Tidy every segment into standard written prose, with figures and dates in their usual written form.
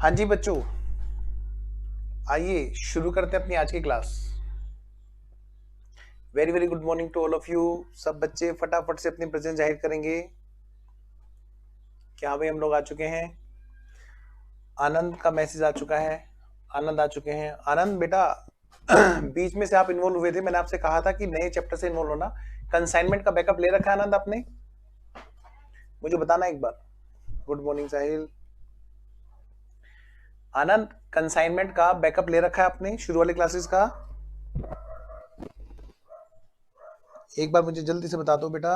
हाँ जी बच्चों, आइए शुरू करते हैं अपनी आज की क्लास। Very very good morning to all of you. सब बच्चे फटाफट से अपनी प्रेजेंस जाहिर करेंगे। क्या भाई हम लोग आ चुके हैं? आनंद का मैसेज आ चुका है। आनंद आ चुके हैं। आनंद बेटा बीच में से आप इन्वॉल्व हुए थे, मैंने आपसे कहा था कि नए चैप्टर से इन्वॉल्व होना। कंसाइनमेंट का बैकअप ले रखा है आनंद आपने? मुझे बताना एक बार। गुड मॉर्निंग साहिल। आनंद, कंसाइनमेंट का बैकअप ले रखा है आपने शुरू वाले क्लासेस का? एक बार मुझे जल्दी से बता दो बेटा,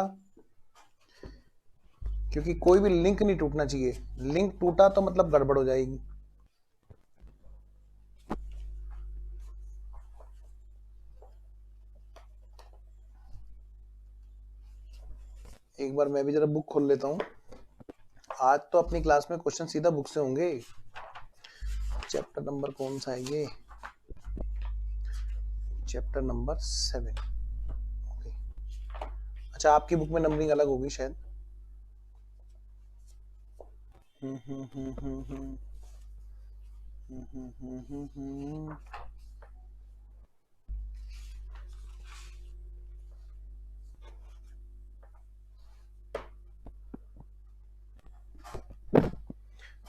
क्योंकि कोई भी लिंक नहीं टूटना चाहिए। लिंक टूटा तो मतलब गड़बड़ हो जाएगी। एक बार मैं भी जरा बुक खोल लेता हूँ। आज तो अपनी क्लास में क्वेश्चन सीधा बुक से होंगे। चैप्टर नंबर कौन सा है ये? Chapter number 7। अच्छा, आपकी बुक में नंबरिंग अलग होगी शायद।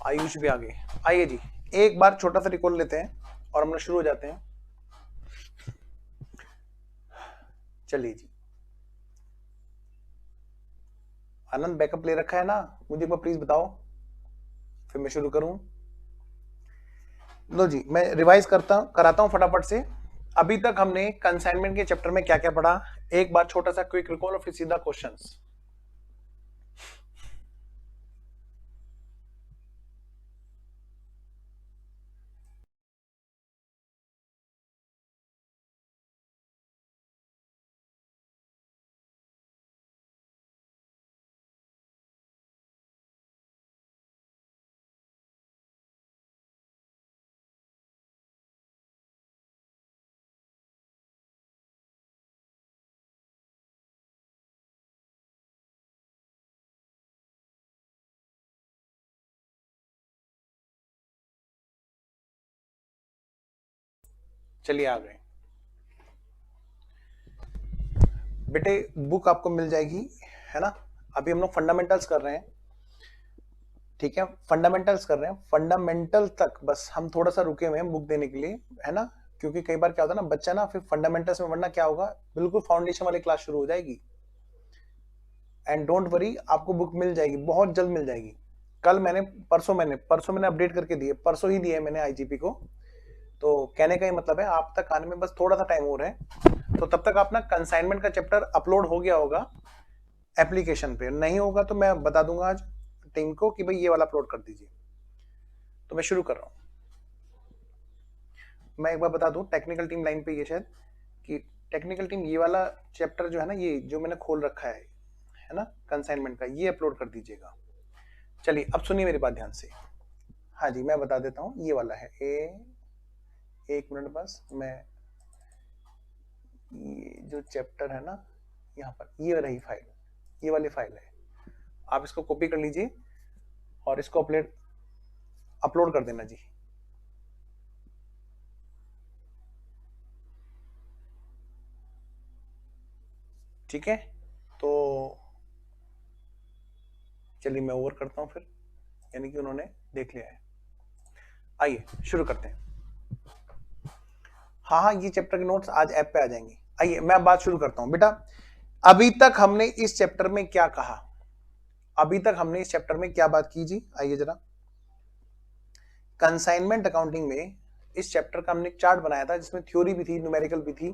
आयुष भी आगे। आइए जी, एक बार छोटा सा रिकॉल लेते हैं और हम लोग शुरू हो जाते हैं। चलिए जी, आनंद बैकअप ले रखा है ना? मुझे एक बार प्लीज बताओ, फिर मैं शुरू करूं। लो जी, मैं रिवाइज कराता हूं फटाफट से। अभी तक हमने कंसाइनमेंट के चैप्टर में क्या क्या पढ़ा, एक बार छोटा सा क्विक रिकॉल और फिर सीधा क्वेश्चंस। चलिए आ गए बेटे, बुक आपको मिल जाएगी, है ना? अभी हम लोग फंडामेंटल्स कर रहे हैं, ठीक है? फंडामेंटल्स कर रहे हैं, फंडामेंटल तक बस हम थोड़ा सा रुके हुए हैं बुक देने के लिए, है ना? क्योंकि कई बार क्या होता है ना, बच्चा ना फिर फंडामेंटल्स में, वरना क्या होगा, बिल्कुल फाउंडेशन वाली क्लास शुरू हो जाएगी। एंड डोंट वरी, आपको बुक मिल जाएगी, बहुत जल्द मिल जाएगी। कल मैंने परसों मैंने अपडेट करके दिए, परसों ही दिए मैंने आईजीपी को। तो कहने का ही मतलब है आप तक आने में बस थोड़ा सा टाइम हो रहा है। तो तब तक अपना कंसाइनमेंट का चैप्टर अपलोड हो गया होगा एप्लीकेशन पे। नहीं होगा तो मैं बता दूंगा आज टीम को कि भाई ये वाला अपलोड कर दीजिए। तो मैं शुरू कर रहा हूँ। मैं एक बार बता दूं, टेक्निकल टीम लाइन पे ये शायद कि टेक्निकल टीम ये वाला चैप्टर जो है ना, ये जो मैंने खोल रखा है ना, कंसाइनमेंट का, ये अपलोड कर दीजिएगा। चलिए अब सुनिए मेरी बात ध्यान से। हाँ जी, मैं बता देता हूँ, ये वाला है एक मिनट बस, मैं ये जो चैप्टर है ना, यहाँ पर ये रही फाइल, ये वाली फाइल है। आप इसको कॉपी कर लीजिए और इसको अपलोड कर देना जी। ठीक है, तो चलिए मैं ओवर करता हूँ फिर, यानी कि उन्होंने देख लिया है। आइए शुरू करते हैं। हाँ हाँ, ये चैप्टर के नोट्स आज ऐप पे आ जाएंगे। आइए मैं बात शुरू करता हूं बेटा। अभी तक हमने इस चैप्टर में क्या कहा, अभी तक हमने इस चैप्टर में क्या बात की जी? आइए जरा, कंसाइनमेंट अकाउंटिंग में इस चैप्टर का हमने चार्ट बनाया था, जिसमें थ्योरी भी थी, न्यूमेरिकल भी थी।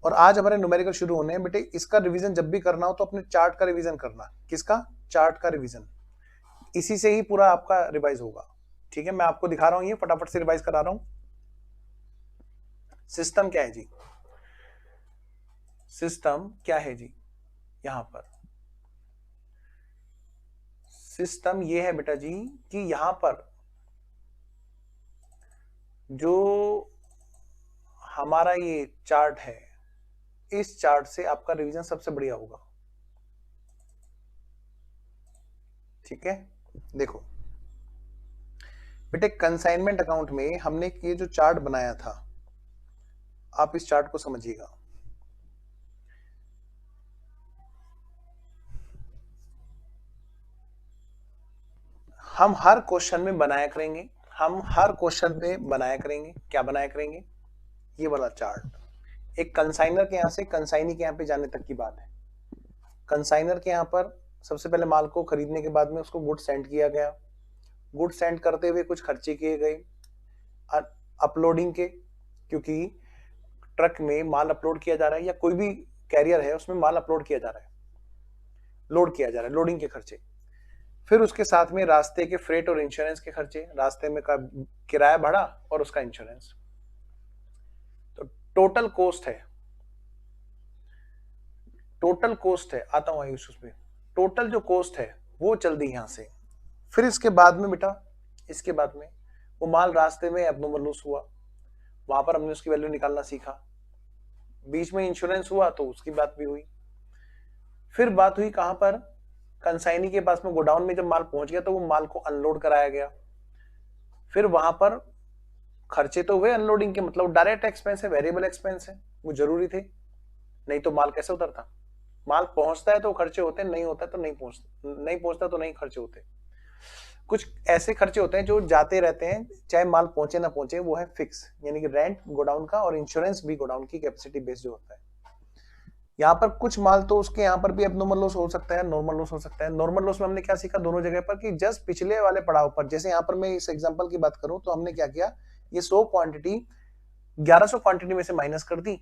और आज हमारे न्यूमेरिकल शुरू होने हैं बेटे। इसका रिवीजन जब भी करना हो तो अपने चार्ट का रिवीजन करना। किसका? चार्ट का रिवीजन। इसी से ही पूरा आपका रिवाइज होगा। ठीक है, मैं आपको दिखा रहा हूं, ये फटाफट से रिवाइज करा रहा हूं। सिस्टम क्या है जी? सिस्टम क्या है जी? यहां पर सिस्टम ये है बेटा जी कि यहां पर जो हमारा ये चार्ट है, इस चार्ट से आपका रिवीजन सबसे बढ़िया होगा। ठीक है, देखो बेटे कंसाइनमेंट अकाउंट में हमने ये जो चार्ट बनाया था, आप इस चार्ट को समझिएगा। हम हर क्वेश्चन में बनाया करेंगे, हम हर क्वेश्चन पे बनाया करेंगे, क्या बनाया करेंगे, ये वाला चार्ट। एक कंसाइनर के यहां से कंसाइनी के यहां पे जाने तक की बात है। कंसाइनर के यहां पर सबसे पहले माल को खरीदने के बाद में उसको गुड सेंड किया गया, गुड सेंड करते हुए कुछ खर्चे किए गए अपलोडिंग के, क्योंकि ट्रक में माल अपलोड किया जा रहा है या कोई भी कैरियर है उसमें माल अपलोड किया जा रहा है, लोड किया जा रहा है, लोडिंग के खर्चे। फिर उसके साथ में रास्ते के फ्रेट और इंश्योरेंस के खर्चे, रास्ते में का किराया भाड़ा और उसका इंश्योरेंस। तो टोटल कोस्ट है, टोटल कोस्ट है, आता हूं आयुष उसमें, टोटल जो कोस्ट है वो चल दी यहां से। फिर इसके बाद में बेटा, इसके बाद में वो माल रास्ते में एब्नॉर्मल लॉस हुआ, वहां पर हमने उसकी वैल्यू निकालना सीखा, बीच में इंश्योरेंस हुआ तो उसकी बात भी हुई। फिर बात हुई कहां पर, कंसाइनी के पास में गोडाउन में जब माल पहुंच गया तो वो माल को अनलोड कराया गया। फिर वहां पर खर्चे तो हुए अनलोडिंग के, मतलब डायरेक्ट एक्सपेंस है, वेरिएबल एक्सपेंस है, वो जरूरी थे, नहीं तो माल कैसे उतरता। माल पहुंचता है तो खर्चे होते हैं, नहीं होता तो नहीं पहुंचता तो नहीं खर्चे होते। कुछ ऐसे खर्चे होते हैं जो जाते रहते हैं चाहे माल पहुंचे ना पहुंचे, वो है फिक्स, यानी कि रेंट गोडाउन का और इंश्योरेंस भी गोडाउन की कैपेसिटी बेस्ड जो होता है। यहाँ पर कुछ माल तो उसके यहाँ पर भी एब्नॉर्मल लॉस हो सकता है, नॉर्मल लॉस हो सकता है। नॉर्मल लॉस में हमने क्या सीखा दोनों जगह पर कि जस्ट पिछले वाले पड़ाव पर, जैसे यहाँ पर मैं इस एग्जांपल की बात करूं तो हमने क्या किया, ये 100 क्वांटिटी 1100 क्वांटिटी में से माइनस कर दी,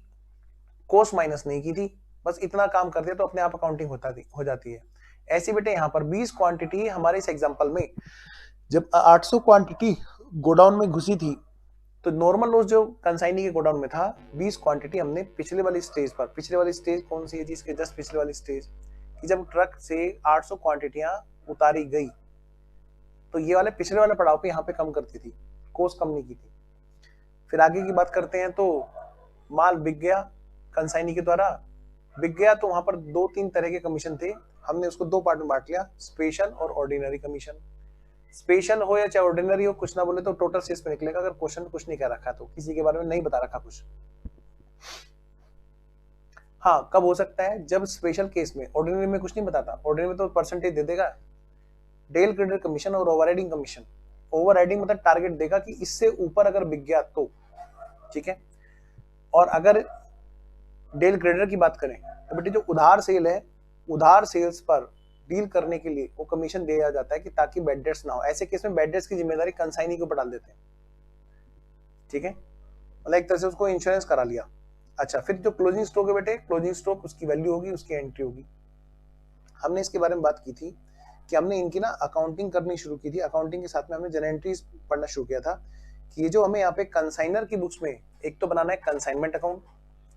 कॉस्ट माइनस नहीं की थी, बस इतना काम कर दिया तो अपने आप अकाउंटिंग हो जाती है। ऐसी बेटे यहाँ पर 20 क्वांटिटी हमारे इस एग्जांपल में जब 800 क्वांटिटी गोडाउन में घुसी थी तो नॉर्मल लॉस जो कंसाइनी के गोडाउन में था 20 क्वांटिटी हमने पिछले वाली स्टेज पर, पिछले वाली स्टेज कौन सी है जी, इसके जस्ट पिछले वाली स्टेज कि जब ट्रक से 800 क्वांटिटियां उतारी गई तो ये वाले पिछले वाले पड़ाव पे यहाँ पे कम करती थी, कॉस्ट कम नहीं की थी। फिर आगे की बात करते हैं तो माल बिक गया, कंसाइनी के द्वारा बिक गया तो वहां पर 2-3 तरह के कमीशन थे, हमने उसको 2 पार्ट में बांट लिया, स्पेशल और ऑर्डिनरी कमीशन। स्पेशल हो या चाहे ऑर्डिनरी हो, कुछ ना बोले तो टोटल सेल्स पे निकलेगा, अगर क्वेश्चन में कुछ नहीं कह रखा तो, किसी के बारे में नहीं बता रखा कुछ। हाँ कब हो सकता है, जब स्पेशल केस में, ऑर्डिनरी में कुछ नहीं बताता, ऑर्डिनरी में तो परसेंटेज दे देगा, डेल क्रेडिट कमीशन और ओवरराइडिंग कमीशन। ओवरराइडिंग मतलब टारगेट देगा कि इससे ऊपर अगर बिक गया तो, ठीक है। और अगर डेल क्रेडिटर की बात करें तो बेटे जो उधार सेल है, उधार सेल्स पर डील करने के लिए वो कमीशन दिया जाता है कि ताकि बैड डेट्स ना हो। ऐसे केस में बैड डेट्स की जिम्मेदारी कंसाइनी के ऊपर डाल देते हैं, ठीक है, मतलब एक तरह से उसको इंश्योरेंस करा लिया। अच्छा, फिर जो क्लोजिंग स्टॉक है बेटे, क्लोजिंग स्टॉक उसकी वैल्यू होगी, उसकी एंट्री होगी। हमने इसके बारे में बात की थी कि हमने इनकी ना अकाउंटिंग करनी शुरू की थी, अकाउंटिंग के साथ में हमने जनरल एंट्रीज पढ़ना शुरू किया था कि ये जो हमें यहाँ पे कंसाइनर की बुक्स में एक तो बनाना है कंसाइनमेंट अकाउंट,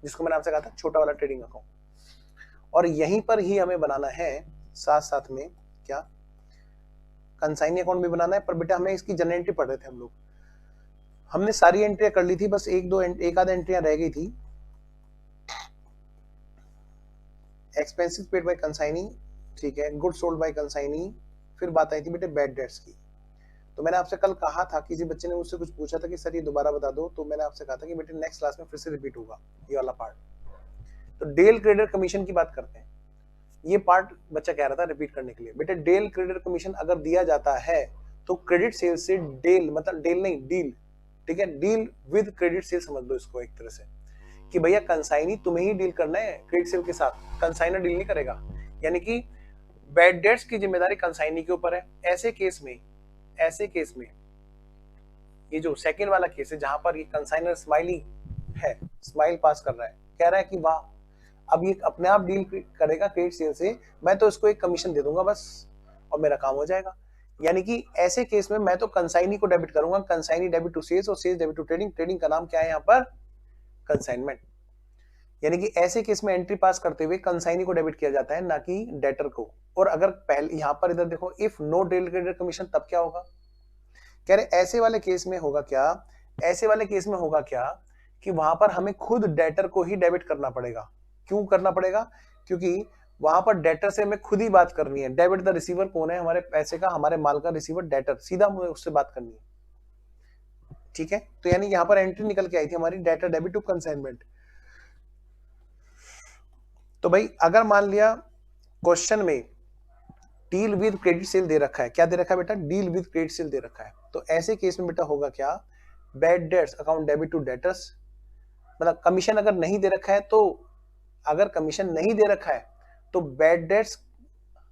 जिसको मैंने आपसे कहा था छोटा वाला ट्रेडिंग अकाउंट, और यहीं पर ही हमें बनाना है साथ साथ में क्या, कंसाइनी अकाउंट भी बनाना है। पर बेटा हमें इसकी जनरल एंट्री पढ़ रहे थे हम लोग, हमने सारी एंट्रियां कर ली थी, बस एक आध एंट्रियां रह गई थी। एक्सपेंसेस पेड बाय कंसाइनी, ठीक है, गुड सोल्ड बाय कंसाइनी। फिर बात आई थी बेटे बैड डेट्स की। तो मैंने आपसे कल कहा था, किसी बच्चे ने मुझसे कुछ पूछा था कि सर ये दोबारा बता दो, तो मैंने आपसे कहा था कि बेटे नेक्स्ट क्लास में फिर से रिपीट होगा ये वाला पार्ट। तो डेल क्रेडिटर कमीशन की बात करते हैं, ये पार्ट बच्चा कह रहा था रिपीट करने के लिए। बेटे डेल क्रेडिटर कमीशन अगर दिया जाता है तो क्रेडिट सेल से डेल, मतलब डेल नहीं डील, ठीक है, डील विद क्रेडिट सेल समझ लो इसको एक तरह से कि भैया कंसाइनी तुम्हें ही डील करना है क्रेडिट सेल के साथ, कंसाइनर डील नहीं करेगा, यानी कि बैड डेट्स की जिम्मेदारी कंसाइनी के ऊपर है। ऐसे केस में ये जो सेकंड वाला केस है जहां पर ये कंसाइनर स्माइली है, स्माइल पास कर रहा है, कह रहा है कि वाह अब ये अपने आप डील करेगा क्रेडिट सेल से, मैं तो इसको एक कमीशन दे दूंगा बस और मेरा काम हो जाएगा। यानी कि ऐसे केस में मैं तो कंसाइनी को डेबिट करूंगा, कंसाइनी डेबिट टू सेल्स और sales debit to trading, trading का नाम क्या है यहाँ पर, कंसाइनमेंट। यानी कि ऐसे केस में एंट्री पास करते हुए कंसाइनी को डेबिट किया जाता है, ना कि डेटर को। और अगर पहले यहाँ पर इधर देखो, if no del credere commission, तब क्या होगा, कह रहे ऐसे वाले केस में होगा क्या, ऐसे वाले केस में होगा क्या कि वहां पर हमें खुद डेटर को ही डेबिट करना पड़ेगा। क्यों करना पड़ेगा, क्योंकि वहां पर डेटर से हमें खुद ही बात करनी है। डेबिट द रिसीवर कौन है, हमारे पैसे का, हमारे माल का रिसीवर डेटर, सीधा मुझे उससे बात करनी है। ठीक है, तो यानी यहाँ पर एंट्री निकल के आई थी हमारी डेटा डेबिट टू कंसाइनमेंट। तो भाई अगर मान लिया क्वेश्चन में डील विद क्रेडिट सेल दे रखा है, क्या दे रखा है बेटा, डील विद क्रेडिट सेल दे रखा है, तो ऐसे केस में बेटा होगा क्या, bad debts account debit to debtors, मतलब कमीशन अगर नहीं दे रखा है तो, अगर कमीशन नहीं दे रखा है तो बैड डेट्स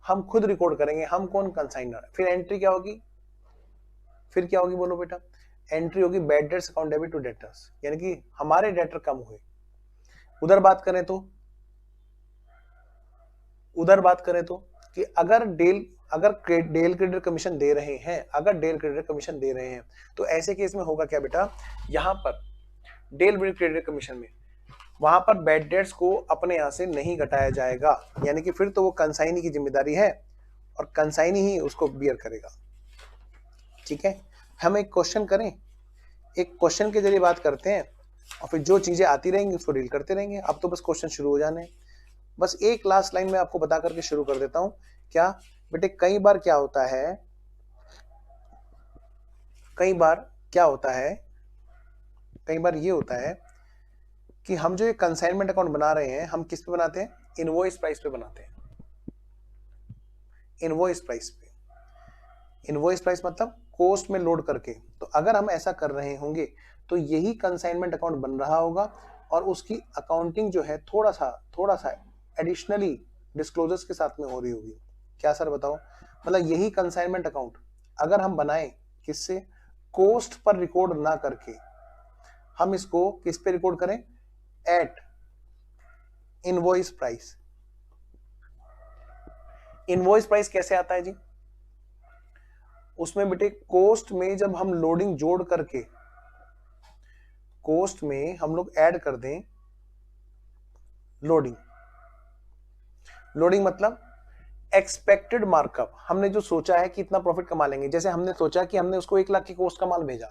हम खुद रिकॉर्ड करेंगे, हम कौन, कंसाइनर। फिर एंट्री क्या होगी, फिर क्या होगी बोलो बेटा, एंट्री होगी bad debts account debit to debtors, यानी कि हमारे डेटर कम हुए। उधर बात करें तो, उधर बात करें तो कि अगर डेल क्रेडिट कमीशन दे रहे हैं, अगर डेल क्रेडिट कमीशन दे रहे हैं, तो ऐसे केस में होगा क्या बेटा, यहां पर डेल क्रेडिट कमीशन में वहां पर बैड डेट्स को अपने यहां से नहीं घटाया जाएगा, यानी कि फिर तो वो कंसाइनी की जिम्मेदारी है और कंसाइनी ही उसको बियर करेगा। ठीक है, हम एक क्वेश्चन करें, एक क्वेश्चन के जरिए बात करते हैं और फिर जो चीजें आती रहेंगी उसको डील करते रहेंगे। अब तो बस क्वेश्चन शुरू हो जाने हैं। बस एक लास्ट लाइन में आपको बता करके शुरू कर देता हूं। क्या बेटे, कई बार क्या होता है, कई बार क्या होता है, कई बार ये होता है कि हम जो ये कंसाइनमेंट अकाउंट बना रहे हैं, हम किस पे बनाते हैं, इनवॉइस प्राइस पे बनाते हैं, इनवॉइस प्राइस पे। इनवॉइस प्राइस मतलब कॉस्ट में लोड करके। तो अगर हम ऐसा कर रहे होंगे तो यही कंसाइनमेंट अकाउंट बन रहा होगा और उसकी अकाउंटिंग जो है थोड़ा सा एडिशनली डिस्क्लोजर्स के साथ में हो रही होगी। क्या सर बताओ, मतलब यही कंसाइनमेंट अकाउंट अगर हम बनाएं किससे, कॉस्ट पर रिकॉर्ड ना करके, हम इसको किस पे रिकॉर्ड करें, at invoice price. Invoice price कैसे आता है जी, उसमें बेटे कॉस्ट में जब हम लोडिंग जोड़ करके, कॉस्ट में हम लोग ऐड कर दें लोडिंग, लोडिंग मतलब एक्सपेक्टेड मार्कअप, हमने जो सोचा है कि इतना प्रॉफिट कमा लेंगे, जैसे हमने सोचा कि हमने उसको 1 लाख की कॉस्ट का माल भेजा,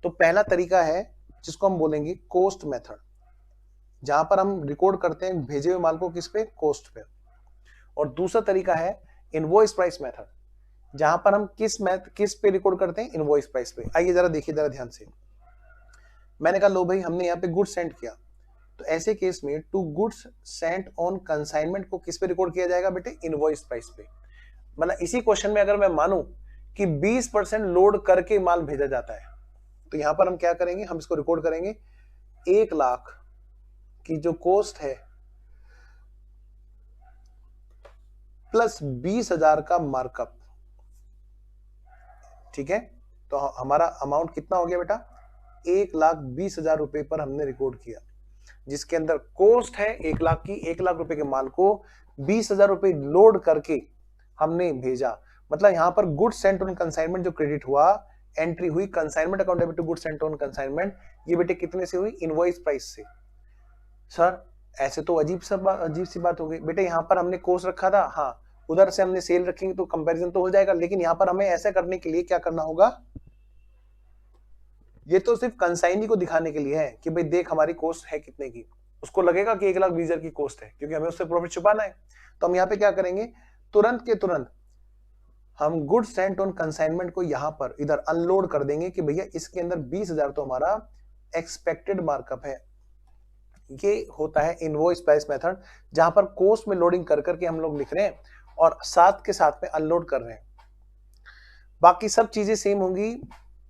तो पहला तरीका है जिसको हम बोलेंगे कॉस्ट मेथड, जहां पर हम रिकॉर्ड करते हैं भेजे हुए माल को किस पे, कॉस्ट पे। और दूसरा तरीका है इनवॉइस प्राइस मेथड, जहां पर हम किस पे रिकॉर्ड करते हैं, इनवॉइस प्राइस पे। आइए जरा देखिए जरा ध्यान से, मैंने कहा लो भाई हमने यहाँ पे गुड्स सेंड किया, तो ऐसे केस में to goods sent on consignment को किस पे रिकॉर्ड किया जाएगा बेटे, इनवॉइस प्राइस पे। मतलब इसी क्वेश्चन में अगर मैं मानूं कि 20% लोड करके माल भेजा जाता है, तो यहां पर हम क्या करेंगे, हम इसको रिकॉर्ड करेंगे 1 लाख की जो कॉस्ट है प्लस 20,000 का मार्कअप। ठीक है, तो हमारा अमाउंट कितना हो गया बेटा, 1,20,000 रुपए पर हमने रिकॉर्ड किया, जिसके अंदर कॉस्ट है 1 लाख की, 1 लाख रुपए के माल को 20,000 रुपए लोड करके हमने भेजा। मतलब यहां पर गुड सेंट ऑन कंसाइनमेंट जो क्रेडिट हुआ, एंट्री हुई consignment account debit to good sent on consignment, ये बेटे कितने से हुई, इनवॉइस प्राइस से। सर ऐसे तो अजीब सी बात हो गई बेटे, यहां पर हमने कॉस्ट रखा था, हाँ उधर से हमने सेल रखेंगे तो कंपैरिजन तो हो जाएगा, लेकिन यहां पर हमें ऐसा करने के लिए क्या करना होगा, ये तो सिर्फ कंसाइनी को दिखाने के लिए है कि भाई देख हमारी कॉस्ट है कितने की, उसको लगेगा कि 1,20,000 की कॉस्ट है, क्योंकि हमें उससे प्रॉफिट छुपाना है। तो हम यहाँ पे क्या करेंगे, तुरंत के तुरंत हम गुड सेंट ऑन कंसाइनमेंट को यहां पर इधर अनलोड कर देंगे कि भैया इसके अंदर 20,000 तो हमारा एक्सपेक्टेड मार्कअप है। ये होता है इनवॉइस प्राइस मेथड, जहां पर कॉस्ट में लोडिंग कर करके हम लोग लिख रहे हैं और साथ के साथ में अनलोड कर रहे हैं। बाकी सब चीजें सेम होंगी।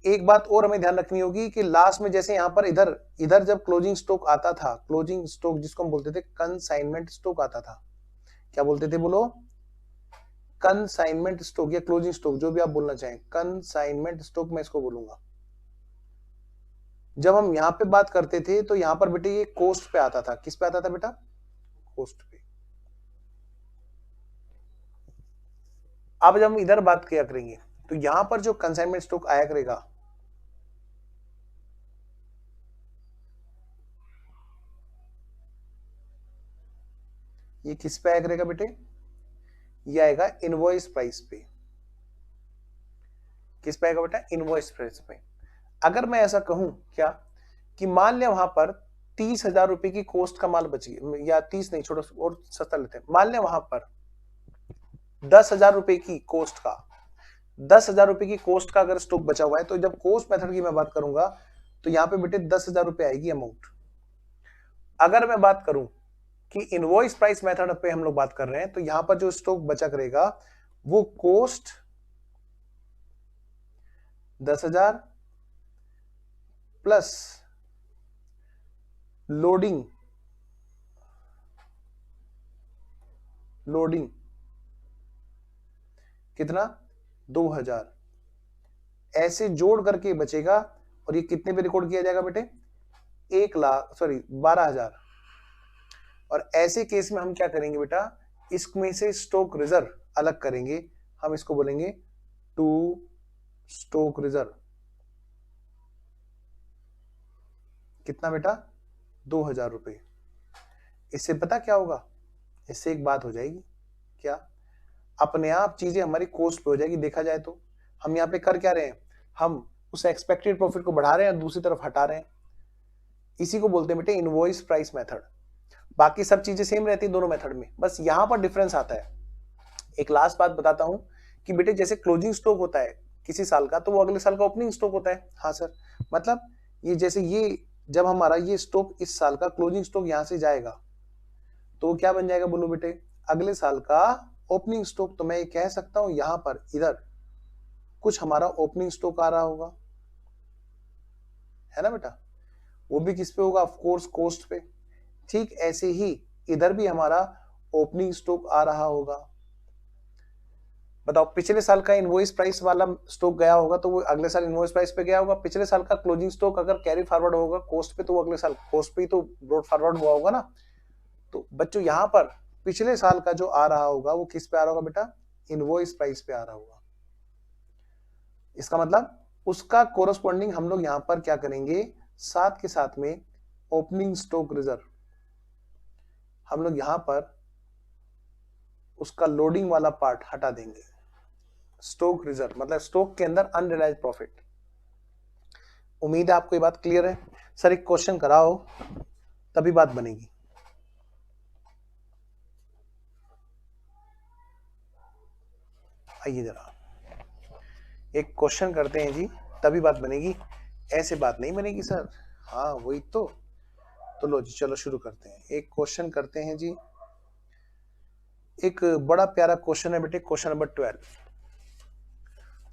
एक बात और हमें ध्यान रखनी होगी कि लास्ट में जैसे यहां पर इधर इधर जब क्लोजिंग स्टॉक आता था, क्लोजिंग स्टॉक जिसको हम बोलते थे कंसाइनमेंट स्टॉक आता था, क्या बोलते थे बोलो, कंसाइनमेंट स्टॉक या क्लोजिंग स्टॉक, जो भी आप बोलना चाहें, कंसाइनमेंट स्टॉक मैं इसको बोलूंगा। जब हम यहां पे बात करते थे तो यहां पर बेटे ये कॉस्ट पे आता था, किस पे आता था बेटा, कॉस्ट पे। अब जब हम इधर बात किया करेंगे तो यहां पर जो कंसाइनमेंट स्टॉक आया करेगा, ये किस पे आया करेगा बेटे, ये आएगा इनवॉइस प्राइस पे। किस पे आएगा बेटा, इनवॉइस प्राइस पे। अगर मैं ऐसा कहूं क्या कि मान लिया वहां पर 30,000 रुपए की कॉस्ट का माल बच गया, या 30 नहीं, छोड़ो और सस्ता लेते हैं, मान लिया वहां पर 10,000 रुपए की कॉस्ट का, 10,000 रुपए की कॉस्ट का अगर स्टॉक बचा हुआ है, तो जब कॉस्ट मेथड की मैं बात करूंगा तो यहाँ पे बेटे 10,000 रुपए आएगी अमाउंट। अगर मैं बात करूं कि इनवॉइस प्राइस मेथड पे हम लोग बात कर रहे हैं, तो यहां पर जो स्टॉक बचा करेगा वो कॉस्ट 10,000 प्लस लोडिंग कितना 2,000 ऐसे जोड़ करके बचेगा। और ये कितने पे रिकॉर्ड किया जाएगा बेटे 12,000। और ऐसे केस में हम क्या करेंगे बेटा, इसमें से स्टॉक रिजर्व अलग करेंगे, हम इसको बोलेंगे टू स्टॉक रिजर्व। कितना बेटा 2,000 रुपए। इससे पता क्या होगा, इससे एक बात हो जाएगी, क्या अपने आप चीजें हमारी कॉस्ट पे हो जाएगी। देखा जाए तो हम यहाँ पे कर क्या रहे हैं, हम उस एक्सपेक्टेड प्रॉफिट को बढ़ा रहे हैं और दूसरी तरफ हटा रहे हैं। इसी को बोलते हैं बेटे इनवॉइस प्राइस मेथड। बाकी सब चीजें सेम रहती है दोनों मेथड में, बस यहां पर डिफरेंस आता है। एक लास्ट बात बताता हूं कि बेटे जैसे क्लोजिंग स्टॉक होता है किसी साल का, तो वो अगले साल का ओपनिंग स्टॉक होता है। हाँ सर, मतलब ये जैसे ये जब हमारा ये स्टॉक इस साल का क्लोजिंग स्टॉक यहां से जाएगा तो क्या बन जाएगा बोलो बेटे, अगले साल का ओपनिंग स्टॉक। तो मैं ये कह सकता हूं यहां पर इधर कुछ हमारा ओपनिंग स्टॉक आ रहा होगा, है ना बेटा, वो भी किस पे होगा, ऑफ कोर्स कॉस्ट पे। ठीक ऐसे ही इधर भी हमारा ओपनिंग स्टॉक आ रहा होगा। बताओ पिछले साल का इनवॉइस प्राइस वाला स्टॉक गया होगा तो वो अगले साल इनवॉइस प्राइस पे गया होगा। पिछले साल का क्लोजिंग स्टॉक अगर कैरी फॉरवर्ड होगा कॉस्ट पे, तो वो अगले साल कॉस्ट पे ही तो ब्रॉड फॉरवर्ड हुआ होगा ना। तो बच्चों यहां पर पिछले साल का जो आ रहा होगा वो किस पे आ रहा होगा बेटा, इनवॉइस प्राइस पे आ रहा होगा। इसका मतलब उसका कोरस्पॉन्डिंग हम लोग यहां पर क्या करेंगे, साथ के साथ में ओपनिंग स्टॉक रिजर्व हम लोग यहां पर उसका लोडिंग वाला पार्ट हटा देंगे। स्टॉक रिजर्व मतलब स्टॉक के अंदर अनरियलाइज्ड प्रॉफिट। उम्मीद है आपको ये बात क्लियर है। सर एक क्वेश्चन कराओ तभी बात बनेगी। आइए जरा एक क्वेश्चन करते हैं जी, तभी बात बनेगी, ऐसे बात नहीं बनेगी सर। हाँ वही तो लो जी चलो शुरू करते हैं। एक क्वेश्चन करते हैं जी, एक बड़ा प्यारा क्वेश्चन है बेटे, क्वेश्चन नंबर 12।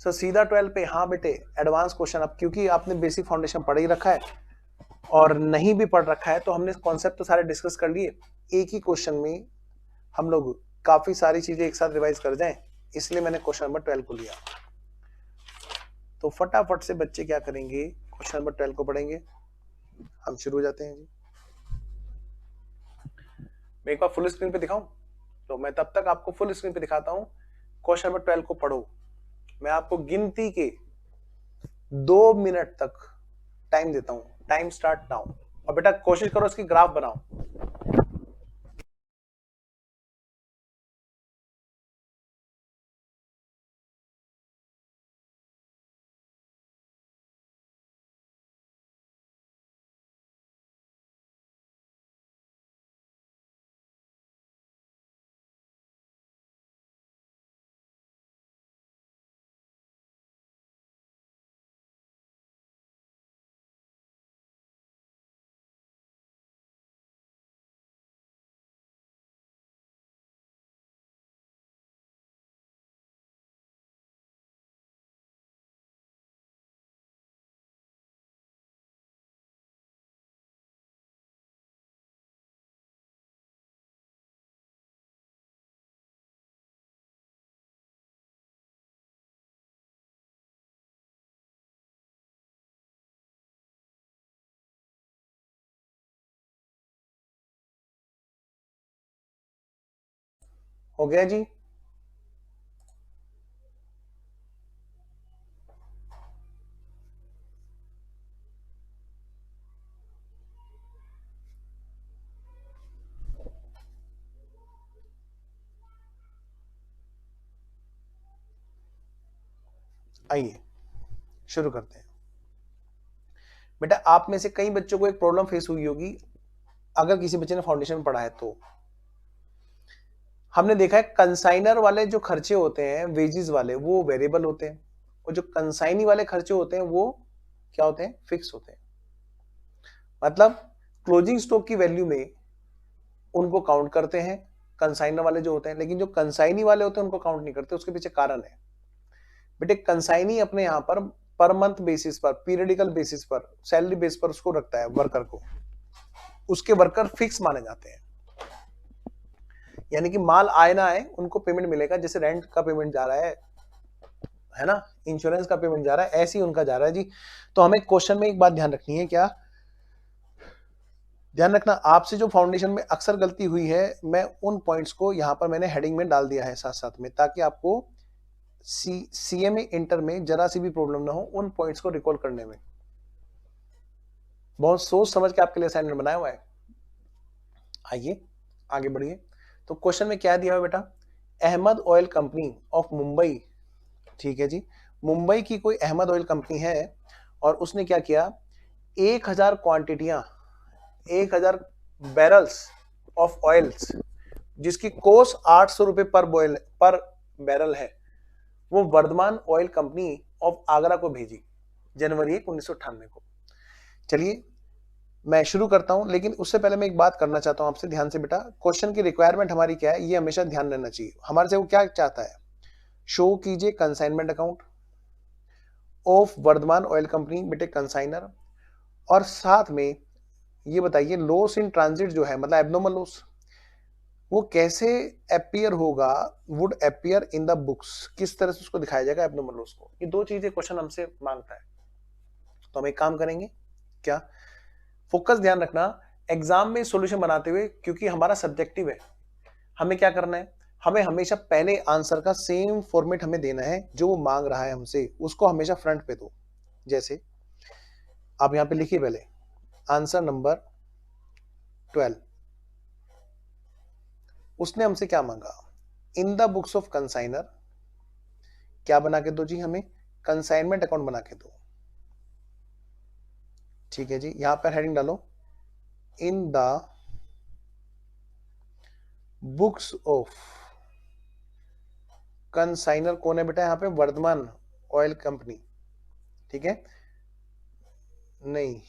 सर सीधा 12 पे। हाँ बेटे एडवांस क्वेश्चन, अब क्योंकि आपने बेसिक फाउंडेशन पढ़ ही रखा है और नहीं भी पढ़ रखा है तो हमने कॉन्सेप्ट तो सारे डिस्कस कर लिए। एक ही क्वेश्चन में हम लोग काफी सारी चीजें एक साथ रिवाइज कर जाएं, इसलिए मैंने क्वेश्चन नंबर 12 को लिया। तो फटाफट से बच्चे क्या करेंगे, क्वेश्चन नंबर 12 को पढ़ेंगे। हम शुरू हो जाते हैं जी। मैं एक बार फुल स्क्रीन पे दिखाऊं, तो मैं तब तक आपको फुल स्क्रीन पे दिखाता हूं। क्वेश्चन नंबर 12 को पढ़ो। मैं आपको गिनती के 2 मिनट तक टाइम देता हूं। Time start now. और बेटा कोशिश करो इसकी ग्राफ बनाओ। हो गया जी। आइए शुरू करते हैं। बेटा आप में से कई बच्चों को एक प्रॉब्लम फेस हुई होगी, अगर किसी बच्चे ने फाउंडेशन में पढ़ा है तो। हमने देखा है कंसाइनर वाले जो खर्चे होते हैं, वेजेस वाले, वो वेरिएबल होते हैं, और जो कंसाइनी वाले खर्चे होते हैं वो क्या होते हैं, फिक्स होते हैं। मतलब क्लोजिंग स्टॉक की वैल्यू में उनको काउंट करते हैं कंसाइनर वाले जो होते हैं, लेकिन जो कंसाइनी वाले होते हैं उनको काउंट नहीं करते। उसके पीछे कारण है बेटे, कंसाइनी अपने यहाँ पर मंथ बेसिस पर, पीरियडिकल बेसिस पर, सैलरी बेस पर उसको रखता है वर्कर को, उसके वर्कर फिक्स माने जाते हैं। यानी कि माल आए ना आए उनको पेमेंट मिलेगा, जैसे रेंट का पेमेंट जा रहा है ना, इंश्योरेंस का पेमेंट जा रहा है, ऐसे ही उनका जा रहा है जी। तो हमें क्वेश्चन में एक बात ध्यान रखनी है, क्या ध्यान रखना, आपसे जो फाउंडेशन में अक्सर गलती हुई है, मैं उन पॉइंट्स को यहां पर मैंने हेडिंग में डाल दिया है साथ साथ में, ताकि आपको सीएमए इंटर में जरा सी भी प्रॉब्लम ना हो उन पॉइंट्स को रिकॉल करने में। बहुत सोच समझ के आपके लिए असाइनमेंट बनाया हुआ है। आइए आगे बढ़िए। तो क्वेश्चन में क्या दिया हुआ बेटा, Ahmed oil company of Mumbai, ठीक है जी, मुंबई की कोई अहमद ऑयल कंपनी है और उसने क्या किया, 1000 क्वांटिटियां, 1000 बैरल्स ऑफ ऑयल्स, जिसकी कोस्ट 800 रुपए पर बैरल है, वो Vardhaman oil company of Agra को भेजी जनवरी 1998 को। चलिए मैं शुरू करता हूं, लेकिन उससे पहले मैं एक बात करना चाहता हूं आपसे, ध्यान से बेटा। क्वेश्चन की रिक्वायरमेंट हमारी क्या है, ये हमेशा ध्यान रहना चाहिए हमारे से। वो क्या चाहता है, शो कीजिए consignment account of Vardhaman oil company, बेटे कंसाइनर, और साथ में ये बताइए लॉस इन ट्रांजिट जो है, मतलब एब्नॉर्मल लॉस, वो कैसे अपीयर होगा, would appear in the books, किस तरह से उसको दिखाया जाएगा एब्नॉर्मल लॉस को। ये दो चीजें क्वेश्चन हमसे मांगता है। तो हम एक काम करेंगे, क्या, फोकस ध्यान रखना एग्जाम में सॉल्यूशन बनाते हुए, क्योंकि हमारा सब्जेक्टिव है। हमें क्या करना है, हमें हमेशा पहले आंसर का सेम फॉर्मेट हमें देना है, जो वो मांग रहा है हमसे उसको हमेशा फ्रंट पे दो। जैसे आप यहां पे लिखिए पहले आंसर नंबर 12, उसने हमसे क्या मांगा, in the books of consignor, क्या बना के दो जी, हमें कंसाइनमेंट अकाउंट बना के दो। ठीक है जी, यहां पर हेडिंग डालो, in the books of consignor, कौन है बेटा यहाँ पे, वर्धमान ऑयल कंपनी, ठीक है, नहीं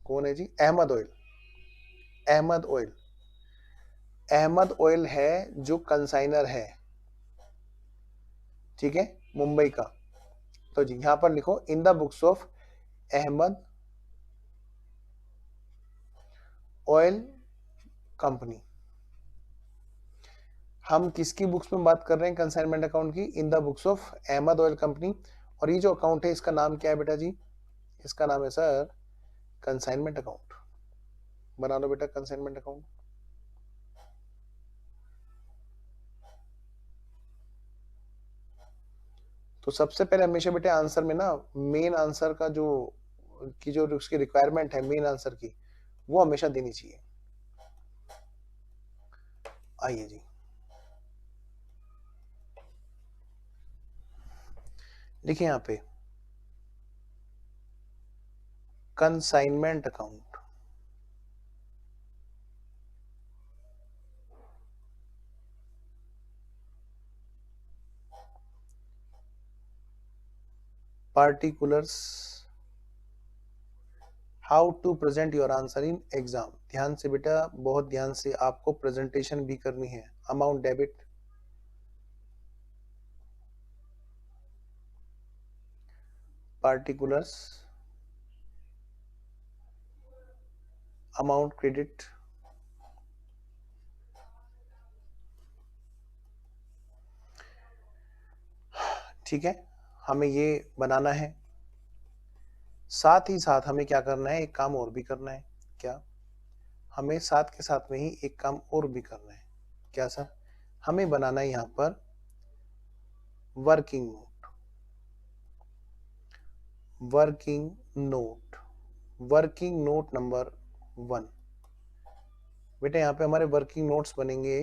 कौन है जी, Ahmed oil, Ahmed oil, Ahmed oil है जो कंसाइनर है, ठीक है, मुंबई का। तो जी यहां पर लिखो in the books of Ahmed oil company. हम किसकी बुक्स में बात कर रहे हैं, कंसाइनमेंट अकाउंट की, in the books of Ahmed oil company. और ये जो अकाउंट है इसका नाम क्या है बेटा जी, इसका नाम है सर कंसाइनमेंट अकाउंट। बना लो बेटा कंसाइनमेंट अकाउंट। तो सबसे पहले हमेशा बेटे आंसर में ना, मेन आंसर का जो उसकी रिक्वायरमेंट है मेन आंसर की, वो हमेशा देनी चाहिए। आइए जी, देखिए यहां पे consignment account, particulars, how to present your answer in exam. ध्यान से बेटा, बहुत ध्यान से आपको प्रेजेंटेशन भी करनी है। Amount debit, particulars, amount credit, ठीक है, हमें ये बनाना है। साथ ही साथ हमें क्या करना है, एक काम और भी करना है। क्या, हमें साथ के साथ में ही एक काम और भी करना है। क्या सर, हमें बनाना है यहां पर working note, working note, working note number 1। बेटा यहां पे हमारे वर्किंग नोट्स बनेंगे,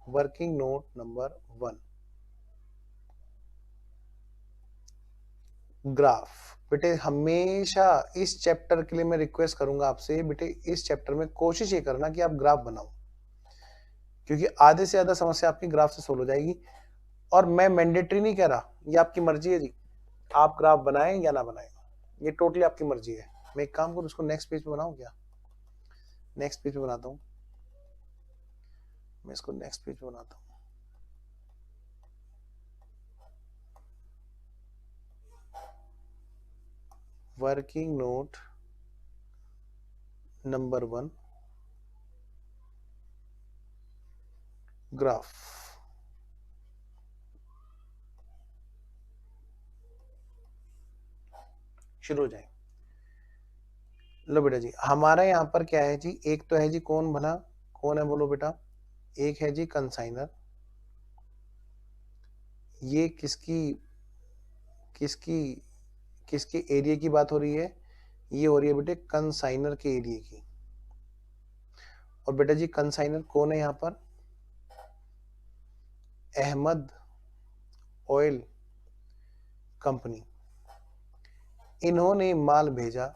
वर्किंग नोट नंबर 1, ग्राफ। बेटे हमेशा इस चैप्टर के लिए मैं रिक्वेस्ट करूंगा आपसे, बेटे इस चैप्टर में कोशिश ये करना कि आप ग्राफ बनाओ, क्योंकि आधे से ज्यादा समस्या आपकी ग्राफ से सोल्व हो जाएगी। और मैं मैंडेटरी नहीं कह रहा, ये आपकी मर्जी है जी, आप ग्राफ बनाएं या ना बनाएं, ये टोटली आपकी मर्जी है। मैं एक काम करूं, उसको नेक्स्ट पेज पे बनाऊं क्या, नेक्स्ट पेज पे बनाता हूँ मैं इसको, नेक्स्ट पेज पे बनाता हूँ। Working note number 1, graph. शुरू हो जाए। लो बेटा जी, हमारा यहाँ पर क्या है जी, एक तो है जी कौन भला, कौन है बोलो बेटा, एक है जी कंसाइनर। ये किसकी किसकी किसके एरिया की बात हो रही है, ये हो रही है बेटे कंसाइनर के एरिया की। और बेटा जी कंसाइनर कौन है यहाँ पर, अहमद ऑयल कंपनी। इन्होंने माल भेजा,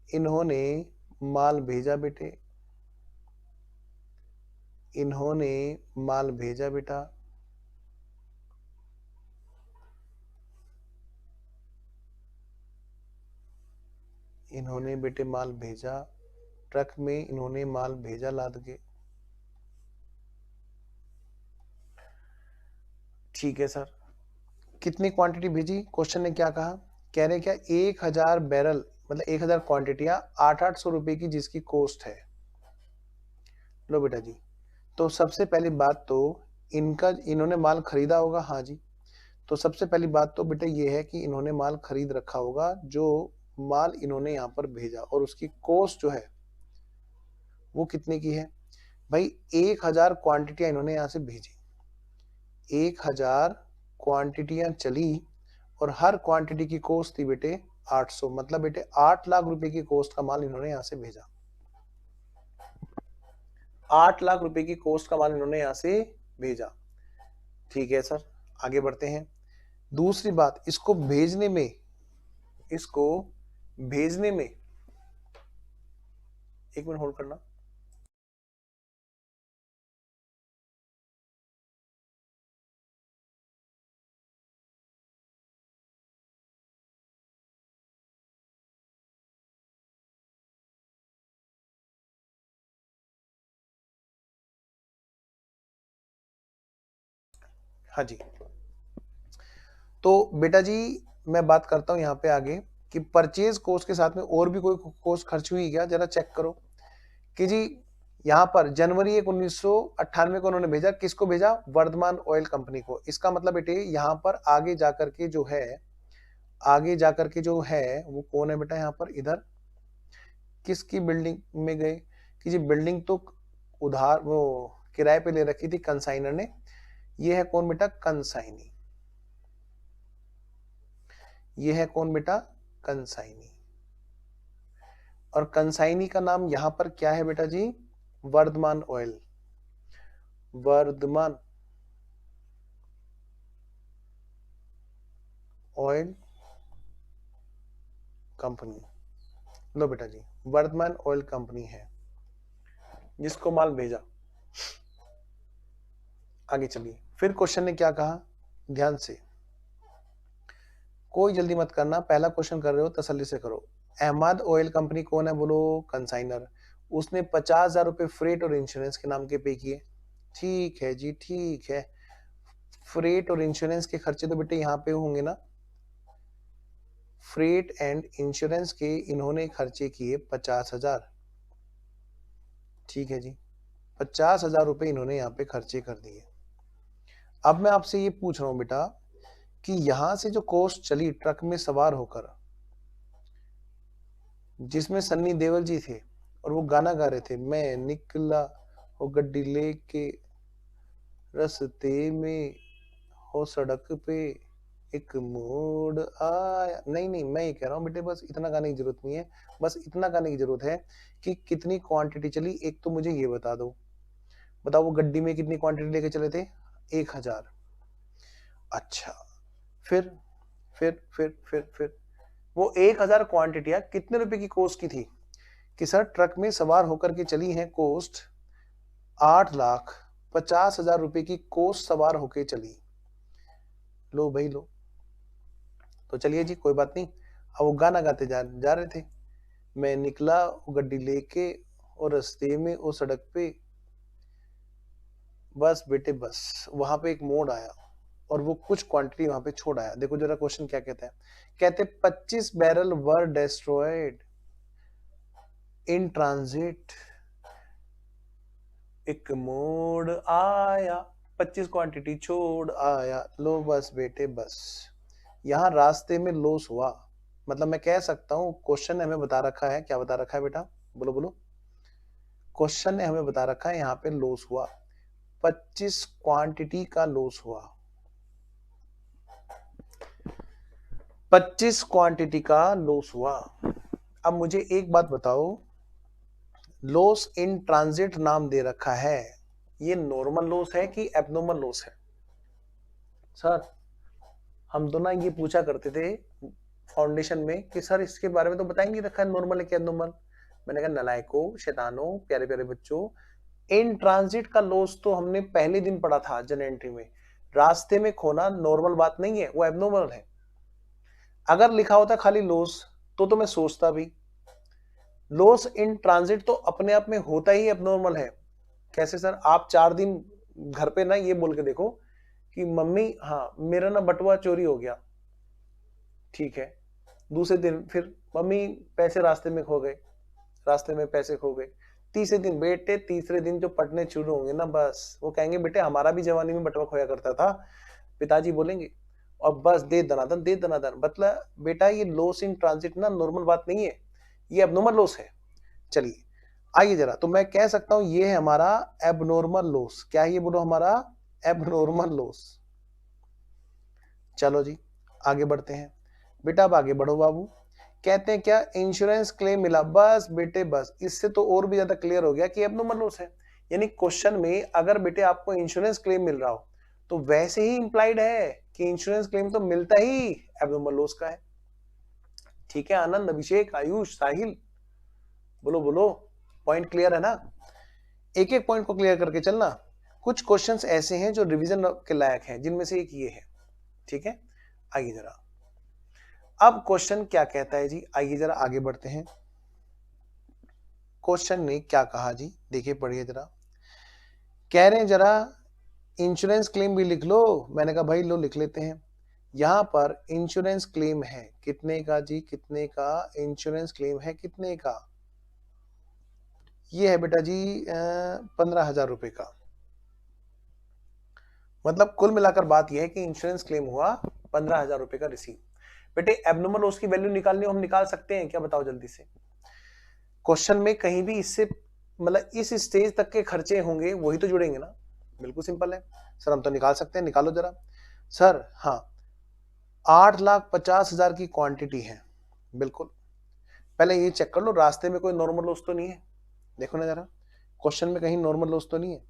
इन्होंने माल भेजा बेटे, इन्होंने माल भेजा बेटा, इन्होंने बेटे माल भेजा, ट्रक में इन्होंने माल भेजा लाद के। ठीक है सर, कितनी क्वांटिटी भेजी, क्वेश्चन ने क्या कहा, कह रहे क्या 1000 बैरल मतलब 1000 क्वांटिटियां 800 रुपए की जिसकी कॉस्ट है। लो बेटा जी, तो सबसे पहली बात तो इन्होंने माल खरीदा होगा, हाँ जी। तो सबसे पहली बात तो बेटा ये है कि इन्होंने माल खरीद रखा होगा, जो माल इन्होंने यहाँ पर भेजा, और उसकी कॉस्ट जो है वो कितने की है भाई, 1000 क्वांटिटियां इन्होंने यहाँ से भेजी, 1000 क्वांटिटियां चली, और हर क्वांटिटी की कॉस्ट थी बेटे 800, मतलब बेटे 8 लाख रुपए की कॉस्ट का माल इन्होंने यहाँ से भेजा, 8 लाख रुपए की कॉस्ट का माल इन्होंने यहाँ से भेजा। ठीक है सर, आगे बढ़ते हैं। दूसरी बात, इसको भेजने में, इसको भेजने में, एक मिनट होल्ड करना। हाँ जी, तो बेटा जी मैं बात करता हूं यहाँ पे आगे कि परचेज कॉस्ट के साथ में और भी कोई कॉस्ट खर्च हुई क्या, जरा चेक करो कि जी यहाँ पर जनवरी 1 1998 को उन्होंने भेजा, किसको भेजा, वर्धमान ऑयल कंपनी को। इसका मतलब बेटे यहाँ पर आगे जाकर के जो है, आगे जाकर के जो है वो कौन है बेटा, यहाँ पर इधर किसकी बिल्डिंग में गए कि जी बिल्डिंग तो उधार वो किराए पे ले रखी थी कंसाइनर ने, ये है कौन बेटा, कंसाइनी। ये है कौन बेटा, कंसाइनी। और कंसाइनी का नाम यहां पर क्या है बेटा जी, Vardhman oil, Vardhman oil company. लो बेटा जी, वर्धमान ऑयल कंपनी है जिसको माल भेजा। आगे चलिए, फिर क्वेश्चन ने क्या कहा, ध्यान से, कोई जल्दी मत करना, पहला क्वेश्चन कर रहे हो तसल्ली से करो। अहमद ऑयल कंपनी कौन है बोलो, कंसाइनर। उसने 50,000 रुपए फ्रेट और इंश्योरेंस के नाम के पे किए। ठीक है जी, ठीक है, फ्रेट और इंश्योरेंस के खर्चे तो बेटे यहाँ पे होंगे ना, फ्रेट एंड इंश्योरेंस के इन्होंने खर्चे किए 50,000। ठीक है जी, 50,000 रुपए इन्होंने यहाँ पे खर्चे कर दिए। अब मैं आपसे ये पूछ रहा हूं बेटा कि यहां से जो कॉस्ट चली ट्रक में सवार होकर, जिसमें सन्नी देओल जी थे और वो गाना गा रहे थे, मैं निकला वो गड्डी लेके रस्ते में हो सड़क पे एक मोड़ आया, नहीं नहीं मैं ये कह रहा हूँ बेटे बस इतना गाने की जरूरत नहीं है, बस इतना गाने की जरूरत है कि कितनी क्वांटिटी चली, एक तो मुझे ये बता दो, बताओ वो गड्डी में कितनी क्वांटिटी लेके चले थे, 1000। अच्छा, फिर फिर वो 1000 क्वांटिटियां कितने रुपए की कॉस्ट की थी, कि सर ट्रक में सवार होकर के चली है, कॉस्ट 8,50,000 रुपए की कॉस्ट सवार होके चली। लो भाई लो, तो चलिए जी कोई बात नहीं, अब वो गाना गाते जा रहे थे मैं निकला गड्डी लेके और रास्ते में उस सड़क पे बस बेटे बस वहां पे एक मोड़ आया और वो कुछ क्वांटिटी वहां पे छोड़ आया। देखो जरा क्वेश्चन क्या कहता है, कहते 25 barrel were destroyed in transit, एक मोड़ आया 25 क्वांटिटी छोड़ आया, लो बस बेटे बस। यहाँ रास्ते में लॉस हुआ, मतलब मैं कह सकता हूँ क्वेश्चन ने हमें बता रखा है, क्या बता रखा है बेटा, बोलो बोलो। क्वेश्चन ने हमें बता रखा है यहाँ पे लॉस हुआ, 25 क्वांटिटी का लॉस हुआ, 25 क्वांटिटी का लॉस हुआ। अब मुझे एक बात बताओ, लॉस इन ट्रांजिट नाम दे रखा है, ये नॉर्मल लॉस है कि एब्नॉर्मल लॉस है? सर हम तो ना ये पूछा करते थे फाउंडेशन में कि सर इसके बारे में तो बताएंगे रखा है नॉर्मल है कि एब्नॉर्मल। मैंने कहा नलायकों, शैतानों, प्यारे प्यारे बच्चों, इन ट्रांजिट का लॉस तो हमने पहले दिन पढ़ा था जन एंट्री में। रास्ते में खोना नॉर्मल बात नहीं है, वो एब्नॉर्मल है। अगर लिखा होता खाली लॉस तो मैं सोचता भी, लॉस इन ट्रांजिट तो अपने आप में होता ही एब्नॉर्मल है। कैसे सर? आप 4 दिन घर पे ना ये बोल के देखो कि मम्मी हाँ मेरा ना बटुआ चोरी हो गया, ठीक है। दूसरे दिन फिर मम्मी पैसे रास्ते में खो गए, रास्ते में पैसे खो गए। तीसरे दिन बेटे, तीसरे दिन जो पटने शुरू होंगे ना, बस वो कहेंगे बेटे हमारा भी जवानी में बटुआ खोया करता था, पिताजी बोलेंगे, और बस दे दनादन दे दनादन। मतलब बेटा ये लॉस इन ट्रांजिट ना नॉर्मल बात नहीं है, ये एबनॉर्मल लॉस है। चलिए आइए जरा, तो मैं कह सकता हूं ये है हमारा एबनॉर्मल लॉस। क्या है ये बोलो? हमारा एबनॉर्मल लॉस। चलो जी आगे बढ़ते हैं बेटा, अब आगे बढ़ो बाबू। कहते हैं क्या? इंश्योरेंस क्लेम मिला। बस बेटे बस, इससे तो और भी ज्यादा क्लियर हो गया कि एबनॉर्मल लॉस है। यानी क्वेश्चन में अगर बेटे आपको इंश्योरेंस क्लेम मिल रहा हो तो वैसे ही इंप्लाइड है कि इंश्योरेंस क्लेम तो मिलता ही एबनॉर्मल लॉस का है। ठीक है आनंद, अभिषेक, आयुष, साहिल, बोलो बोलो, पॉइंट क्लियर है ना? एक एक पॉइंट को क्लियर करके चलना। कुछ क्वेश्चंस ऐसे हैं जो रिवीजन के लायक हैं, जिनमें से एक ये है, ठीक है। आइए जरा, अब क्वेश्चन क्या कहता है जी, आइए जरा आगे बढ़ते हैं। क्वेश्चन ने क्या कहा जी, देखिए पढ़िए जरा। कह रहे हैं जरा इंश्योरेंस क्लेम भी लिख लो। मैंने कहा भाई लो लिख लेते हैं। यहां पर इंश्योरेंस क्लेम है कितने का जी, कितने का इंश्योरेंस क्लेम है, कितने का? ये है बेटा जी 15,000 रुपए का। मतलब कुल मिलाकर बात यह है कि इंश्योरेंस क्लेम हुआ 15,000 रुपए का रिसीव। बेटे एबनॉर्मल लॉस की वैल्यू निकालनी हो, हम निकाल सकते हैं क्या, बताओ जल्दी से। क्वेश्चन में कहीं भी इससे मतलब इस स्टेज तक के खर्चे होंगे वही तो जुड़ेंगे ना, बिल्कुल सिंपल है। सर हम तो निकाल सकते हैं, निकालो जरा। सर हाँ 8,50,000 की क्वांटिटी है, बिल्कुल। पहले ये चेक कर लो रास्ते में कोई नॉर्मल लॉस तो नहीं है, देखो ना जरा क्वेश्चन में कहीं नॉर्मल लॉस तो नहीं है।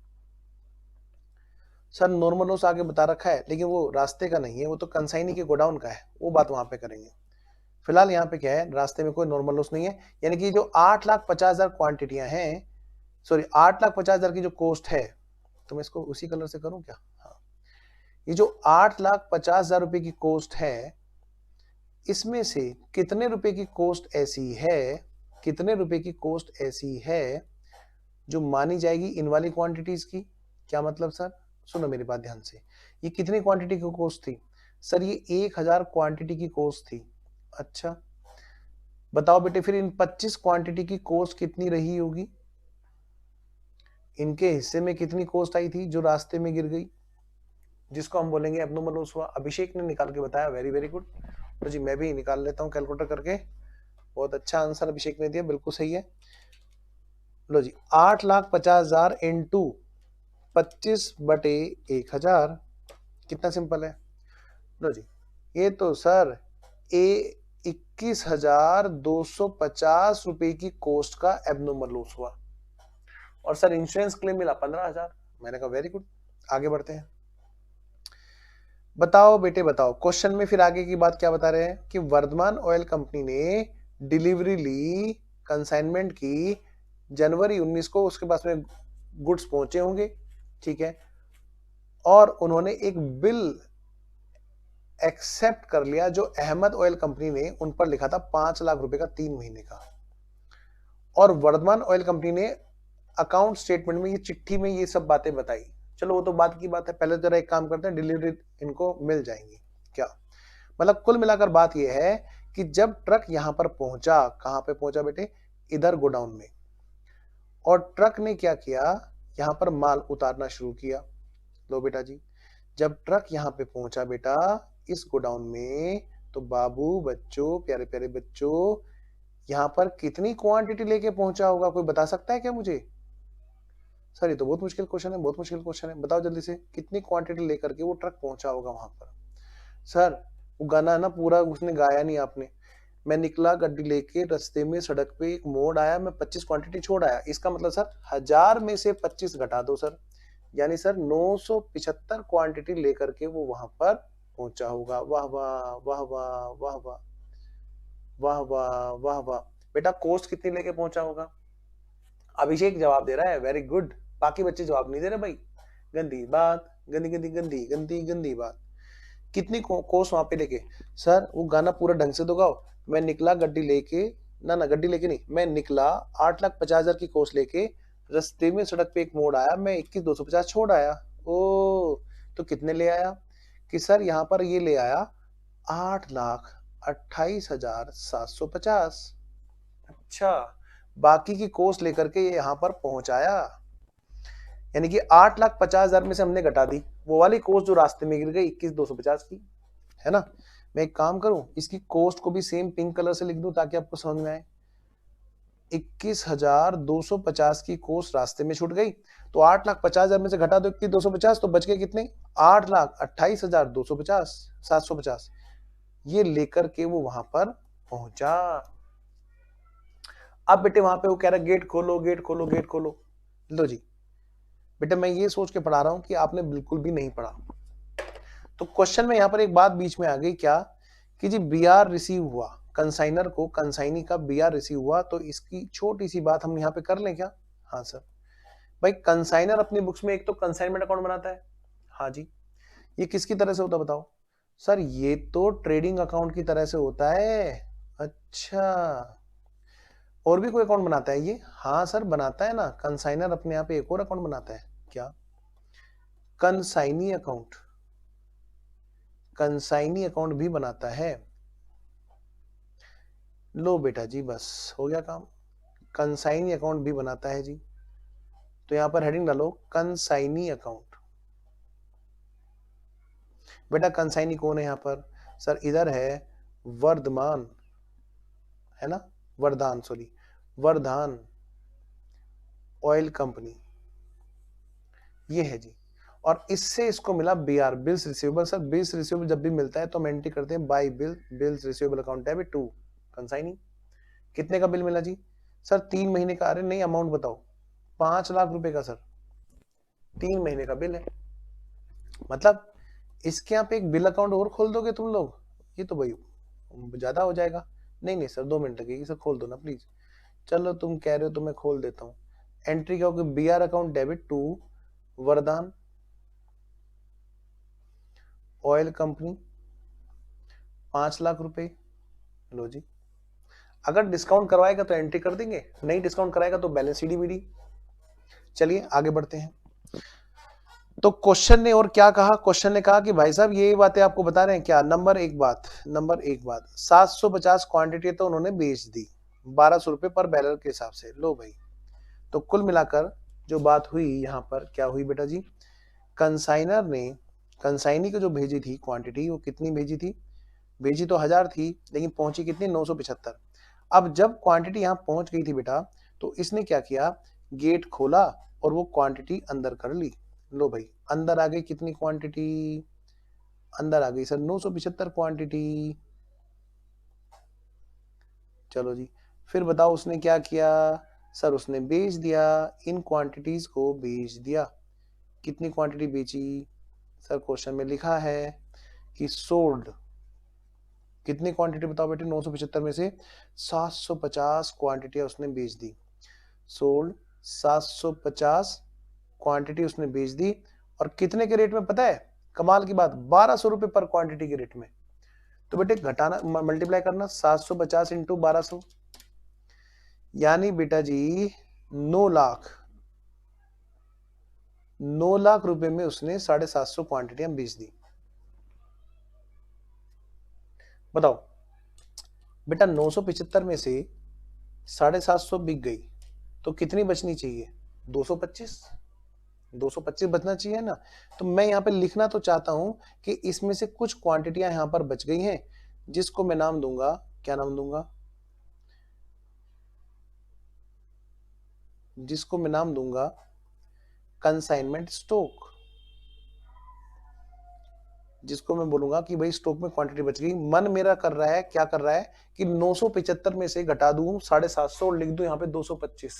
सर नॉर्मल लॉस आगे बता रखा है लेकिन वो रास्ते का नहीं है, वो तो कंसाइनी के गोडाउन का है, वो बात वहां पे करेंगे। फिलहाल यहाँ पे क्या है, रास्ते में कोई नॉर्मल लॉस नहीं है। यानी कि जो 8,50,000 क्वांटिटियां हैं, सॉरी 8,50,000 की जो कॉस्ट है, तो मैं इसको उसी कलर से करूं क्या? हाँ, ये जो 8,50,000 रुपए की कॉस्ट है, इसमें से कितने रुपए की कॉस्ट ऐसी है, कितने रुपए की कॉस्ट ऐसी है जो मानी जाएगी इन वाली क्वांटिटीज की? क्या मतलब सर? सुनो मेरी बात ध्यान से, ये कितनी क्वांटिटी की कॉस्ट थी? सर ये 1,000 क्वांटिटी की कॉस्ट थी। अच्छा बताओ बेटे फिर इन 25 क्वांटिटी की कॉस्ट कितनी रही होगी? इनके हिस्से में कितनी कॉस्ट आई थी जो रास्ते में गिर गई, जिसको हम बोलेंगे एब्नॉर्मल लॉस हुआ? अभिषेक ने निकाल के बताया, वेरी वेरी गुड। तो जी मैं भी निकाल लेता हूं कैलकुलेटर करके। बहुत अच्छा आंसर अभिषेक ने दिया, बिल्कुल सही है। लो जी 8,50,000 इंटू 25/1000, कितना सिंपल है। लो जी ये तो सर 21,250 रुपए की कॉस्ट का एब्नॉर्मल लॉस हुआ, और सर इंश्योरेंस क्लेम मिला 15,000। मैंने कहा वेरी गुड, आगे बढ़ते हैं। बताओ बेटे बताओ, क्वेश्चन में फिर आगे की बात क्या बता रहे हैं कि वर्धमान ऑयल कंपनी ने डिलीवरी ली, कंसाइनमेंट की जनवरी 19 को, उसके पास में गुड्स पहुंचे होंगे, ठीक है, और उन्होंने एक बिल एक्सेप्ट कर लिया जो अहमद ऑयल कंपनी ने उन पर लिखा था 5 लाख रुपए का 3 महीने का। और वर्धमान ऑयल कंपनी ने अकाउंट स्टेटमेंट में ये चिट्ठी में ये सब बातें बताई। चलो वो तो बात की बात है, पहले जरा एक काम करते हैं, डिलीवरी इनको मिल जाएंगी क्या। मतलब कुल मिलाकर बात ये है कि जब ट्रक यहां पर पहुंचा, कहां पे पहुंचा बेटे, इधर गोडाउन में, और ट्रक ने क्या किया, यहां पर माल उतारना शुरू किया। लो बेटा जी, जब ट्रक यहां पे पहुंचा बेटा इस गोडाउन में, तो बाबू बच्चों, प्यारे प्यारे बच्चों, यहां पर कितनी क्वांटिटी लेके पहुंचा होगा, कोई बता सकता है क्या मुझे? सर ये तो बहुत मुश्किल क्वेश्चन है, बहुत मुश्किल क्वेश्चन है, बताओ जल्दी से, कितनी क्वांटिटी लेकर के वो ट्रक पहुंचा होगा वहां पर? सर वो गाना ना पूरा उसने गाया नहीं आपने। मैं निकला गड्डी लेके, रास्ते में सड़क पे एक मोड़ आया, मैं 25 क्वांटिटी छोड़ आया। इसका मतलब सर 1000 में से 25 घटा दो सर, यानी सर 975 क्वांटिटी लेकर के वो वहां पर पहुंचा होगा। वाह वाह वाह वाह वाह वाह वाह वाह वाह वाह। बेटा कोस्ट कितनी लेके पहुंचा होगा? अभिषेक जवाब दे रहा है, वेरी गुड, बाकी बच्चे जवाब नहीं दे रहे भाई। गंदी बात, गंदी गंदी गंदी गंदी गंदी बात। कितनी कोस वहां पे लेके? सर वो गाना पूरा ढंग से तो गाओ। मैं निकला गड्डी लेके, ना ना गड्डी लेके नहीं, मैं निकला 8,50,000 की कोस लेके, रास्ते में सड़क पे एक मोड़ आया, मैं 21,250 छोड़ आया। ओ तो कितने ले आया? कि सर यहाँ पर ये ले आया 8,28,750। अच्छा, बाकी की कोस लेकर के ये यहाँ पर पहुंचाया, यानी कि 8,50,000 में से हमने घटा दी वो वाली कोस्ट जो रास्ते में गिर गई 21,250 की, है ना। मैं एक काम करूं, इसकी कोस्ट को भी सेम पिंक कलर से लिख दूं ताकि आपको समझ में आए। 21,250 की कोस्ट रास्ते में छूट गई, तो 8,50,000 में से घटा दो 21,250, तो बच गए कितने? 8,28,250, 750। ये लेकर के वो वहां पर पहुंचा। अब बेटे वहां पे वो कह रहा गेट खोलो गेट खोलो गेट खोलो। लो जी बेटा, मैं ये सोच के पढ़ा रहा हूं कि आपने बिल्कुल भी नहीं पढ़ा। तो क्वेश्चन में यहां पर एक बात बीच में आ गई क्या, कि जी बीआर रिसीव हुआ, कंसाइनर को कंसाइनी का बीआर रिसीव हुआ, तो इसकी छोटी सी बात हम यहां पे कर लें क्या? हाँ सर। भाई कंसाइनर अपनी बुक्स में एक तो कंसाइनमेंट अकाउंट बनाता है। हाँ जी। ये किसकी तरह से होता बताओ? सर ये तो ट्रेडिंग अकाउंट की तरह से होता है। अच्छा, और भी कोई अकाउंट बनाता है ये? हाँ सर बनाता है ना, कंसाइनर अपने यहाँ पे एक और अकाउंट बनाता है। क्या? कंसाइनी अकाउंट, कंसाइनी अकाउंट भी बनाता है। लो बेटा जी बस हो गया काम, कंसाइनी अकाउंट भी बनाता है जी। तो यहां पर हेडिंग डालो कंसाइनी अकाउंट। बेटा कंसाइनी कौन है यहां पर? सर इधर है वर्धमान, है ना, Vardhan, sorry Vardhan oil company, ये है जी। और इससे इसको मिला BR, bills receivable. Sir bills receivable जब भी मिलता है तो हम एंट्री करते हैं by bill, bills receivable account debit to consignee. कितने का बिल मिला जी? सर 3 महीने का। अरे नहीं, अमाउंट बताओ। 5 लाख रुपए का सर, 3 महीने का बिल है। मतलब इसके यहाँ पे एक बिल अकाउंट और खोल दोगे तुम लोग? ये तो भाई ज्यादा हो जाएगा। नहीं नहीं सर 2 मिनट लगेगी सर, खोल दो ना प्लीज। चलो तुम कह रहे हो तो मैं खोल देता हूँ। एंट्री क्या होगी? बीआर अकाउंट डेबिट टू वरदान ऑयल कंपनी, 5 लाख रुपए। लो जी, अगर डिस्काउंट करवाएगा तो एंट्री कर देंगे, नहीं डिस्काउंट कराएगा तो बैलेंस शीट बीडी। चलिए आगे बढ़ते हैं। तो क्वेश्चन ने और क्या कहा? क्वेश्चन ने कहा कि भाई साहब ये बातें आपको बता रहे हैं क्या? नंबर एक बात, 750 क्वांटिटी तो उन्होंने बेच दी 1200 रुपए पर बैरल के हिसाब से। लो भाई, तो कुल मिलाकर जो बात हुई यहाँ पर क्या हुई बेटा जी? कंसाइनर ने कंसाइनी को जो भेजी थी क्वांटिटी, वो कितनी भेजी थी? भेजी तो 1000 थी, लेकिन पहुंची कितनी? 975। अब जब क्वांटिटी यहाँ पहुंच गई थी बेटा, तो इसने क्या किया? गेट खोला और वो क्वांटिटी अंदर कर ली। लो भाई, अंदर आ गई कितनी क्वांटिटी? अंदर आ गई सर 975 क्वांटिटी। चलो जी, फिर बताओ उसने क्या किया? सर उसने बेच दिया, इन क्वांटिटीज को बेच दिया। कितनी क्वांटिटी बेची? सर क्वेश्चन में लिखा है कि सोल्ड। कितनी क्वांटिटी बताओ बेटे? 975 में से 750 क्वांटिटी उसने बेच दी। सोल्ड 750 क्वांटिटी उसने बेच दी, और कितने के रेट में पता है? कमाल की बात, 1200 रुपए पर क्वांटिटी के रेट में। तो बेटे घटाना, मल्टीप्लाई करना 750 इंटू 1200, यानी बेटा जी 9 लाख 9 लाख रुपए में उसने 750 क्वांटिटियां बेच दी। बताओ बेटा 975 में से 750 बिक गई तो कितनी बचनी चाहिए? 225। 225 बचना चाहिए ना। तो मैं यहां पे लिखना तो चाहता हूं कि इसमें से कुछ क्वांटिटियां यहां पर बच गई हैं, जिसको मैं नाम दूंगा, क्या नाम दूंगा? जिसको मैं नाम दूंगा कंसाइनमेंट स्टॉक। जिसको मैं बोलूंगा कि भाई स्टॉक में क्वांटिटी बच गई। मन मेरा कर रहा है, क्या कर रहा है कि 975 में से घटा दूं 750 और लिख दूं यहाँ पे 225,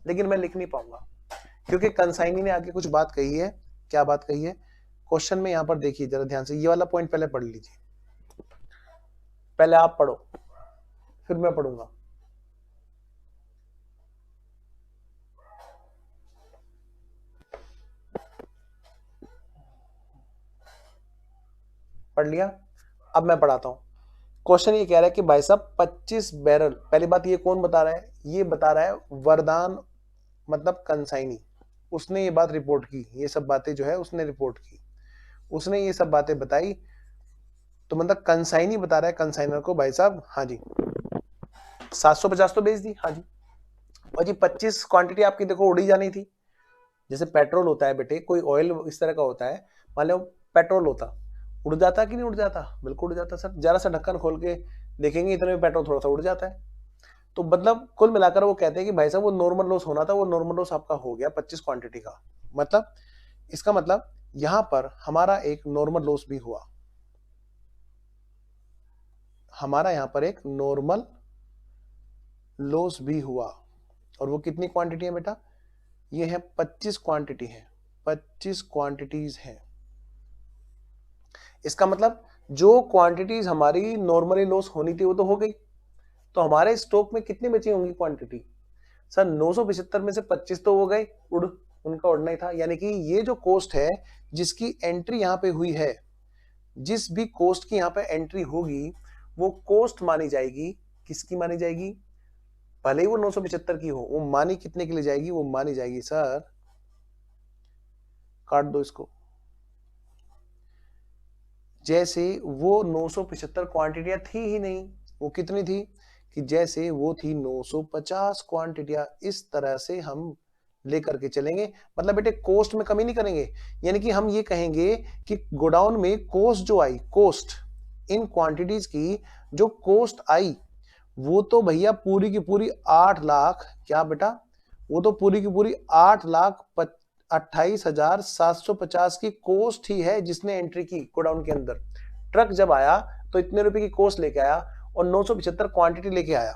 लेकिन मैं लिख नहीं पाऊंगा क्योंकि कंसाइनी ने आगे कुछ बात कही है। क्या बात कही है क्वेश्चन में? यहां पर देखिए जरा ध्यान से, ये वाला पॉइंट पहले पढ़ लीजिए। पहले आप पढ़ो फिर मैं पढ़ूंगा। पढ़ लिया? अब मैं पढ़ाता हूं। क्वेश्चन ये कह रहा है कि भाई साहब 25 बैरल, पहली बात ये कौन बता रहा है? ये बता रहा है वरदान, मतलब कंसाइनी। उसने ये बात रिपोर्ट की, ये सब बातें जो है उसने रिपोर्ट की, उसने ये सब बातें बताई। तो मतलब कंसाइनी बता रहा है कंसाइनर को, भाई साहब हाँ जी 750 तो बेच दी, हाँ जी, और जी 25 क्वांटिटी आपकी देखो उड़ी जानी थी। जैसे पेट्रोल होता है बेटे, कोई ऑयल इस तरह का होता है, मान लो पेट्रोल होता, उड़ जाता कि नहीं उड़ जाता? बिल्कुल उड़ जाता सर। जरा सा ढक्कन खोल के देखेंगे इतने में पेट्रोल थोड़ा सा उड़ जाता है। तो मतलब कुल मिलाकर वो कहते हैं कि भाई साहब वो नॉर्मल लॉस होना था, वो नॉर्मल लॉस आपका हो गया 25 क्वांटिटी का। मतलब इसका मतलब यहां पर हमारा एक नॉर्मल लॉस भी हुआ, हमारा यहां पर एक नॉर्मल लॉस भी हुआ। और वो कितनी क्वांटिटी है बेटा? ये है 25 क्वांटिटी है, 25 क्वांटिटीज है। इसका मतलब जो क्वांटिटीज हमारी नॉर्मली लॉस होनी थी वो तो हो गई। तो हमारे स्टॉक में कितनी बची होंगी क्वांटिटी? सर 975 में से 25 तो हो गए, उड़, उनका उड़ना ही था। यानी कि ये जो कोस्ट है जिसकी एंट्री यहां पे हुई है, जिस भी कोस्ट की यहां पे एंट्री होगी वो कोस्ट मानी जाएगी, किसकी मानी जाएगी? भले ही वो 975 की हो, वो मानी कितने के लिए जाएगी? वो मानी जाएगी सर, काट दो इसको, जैसे वो 975 क्वांटिटियां थी ही नहीं, वो कितनी थी कि जैसे वो थी 950 क्वांटिटियां। इस तरह से हम लेकर के चलेंगे, मतलब बेटे कोस्ट में कमी नहीं करेंगे। यानी कि हम ये कहेंगे कि गोडाउन में कोस्ट जो आई, कोस्ट इन क्वांटिटीज की जो कोस्ट आई वो तो भैया पूरी की पूरी 8 लाख, क्या बेटा? वो तो पूरी की पूरी 8,28,750 की कोस्ट ही है जिसने एंट्री की गोडाउन के अंदर। ट्रक जब आया तो इतने रुपए की कोस्ट लेके आया और 975 क्वांटिटी लेके आया।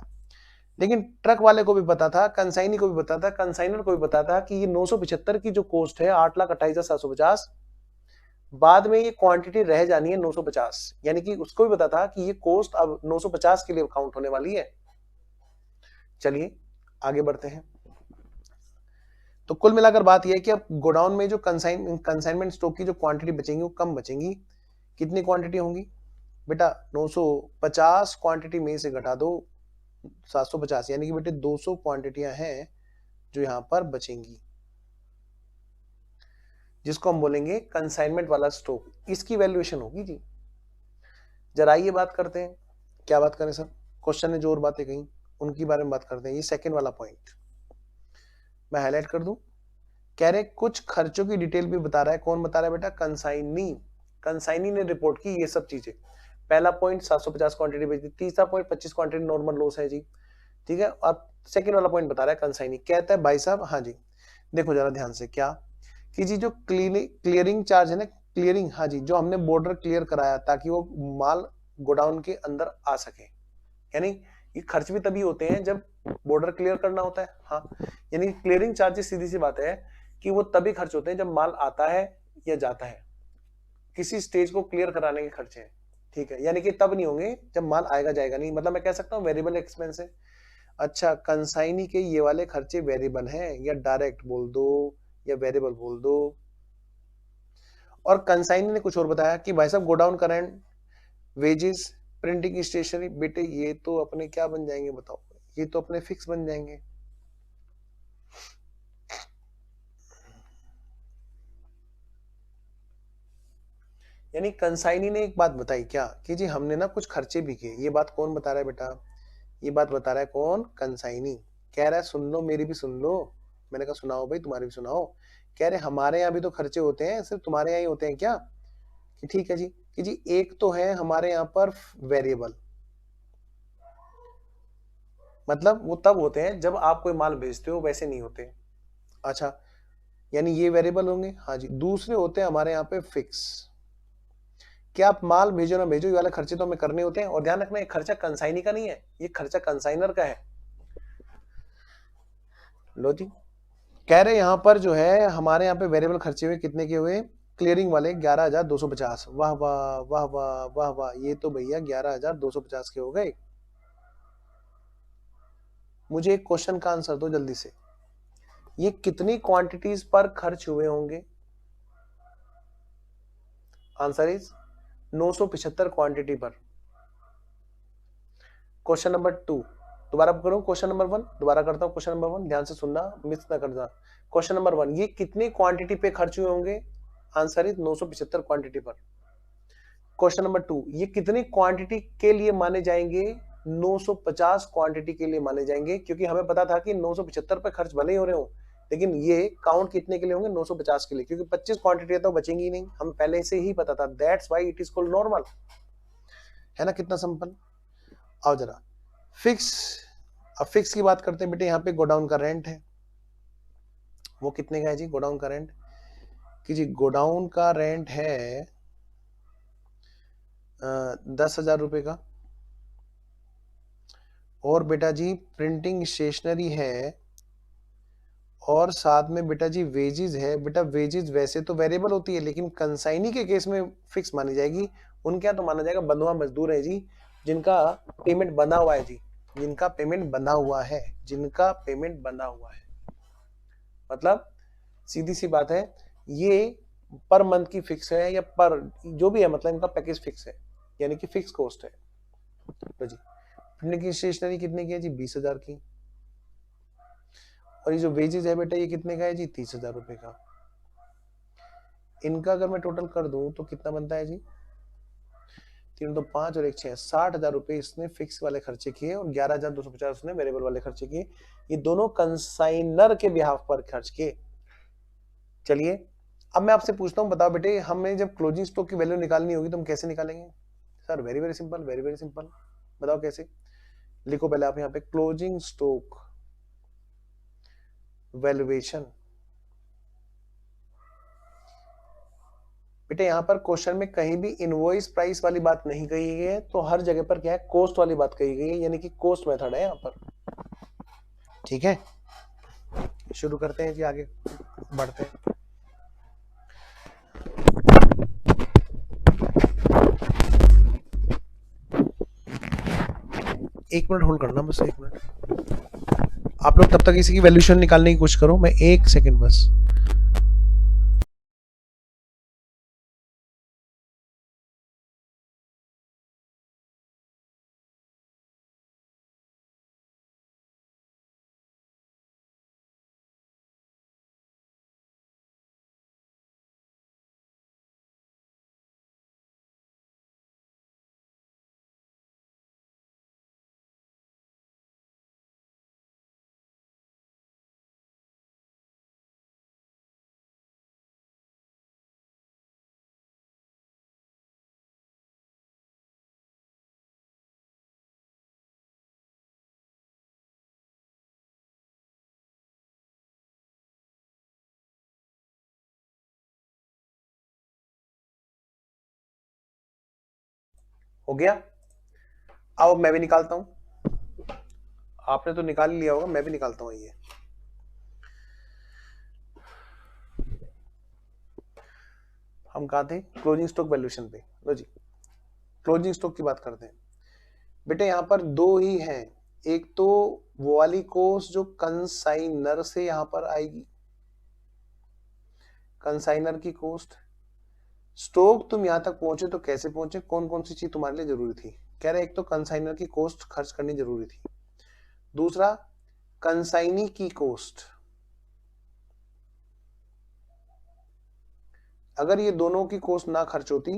लेकिन ट्रक वाले को भी पता था, कंसाइनी को भी पता था, कंसाइनर को भी पता था कि ये 975 की जो कोस्ट है 8,28,750, बाद में ये क्वांटिटी रह जानी है 950। यानी कि उसको भी पता था कि ये कोस्ट अब 950 के लिए काउंट होने वाली है। चलिए आगे बढ़ते हैं। तो कुल मिलाकर बात यह है कि अब गोडाउन में जो कंसाइनमेंट स्टॉक की जो क्वांटिटी बचेंगी वो कम बचेंगी। कितनी क्वांटिटी होंगी बेटा? 950 क्वांटिटी में से घटा दो 750, यानी कि बेटे 200 क्वांटिटियां हैं जो यहां पर बचेंगी, जिसको हम बोलेंगे कंसाइनमेंट वाला स्टॉक। इसकी वैल्यूएशन होगी जी। जरा ये बात करते हैं, क्या बात करें सर? क्वेश्चन ने जो और बातें कही उनकी बारे में बात करते हैं। ये सेकंड वाला पॉइंट मैं हाईलाइट कर दूं। कह रहे कुछ खर्चों की डिटेल भी बता रहा है। कौन बता रहा है बेटा? कंसाइनी। कंसाइनी ने रिपोर्ट की ये सब चीजें। पहला पॉइंट 750 क्वांटिटी बेची, तीसरा पॉइंट 25 क्वांटिटी नॉर्मल लॉस है जी, ठीक है। और सेकंड वाला पॉइंट बता रहा है कंसाइनी, कहता है भाई साहब हाँ जी देखो जरा ध्यान से, क्या कि जी जो क्लियरिंग चार्ज है ना, क्लियरिंग, हाँ जी, जो हमने बॉर्डर क्लियर कराया ताकि वो माल गोडाउन के अंदर आ सके, यानी ये खर्च भी तभी होते हैं जब बॉर्डर क्लियर करना होता है। हाँ, यानी क्लियरिंग चार्जेस सीधी सी बात है कि वो तभी खर्च होते हैं जब माल आता है या जाता है, किसी स्टेज को क्लियर कराने के खर्चे हैं, ठीक है। यानी कि तब नहीं होंगे जब माल आएगा जाएगा नहीं, मतलब मैं कह सकता हूँ वेरिएबल एक्सपेंस है। अच्छा, कंसाइनी के ये वाले खर्चे वेरिएबल हैं, या डायरेक्ट बोल दो या वेरिएबल बोल दो। और कंसाइनी ने कुछ और बताया कि भाई साहब godown current, wages, printing stationery, बेटे ये तो अपने क्या बन जाएंगे बताओ? ये तो अपने फिक्स बन जाएंगे। यानी कंसाइनी ने एक बात बताई क्या कि जी हमने ना कुछ खर्चे भी किए। ये बात कौन बता रहा है बेटा? ये बात बता रहा है कौन? कंसाइनी। कह रहा है सुन लो, मेरी भी सुन लो। मैंने कहा सुनाओ भाई, तुम्हारी भी सुनाओ। कह रहे हमारे यहाँ भी तो खर्चे होते हैं, सिर्फ तुम्हारे यहाँ ही होते हैं क्या? कि ठीक है जी, कि जी एक तो है हमारे यहाँ पर वेरिएबल, मतलब वो तब होते हैं जब आप कोई माल बेचते हो, वैसे नहीं होते। अच्छा, यानी ये वेरिएबल होंगे। हाँ जी। दूसरे होते हैं हमारे यहाँ पे फिक्स। क्या आप माल भेजो ना भेजो, ये वाले खर्चे तो हमें करने होते हैं। और ध्यान रखना, ये खर्चा कंसाइनी का नहीं है, ये खर्चा कंसाइनर का है। लो जी, कह रहे यहाँ पर जो है हमारे यहाँ पे वेरिएबल खर्चे हुए, कितने के हुए? क्लियरिंग वाले 11,250। वाह वाह वाह वाह वाह वाह, ये तो भैया 11,250 के हो गए। मुझे एक क्वेश्चन का आंसर दो जल्दी से, ये कितनी क्वांटिटीज पर खर्च हुए होंगे? आंसर इज 975 क्वांटिटी पर। क्वेश्चन नंबर 2 दोबारा करूं, क्वेश्चन नंबर 1 दोबारा करता हूं। क्वेश्चन नंबर 1 ध्यान से सुनना, मिस ना करना। क्वेश्चन नंबर 1, ये कितनी क्वांटिटी पे खर्च हुए होंगे? आंसर इज 975 क्वांटिटी पर। क्वेश्चन नंबर 2, ये कितनी क्वांटिटी के लिए माने जाएंगे? 950 क्वांटिटी के लिए माने जाएंगे, क्योंकि हमें पता था कि 975 पे खर्च भले ही हो रहे हो, लेकिन ये काउंट कितने के लिए होंगे? 950 के लिए, क्योंकि 25 क्वांटिटी तो बचेंगी ही नहीं, हमें पहले से ही पता था। That's why it is called normal. है ना कितना सिंपल। आओ जरा फिक्स। अब फिक्स की बात करते हैं बेटे। यहाँ पे गोडाउन का रेंट है, वो कितने का है जी गोडाउन का रेंट? कि जी गोडाउन का रेंट है 10,000 रुपए का। और बेटा जी प्रिंटिंग स्टेशनरी है, और साथ में बेटा जी वेजेस है। बेटा वेजेस वैसे तो वेरिएबल होती है, लेकिन कंसाइनी के केस में फिक्स मानी जाएगी। उनके यहाँ तो माना जाएगा बंधुआ मजदूर है जी, जिनका पेमेंट बंधा हुआ है जी, जिनका पेमेंट बंधा हुआ है, जिनका पेमेंट बंधा हुआ है। मतलब सीधी सी बात है, ये पर मंथ की फिक्स है या पर जो भी है, मतलब इनका पैकेज फिक्स है, यानी कि फिक्स कॉस्ट है। तो जी प्रिंटिंग की स्टेशनरी कितने की है जी? 20,000 की। और ये जो वेजेस है बेटा, ये कितने का है जी? 30,000 रुपए का। इनका अगर मैं टोटल कर दूं तो कितना बनता है जी? 3 तो 5 और 1 6, 60,000 रुपए इसने फिक्स वाले खर्चे किए, और 11,250 उसने वेरिएबल वाले खर्चे किए। ये दोनों कंसाइनर के बिहाफ पर खर्च किए। चलिए अब मैं आपसे पूछता हूँ, बताओ बेटे, हमें जब क्लोजिंग स्टॉक की वैल्यू निकालनी होगी तो हम कैसे निकालेंगे? Sir very very simple, very very simple. बताओ कैसे? लिखो पहले आप यहाँ पे क्लोजिंग स्टॉक वैल्यूएशन। बेटे यहाँ पर क्वेश्चन में कहीं भी इनवॉइस प्राइस वाली बात नहीं कही गई है, तो हर जगह पर क्या है? कॉस्ट वाली बात कही गई है, यानी कि कॉस्ट मेथड है यहाँ पर। ठीक है, शुरू करते हैं जी, आगे बढ़ते हैं। एक मिनट होल्ड करना, बस 1 मिनट। आप लोग तब तक इसी की वैल्यूएशन निकालने की कोशिश करो, मैं 1 सेकंड बस। हो गया? अब मैं भी निकालता हूं। आपने तो निकाल लिया होगा, मैं भी निकालता हूं। ये हम कहा थे? क्लोजिंग स्टॉक वैल्यूएशन पे। लो जी, क्लोजिंग स्टॉक की बात करते हैं। बेटे यहाँ पर दो ही हैं, एक तो वो वाली कॉस्ट जो कंसाइनर से यहाँ पर आएगी, कंसाइनर की कॉस्ट। स्टॉक तुम यहाँ तक पहुंचे तो कैसे पहुंचे, कौन कौन सी चीज तुम्हारे लिए जरूरी थी? कह रहे एक तो कंसाइनर की कॉस्ट खर्च करनी जरूरी थी, दूसरा कंसाइनी की कॉस्ट, अगर ये दोनों की कॉस्ट ना खर्च होती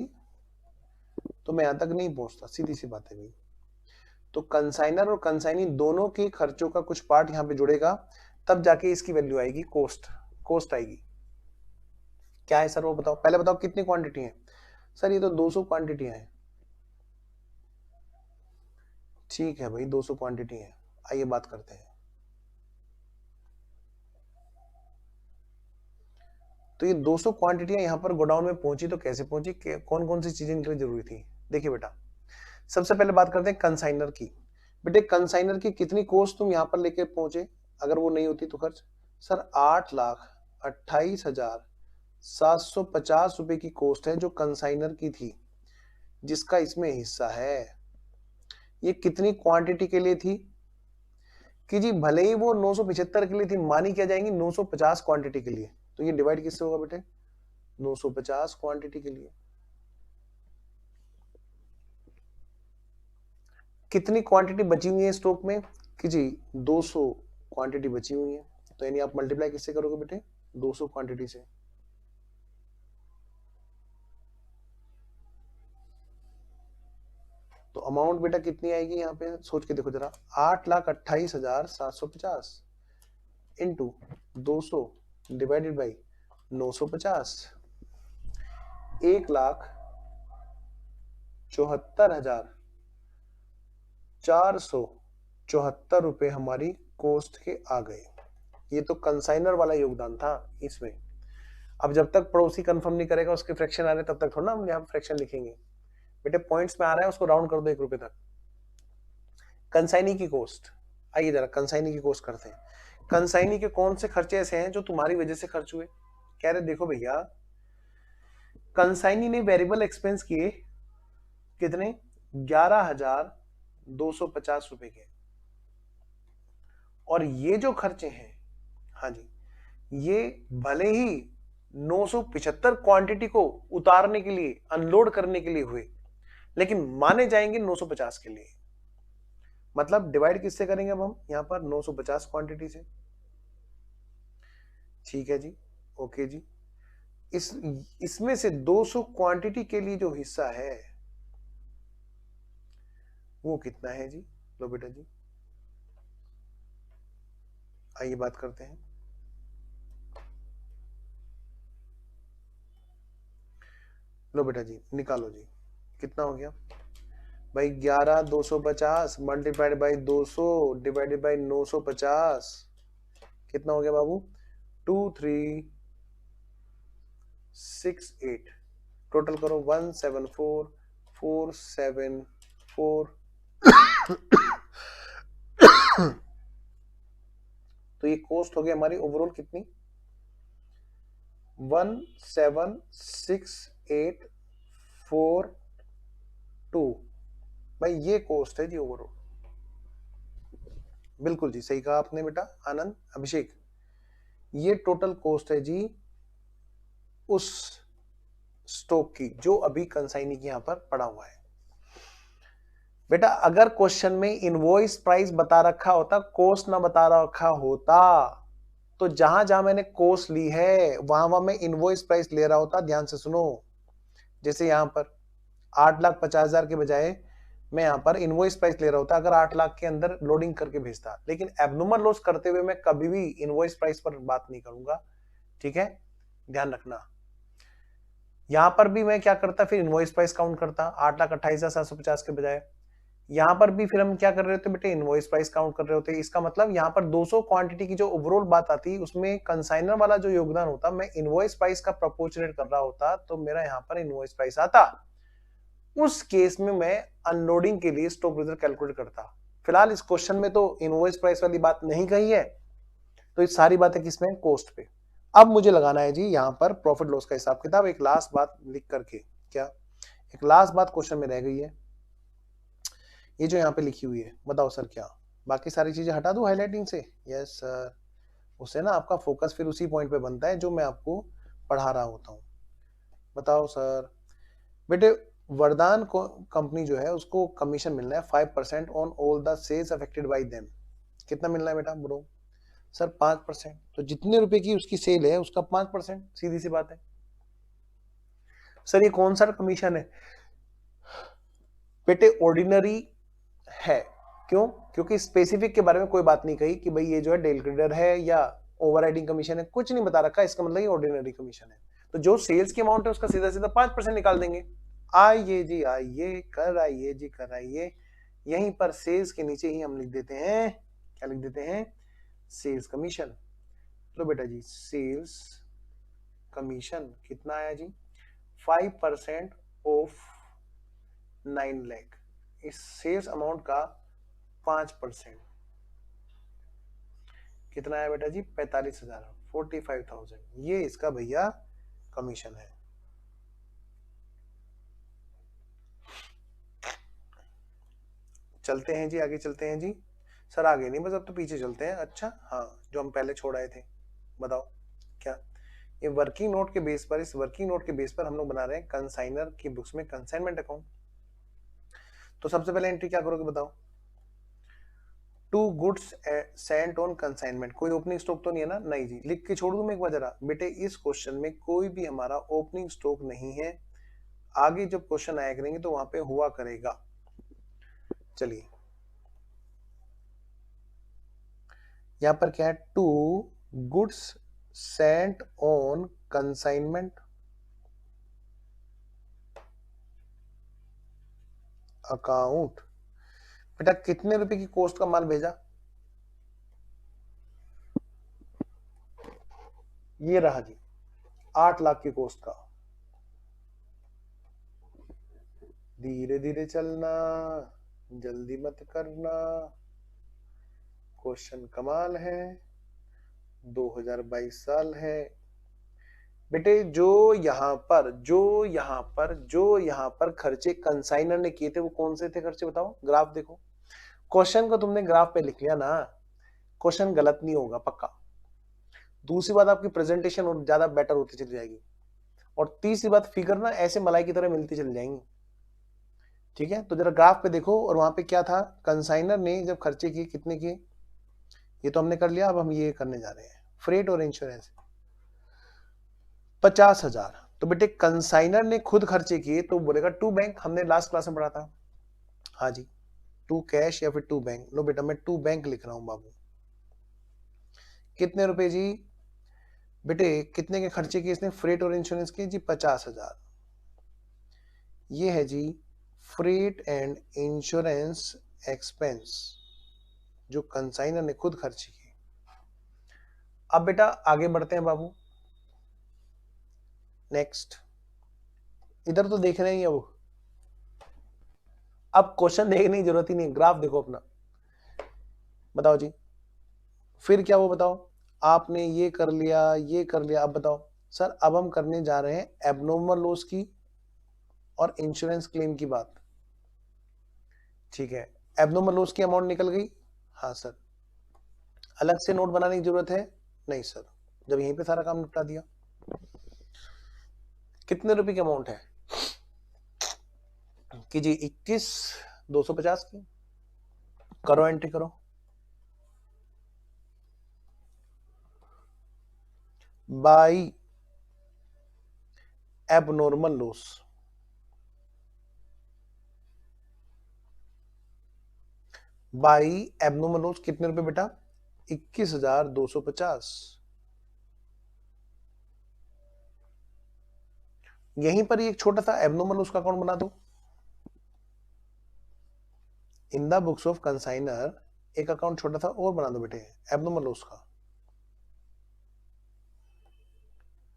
तो मैं यहां तक नहीं पहुंचता, सीधी सी बात है भाई। तो कंसाइनर और कंसाइनी दोनों के खर्चों का कुछ पार्ट यहां पे जुड़ेगा, तब जाके इसकी वैल्यू आएगी, कॉस्ट, कॉस्ट आएगी। क्या है सर वो बताओ, पहले बताओ कितनी क्वांटिटी है। सर ये तो 200 क्वांटिटियां हैं। ठीक है भाई 200 क्वांटिटी है, आइए बात करते हैं। तो ये 200 क्वांटिटियां यहाँ पर गोडाउन में पहुंची तो कैसे पहुंची, कौन कौन सी चीजें इनके लिए जरूरी थी। देखिए बेटा, सबसे पहले बात करते हैं कंसाइनर की। बेटे कंसाइनर की कितनी कॉस्ट तुम यहाँ पर लेके पहुंचे, अगर वो नहीं होती तो खर्च। सर 8,28,750 रुपए की कॉस्ट है जो कंसाइनर की थी, जिसका इसमें हिस्सा है। ये कितनी क्वांटिटी के लिए थी कि जी भले ही वो 975 के लिए थी, मानी क्या जाएंगी 950 क्वांटिटी के लिए, तो ये डिवाइड किससे होगा बेटे, 950 क्वांटिटी के लिए। कितनी क्वांटिटी बची हुई है स्टॉक में कि जी 200 क्वांटिटी बची हुई है, तो यानी आप मल्टीप्लाई किससे करोगे बेटे, 200 क्वांटिटी से। तो अमाउंट बेटा कितनी आएगी यहाँ पे सोच के देखो जरा, 8,28,750 इंटू 200 डिवाइडेड बाई 950, 1,74,474 रुपए हमारी कोस्ट के आ गए। ये तो कंसाइनर वाला योगदान था इसमें। अब जब तक पड़ोसी कंफर्म नहीं करेगा उसके फ्रैक्शन आ रहे तब तक थोड़ा ना हम यहाँ फ्रैक्शन लिखेंगे। बेटे पॉइंट्स में आ रहा है उसको राउंड कर दो 1 रुपए तक। कंसाइनी की कॉस्ट, आइए जरा कंसाइनी की कॉस्ट करते हैं। कंसाइनी के कौन से खर्चे ऐसे हैं जो तुम्हारी वजह से खर्च हुए। कह रहे देखो भैया, कंसाइनी ने वेरिएबल एक्सपेंस किए कितने, 11,250 रुपए के। और ये जो खर्चे हैं, हाँ जी, ये भले ही 975 क्वांटिटी को उतारने के लिए, अनलोड करने के लिए हुए, लेकिन माने जाएंगे 950 के लिए। मतलब डिवाइड किससे करेंगे अब हम यहां पर, 950 क्वांटिटी से। ठीक है जी, ओके जी। इसमें से 200 क्वांटिटी के लिए जो हिस्सा है वो कितना है जी, लो बेटा जी, आइए बात करते हैं। लो बेटा जी निकालो जी, कितना हो गया भाई, 11,250 मल्टीप्लाइड बाई 200 डिवाइडेड बाई 950, कितना हो गया बाबू, 2368। टोटल करो 174,474। तो ये कॉस्ट हो गई हमारी ओवरऑल कितनी, 176,842। भाई ये कॉस्ट है जी ओवरऑल। बिल्कुल जी सही कहा आपने बेटा आनंद अभिषेक, ये टोटल कॉस्ट है जी उस स्टॉक की जो अभी कंसाइनी की यहां पर पड़ा हुआ है। बेटा अगर क्वेश्चन में इनवॉइस प्राइस बता रखा होता, कॉस्ट ना बता रखा होता, तो जहां जहां मैंने कॉस्ट ली है वहां वहां मैं इनवॉइस प्राइस ले रहा होता। ध्यान से सुनो, जैसे यहां पर 8,50,000 के बजाय मैं यहां पर इनवॉइस प्राइस ले रहा होता अगर 8 लाख के अंदर लोडिंग करके भेजता। लेकिन एबनॉर्मल लॉस करते हुए मैं कभी भी इनवॉइस प्राइस पर बात नहीं करूंगा, ठीक है, ध्यान रखना। यहां पर भी मैं क्या करता, फिर इनवॉइस प्राइस काउंट करता 8,28,750 के बजाय। यहां पर भी फिर हम क्या कर रहे होते बेटे, इनवॉइस प्राइस काउंट कर रहे होते। इसका मतलब यहां पर 200 क्वांटिटी की जो ओवरऑल बात आती उसमें कंसाइनर वाला जो योगदान होता, मैं इनवॉइस प्राइस का प्रोपोर्शनेट कर रहा होता, तो मेरा यहां पर इनवॉइस प्राइस आता। उस केस में मैं अनलोडिंग के लिए स्टॉक रिजर्व कैलकुलेट करता। फिलहाल इस क्वेश्चन में तो इनवॉइस प्राइस वाली बात नहीं कही है, तो ये सारी बातें किसमें, कॉस्ट पे। अब मुझे लगाना है जी यहाँ पर प्रॉफिट लॉस का हिसाब किताब। एक लास्ट बात लिख करके, क्या एक लास्ट बात क्वेश्चन में रह गई है, ये जो यहाँ पे लिखी हुई है, बताओ सर क्या, बाकी सारी चीजें हटा दूं हाईलाइटिंग से। यस सर, उससे ना आपका फोकस फिर उसी पॉइंट पे बनता है जो मैं आपको पढ़ा रहा होता हूँ। बताओ सर। बेटे वरदान कंपनी जो है उसको कमीशन मिलना है 5% on all the sales affected by them. कितना मिलना है बेटा ब्रो? सर 5%। तो जितने रुपए की उसकी सेल है उसका 5%, सीधी सी बात है। सर ये कौन सा कमीशन है? बेटे ऑर्डिनरी है। क्यों? क्योंकि स्पेसिफिक के बारे में कोई बात नहीं कही कि भाई ये जो है डेल क्रेडिटर है या ओवरराइडिंग कमीशन है, कुछ नहीं बता रखा, इसका मतलब ये ऑर्डिनरी कमीशन है। तो जो सेल्स की अमाउंट है उसका सीधा सीधा 5% निकाल देंगे। आइए जी आइए, कर आइए जी कर आइए, यहीं पर सेल्स के नीचे ही हम लिख देते हैं, क्या लिख देते हैं? Sales commission. लो बेटा जी, सेल्स कमीशन कितना आया जी? 5% ऑफ 9 लाख, इस सेल्स अमाउंट का 5% कितना है बेटा जी? 45,000, 45,000, ये इसका भैया कमीशन है। चलते हैं जी, आगे चलते हैं जी। सर आगे नहीं, बस अब तो पीछे चलते हैं। अच्छा हाँ, जो हम पहले छोड़ आए थे, बताओ क्या? ये वर्किंग नोट के बेस पर, इस वर्किंग नोट के बेस पर हम लोग बना रहे हैं कंसाइनर की बुक्स में कंसाइनमेंट अकाउंट। तो सबसे पहले एंट्री क्या करोगे बताओ? To goods sent on consignment. कोई ओपनिंग स्टॉक तो नहीं है ना? नहीं जी। लिख के छोड़ दूं मैं एक बार जरा? बेटे इस क्वेश्चन में कोई भी हमारा ओपनिंग स्टॉक नहीं है, आगे जब क्वेश्चन आया करेंगे तो वहां पे हुआ करेगा। चलिए यहां पर क्या है? To goods sent on consignment account. बेटा कितने रुपए की कॉस्ट का माल भेजा? ये रहा जी, 8 लाख की कॉस्ट का। धीरे धीरे चलना, जल्दी मत करना, क्वेश्चन कमाल है, 2022 साल है। बेटे जो यहां पर खर्चे कंसाइनर ने किए थे वो कौन से थे खर्चे बताओ? ग्राफ देखो। क्वेश्चन को तुमने ग्राफ पे लिख लिया ना, क्वेश्चन गलत नहीं होगा पक्का। दूसरी बात, आपकी प्रेजेंटेशन और ज्यादा बेटर होती चली जाएगी। और तीसरी बात, फिगर ना ऐसे मलाई की तरह मिलती चली जाएंगी। ठीक है, तो जरा ग्राफ पे देखो, और वहां पे क्या था? कंसाइनर ने जब खर्चे किए, कितने किए? ये तो हमने कर लिया, अब हम ये करने जा रहे हैं फ्रेट और इंश्योरेंस। 50,000। तो बेटे कंसाइनर ने खुद खर्चे किए तो बोलेगा टू बैंक, हमने लास्ट क्लास में पढ़ा था। हाँ जी, टू कैश या फिर टू बैंक। लो बेटा मैं टू बैंक लिख रहा हूं बाबू। कितने रुपए जी? बेटे कितने के खर्चे किए इसने फ्रेट और इंश्योरेंस के? जी 50,000। ये है जी फ्रेट एंड इंश्योरेंस एक्सपेंस जो कंसाइनर ने खुद खर्च की। अब बेटा आगे बढ़ते हैं बाबू, नेक्स्ट। इधर तो देख रहे हैं अब क्वेश्चन देखने की जरूरत ही नहीं, ग्राफ देखो अपना। बताओ जी, फिर क्या? वो बताओ, आपने ये कर लिया, ये कर लिया, अब बताओ। सर अब हम करने जा रहे हैं एबनॉर्मल लॉस की और इंश्योरेंस क्लेम की बात। ठीक है, एबनॉर्मल लॉस की अमाउंट निकल गई। हाँ सर। अलग से नोट बनाने की जरूरत है? नहीं सर, जब यहीं पे सारा काम निपटा दिया। कितने रुपए की अमाउंट है कि जी? 21,250 की। करो एंट्री करो। By abnormal loss. By abnormal loss कितने रुपए बेटा? 21,250। यहीं पर एक छोटा सा एबनॉर्मल लॉस का अकाउंट बना दो। In the books of consignor एक अकाउंट छोटा सा और बना दो बेटे एबनॉर्मल लॉस का।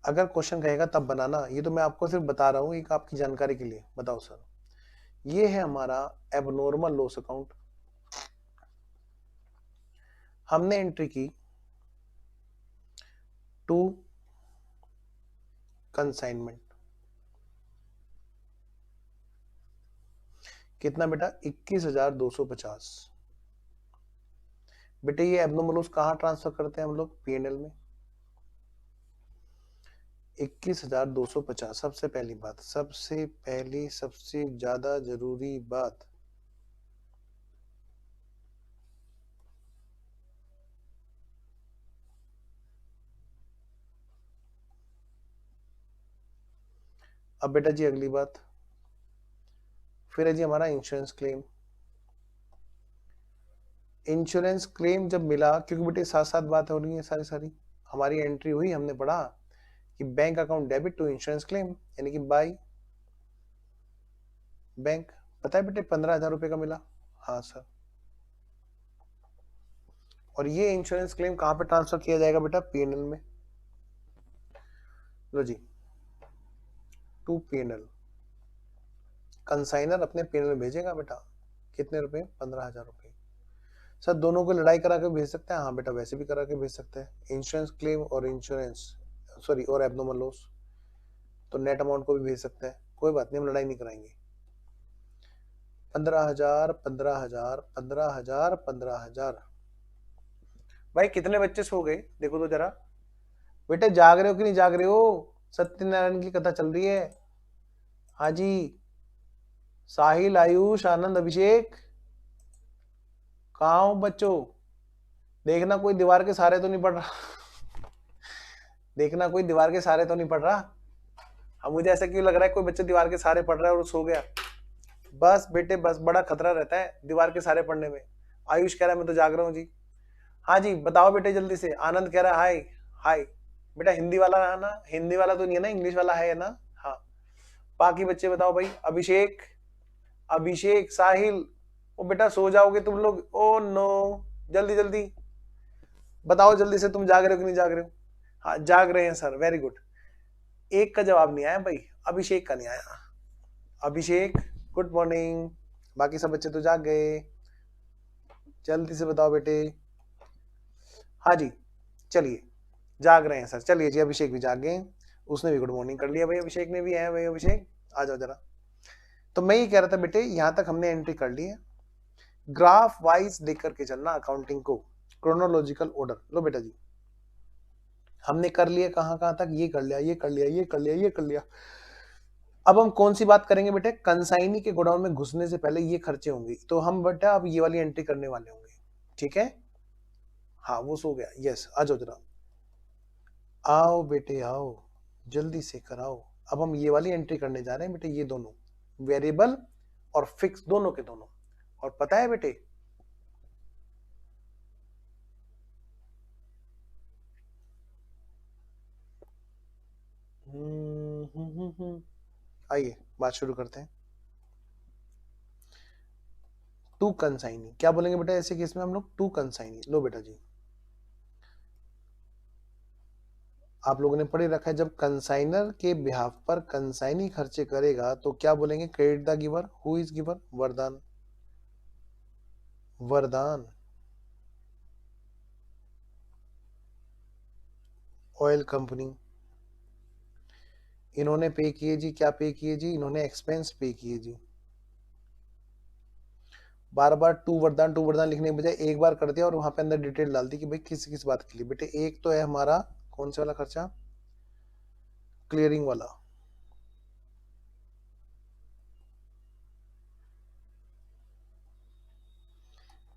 अगर क्वेश्चन कहेगा तब बनाना, ये तो मैं आपको सिर्फ बता रहा हूं एक आपकी जानकारी के लिए। बताओ सर, ये है हमारा एबनॉर्मल लॉस अकाउंट। हमने एंट्री की टू कंसाइनमेंट। कितना बेटा? 21,250। बेटे ये एबनॉर्मल लॉस कहां ट्रांसफर करते हैं हम लोग? पीएनएल में। 21,250। सबसे पहली बात, सबसे पहली सबसे ज्यादा जरूरी बात, अब बेटा जी अगली बात फिर है जी हमारा इंश्योरेंस क्लेम। इंश्योरेंस क्लेम जब मिला, क्योंकि बेटे साथ साथ बात हो रही है सारी सारी, हमारी एंट्री हुई, हमने पढ़ा कि bank account debit to insurance claim, यानी कि बाय बैंक। पता है बेटे 15,000 रुपए का मिला। हाँ सर। और ये इंश्योरेंस क्लेम कहां पे ट्रांसफर किया जाएगा बेटा? पीएनएल में। लो जी, टू पीएनएल। कंसाइनर अपने पीएनएल में भेजेगा बेटा। कितने रुपए? 15,000 रुपए। सर दोनों को लड़ाई करा के भेज सकते हैं? हाँ बेटा, वैसे भी करा के भेज सकते हैं। इंश्योरेंस क्लेम और इंश्योरेंस सॉरी और एब्नॉर्मल लॉस, तो नेट अमाउंट को भी भेज सकते हैं। कोई बात नहीं, हम लड़ाई नहीं कराएंगे। 15,000 15,000 15,000 15,000। भाई कितने बच्चे सो गए देखो तो जरा। बेटे जाग रहे हो कि नहीं जाग रहे हो? सत्यनारायण की कथा चल रही है। हाँ जी। साहिल, आयुष, आनंद, अभिषेक, कहाँ हो बच्चों? देखना कोई दीवार के सहारे तो नहीं पड़ रहा। देखना कोई दीवार के सहारे तो नहीं पड़ रहा। अब मुझे ऐसा क्यों लग रहा है कोई बच्चा दीवार के सहारे पड़ रहा है और सो गया। बस बेटे बस, बड़ा खतरा रहता है दीवार के सहारे पड़ने में। आयुष कह रहा है मैं तो जाग रहा हूँ जी। हाँ जी बताओ बेटे जल्दी से। आनंद कह रहा है हाय हाय। बेटा हिंदी वाला है ना? हिंदी वाला तो नहीं है ना, इंग्लिश वाला है ना? हाँ। बाकी बच्चे बताओ भाई। अभिषेक, अभिषेक, साहिल, ओ बेटा सो जाओगे तुम लोग। ओ नो, जल्दी जल्दी बताओ जल्दी से, तुम जाग रहे हो कि नहीं जाग रहे हो? हाँ जाग रहे हैं सर, वेरी गुड। एक का जवाब नहीं आया भाई, अभिषेक का नहीं आया। अभिषेक गुड मॉर्निंग। बाकी सब बच्चे तो जाग गए। जल्दी से बताओ बेटे। हाँ जी चलिए, जाग रहे हैं सर। चलिए जी, अभिषेक भी जाग गए। उसने भी गुड मॉर्निंग कर लिया भाई, अभिषेक ने भी है भाई। अभिषेक आ जाओ जरा। तो मैं ये कह रहा था बेटे, यहां तक हमने एंट्री कर ली है। ग्राफ वाइज देख करके चलना अकाउंटिंग को, क्रोनोलॉजिकल ऑर्डर। लो बेटा जी, हमने कर लिया कहां कहां तक? ये कर लिया, ये कर लिया, ये कर लिया, ये कर लिया। अब हम कौन सी बात करेंगे बेटे? कंसाइनी के गोडाउन में घुसने से पहले ये खर्चे होंगे, तो हम बेटा अब ये वाली एंट्री करने वाले होंगे। ठीक है? हाँ वो सो गया। यस आ जाओ जरा। आओ बेटे आओ, जल्दी से कराओ। अब हम ये वाली एंट्री करने जा रहे हैं बेटे, ये दोनों वेरिएबल और फिक्स, दोनों के दोनों। और पता है बेटे आइए बात शुरू करते हैं। टू कंसाइनी क्या बोलेंगे बेटा ऐसे केस में हम लोग? To consignee. लो बेटा जी, आप लोगों ने पढ़े रखा है, जब कंसाइनर के बिहाफ पर कंसाइनी खर्चे करेगा तो क्या बोलेंगे? Credit the giver. Who is giver? वरदान। वरदान। ऑयल कंपनी, इन्होंने पे किए जी। क्या पे किए जी? इन्होंने एक्सपेंस पे किए जी। बार बार टू वरदान लिखने के बजाय एक बार कर दिया और वहां पे अंदर डिटेल डाल दी कि भाई किस किस बात के लिए। बेटे एक तो है हमारा कौन सा वाला खर्चा? क्लियरिंग वाला।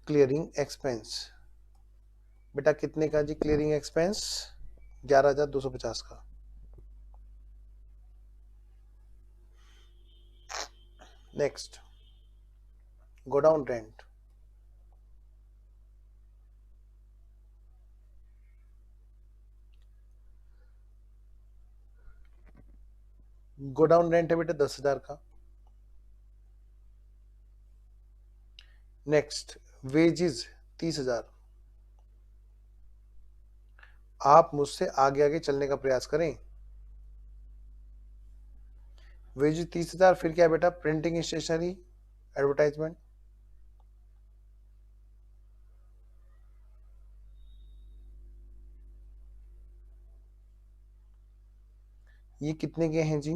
Clearing expense. बेटा कितने का जी क्लियरिंग एक्सपेंस? 11,250 का। Next, godown rent. Godown rent है बेटे 10,000 का। Next, wages 30,000। आप मुझसे आगे आगे चलने का प्रयास करें। वेजेस 30,000, फिर क्या बेटा? Printing stationery, advertisement. ये कितने के हैं जी?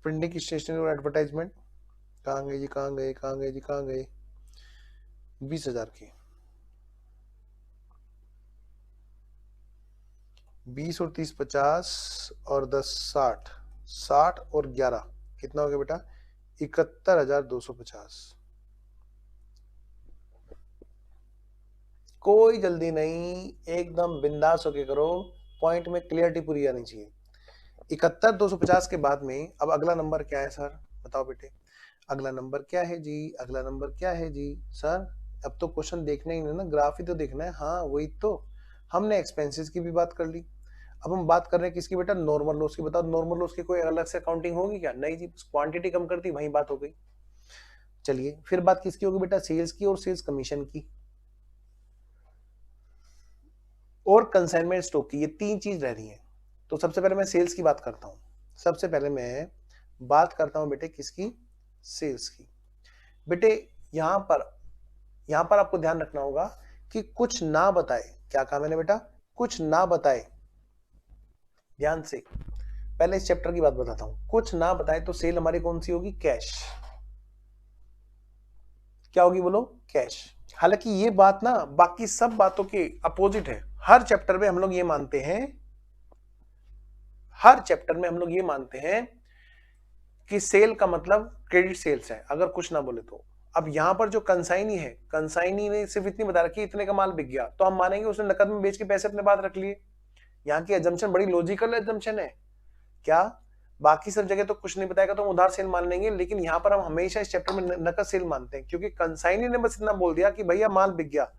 प्रिंटिंग स्टेशनरी और एडवर्टाइजमेंट कहाँ गए जी? कहाँ गए? कहाँ गए जी? कहाँ गए? 20,000 की। 20 और 30 50 और 10 60। 60 और 11 कितना हो गया बेटा? 71,250। कोई जल्दी नहीं, एकदम बिंदास होके करो। पॉइंट में क्लियरिटी पूरी आनी चाहिए। 71,250 के बाद में अब अगला नंबर क्या है सर, बताओ बेटे, अगला नंबर क्या है जी, अगला नंबर क्या है जी सर। अब तो क्वेश्चन देखना ही नहीं ना, ग्राफ ही तो देखना है। हाँ वही तो, हमने एक्सपेंसेस की भी बात कर ली, अब हम बात कर रहे हैं किसकी बेटा, नॉर्मल लॉस की। बताओ नॉर्मल लॉस की कोई अलग से अकाउंटिंग होगी क्या, नहीं जी, क्वांटिटी कम करती वही बात हो गई। चलिए फिर बात किसकी होगी बेटा, सेल्स की और सेल्स कमीशन की और कंसाइनमेंट स्टॉक की, ये तीन चीज रह रही है। तो सबसे पहले मैं सेल्स की बात करता हूं, सबसे पहले मैं बात करता हूं बेटे किसकी, सेल्स की। बेटे यहां पर यहां पर आपको ध्यान रखना होगा कि कुछ ना बताए, क्या कहा मैंने बेटा, कुछ ना बताए, ध्यान से, पहले इस चैप्टर की बात बताता हूं, कुछ ना बताए तो सेल हमारी कौन सी होगी, कैश। क्या होगी बोलो, कैश। हालांकि ये बात ना बाकी सब बातों के अपोजिट है, हर चैप्टर में हम लोग ये मानते हैं, हर चैप्टर में हम लोग ये मानते हैं कि सेल का मतलब क्रेडिट सेल्स है, अगर कुछ ना बोले तो। अब यहां पर जो कंसाइनी है, कंसाइनी ने सिर्फ इतनी बता रखी इतने का माल बिक गया, तो हम मानेंगे उसने नकद में बेच के पैसे अपने पास रख लिए। यहाँ की एजम्पशन बड़ी लॉजिकल एजम्पशन है। क्या बाकी सब जगह तो कुछ नहीं बताएगा तो हम उधार सेल मान लेंगे, लेकिन यहाँ पर हम हमेशा इस चैप्टर में नकद सेल मानते हैं, क्योंकि कंसाइनी ने बस इतना बोल दिया कि भैया माल बिक गया,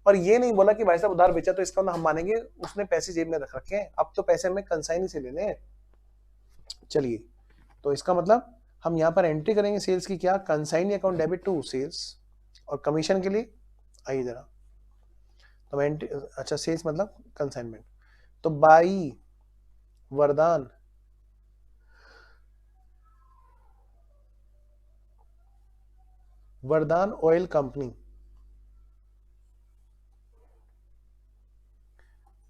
और ये नहीं बोला कि भाई साहब उधार बेचा, तो इसका हम मानेंगे उसने पैसे जेब में रख रखे हैं, अब तो पैसे हमें कंसाइनी से लेने हैं। चलिए, तो इसका मतलब हम यहाँ पर एंट्री करेंगे सेल्स की, क्या, consignee account debit to sales, और कमीशन के लिए आइए जरा, तो एंट्री, अच्छा सेल्स मतलब कंसाइनमेंट, तो बाई वरदान वरदान ऑयल कंपनी,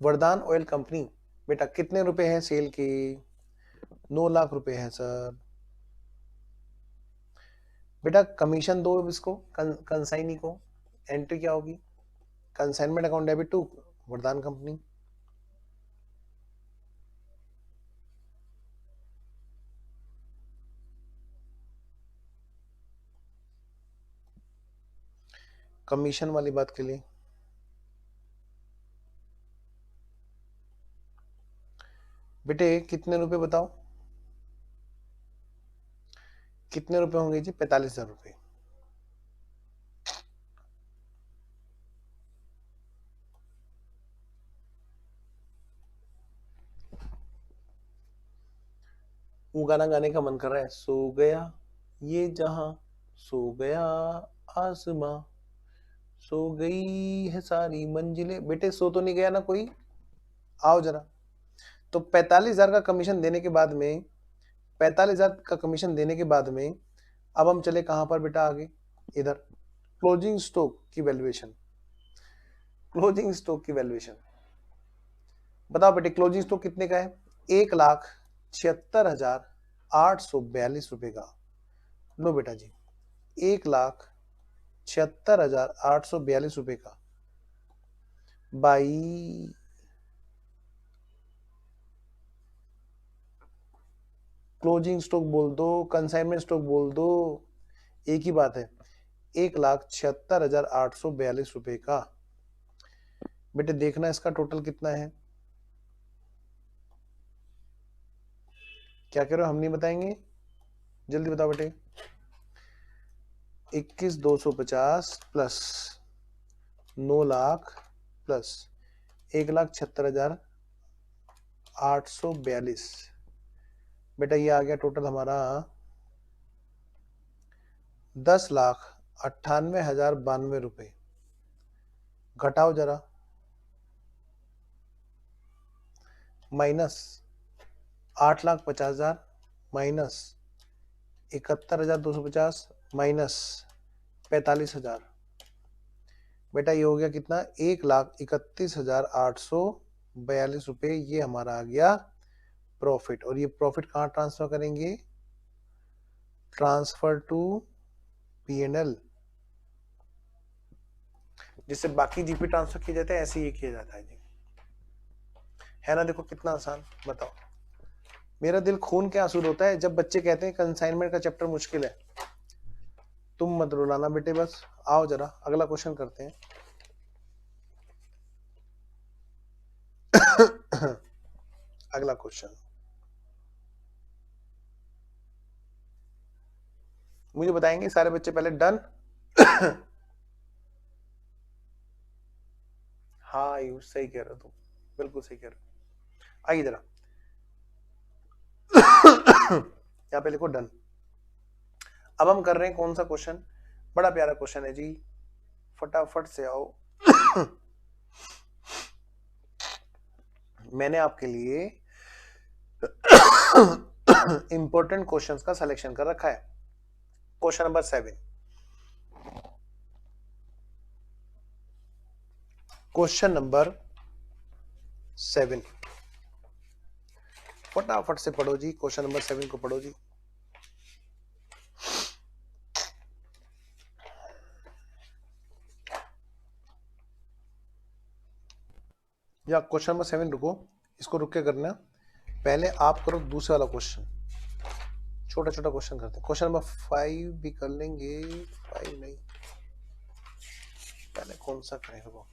वरदान ऑयल कंपनी बेटा कितने रुपए हैं सेल के, 9 लाख रुपए हैं सर। बेटा कमीशन दो इसको, कंसाइनी को, एंट्री क्या होगी, कंसाइनमेंट अकाउंट डेबिट टू वरदान कंपनी, कमीशन वाली बात के लिए बेटे कितने रुपए बताओ, कितने रुपए होंगे जी, 45,000 रुपए। वो गाना गाने का मन कर रहा है, सो गया ये जहां, सो गया आसमां, सो गई है सारी मंजिलें। बेटे सो तो नहीं गया ना कोई, आओ जरा। तो 45,000 का कमीशन देने के बाद में, 45,000 का कमीशन देने के बाद में अब हम चले कहां पर बेटा, आगे इधर, क्लोजिंग स्टॉक की वैल्यूएशन, क्लोजिंग स्टॉक की वैल्यूएशन बताओ बेटे, क्लोजिंग स्टॉक कितने का है, 1,76,842 रुपए का। लो बेटा जी, 1,76,842 रुपए का बाई, क्लोजिंग स्टॉक बोल दो, कंसाइनमेंट स्टॉक बोल दो, एक ही बात है, 1,76,842 रुपए का। बेटे देखना इसका टोटल कितना है, क्या कह रहे हो, हम नहीं बताएंगे, जल्दी बताओ बेटे, 21,250 प्लस 9 लाख प्लस 1,76,842, बेटा ये आ गया टोटल हमारा 10,98,092 रुपए। घटाओ जरा, माइनस 8,50,000 माइनस 71,250 माइनस 45,000, बेटा ये हो गया कितना, 1,31,842 रुपए, ये हमारा आ गया प्रॉफिट। और ये प्रॉफिट कहाँ ट्रांसफर करेंगे, ट्रांसफर टू P&L, जिससे बाकी जीपी ट्रांसफर किए जाते हैं ऐसे ही किया जाता है जी, है ना। देखो कितना आसान, बताओ, मेरा दिल खून के आंसू होता है जब बच्चे कहते हैं कंसाइनमेंट का चैप्टर मुश्किल है। तुम मत रुलाना बेटे, बस आओ जरा अगला क्वेश्चन करते हैं। अगला क्वेश्चन, मुझे बताएंगे सारे बच्चे पहले डन। हाँ आयुष सही कह रहे हो तुम, बिल्कुल सही कह रहे हो। आइए जरा यहाँ पे लिखो डन। अब हम कर रहे हैं कौन सा क्वेश्चन, बड़ा प्यारा क्वेश्चन है जी, फटाफट से आओ। मैंने आपके लिए इंपॉर्टेंट क्वेश्चंस का सिलेक्शन कर रखा है। क्वेश्चन नंबर 7, क्वेश्चन नंबर 7 फटाफट से पढ़ो जी, क्वेश्चन नंबर 7 को पढ़ो जी। या क्वेश्चन नंबर 7 रुको, इसको रुक के करना, पहले आप करो दूसरे वाला क्वेश्चन, छोटा छोटा क्वेश्चन करते हैं। क्वेश्चन नंबर 5 भी कर लेंगे, 5 नहीं, पहले कौन सा करें, रुको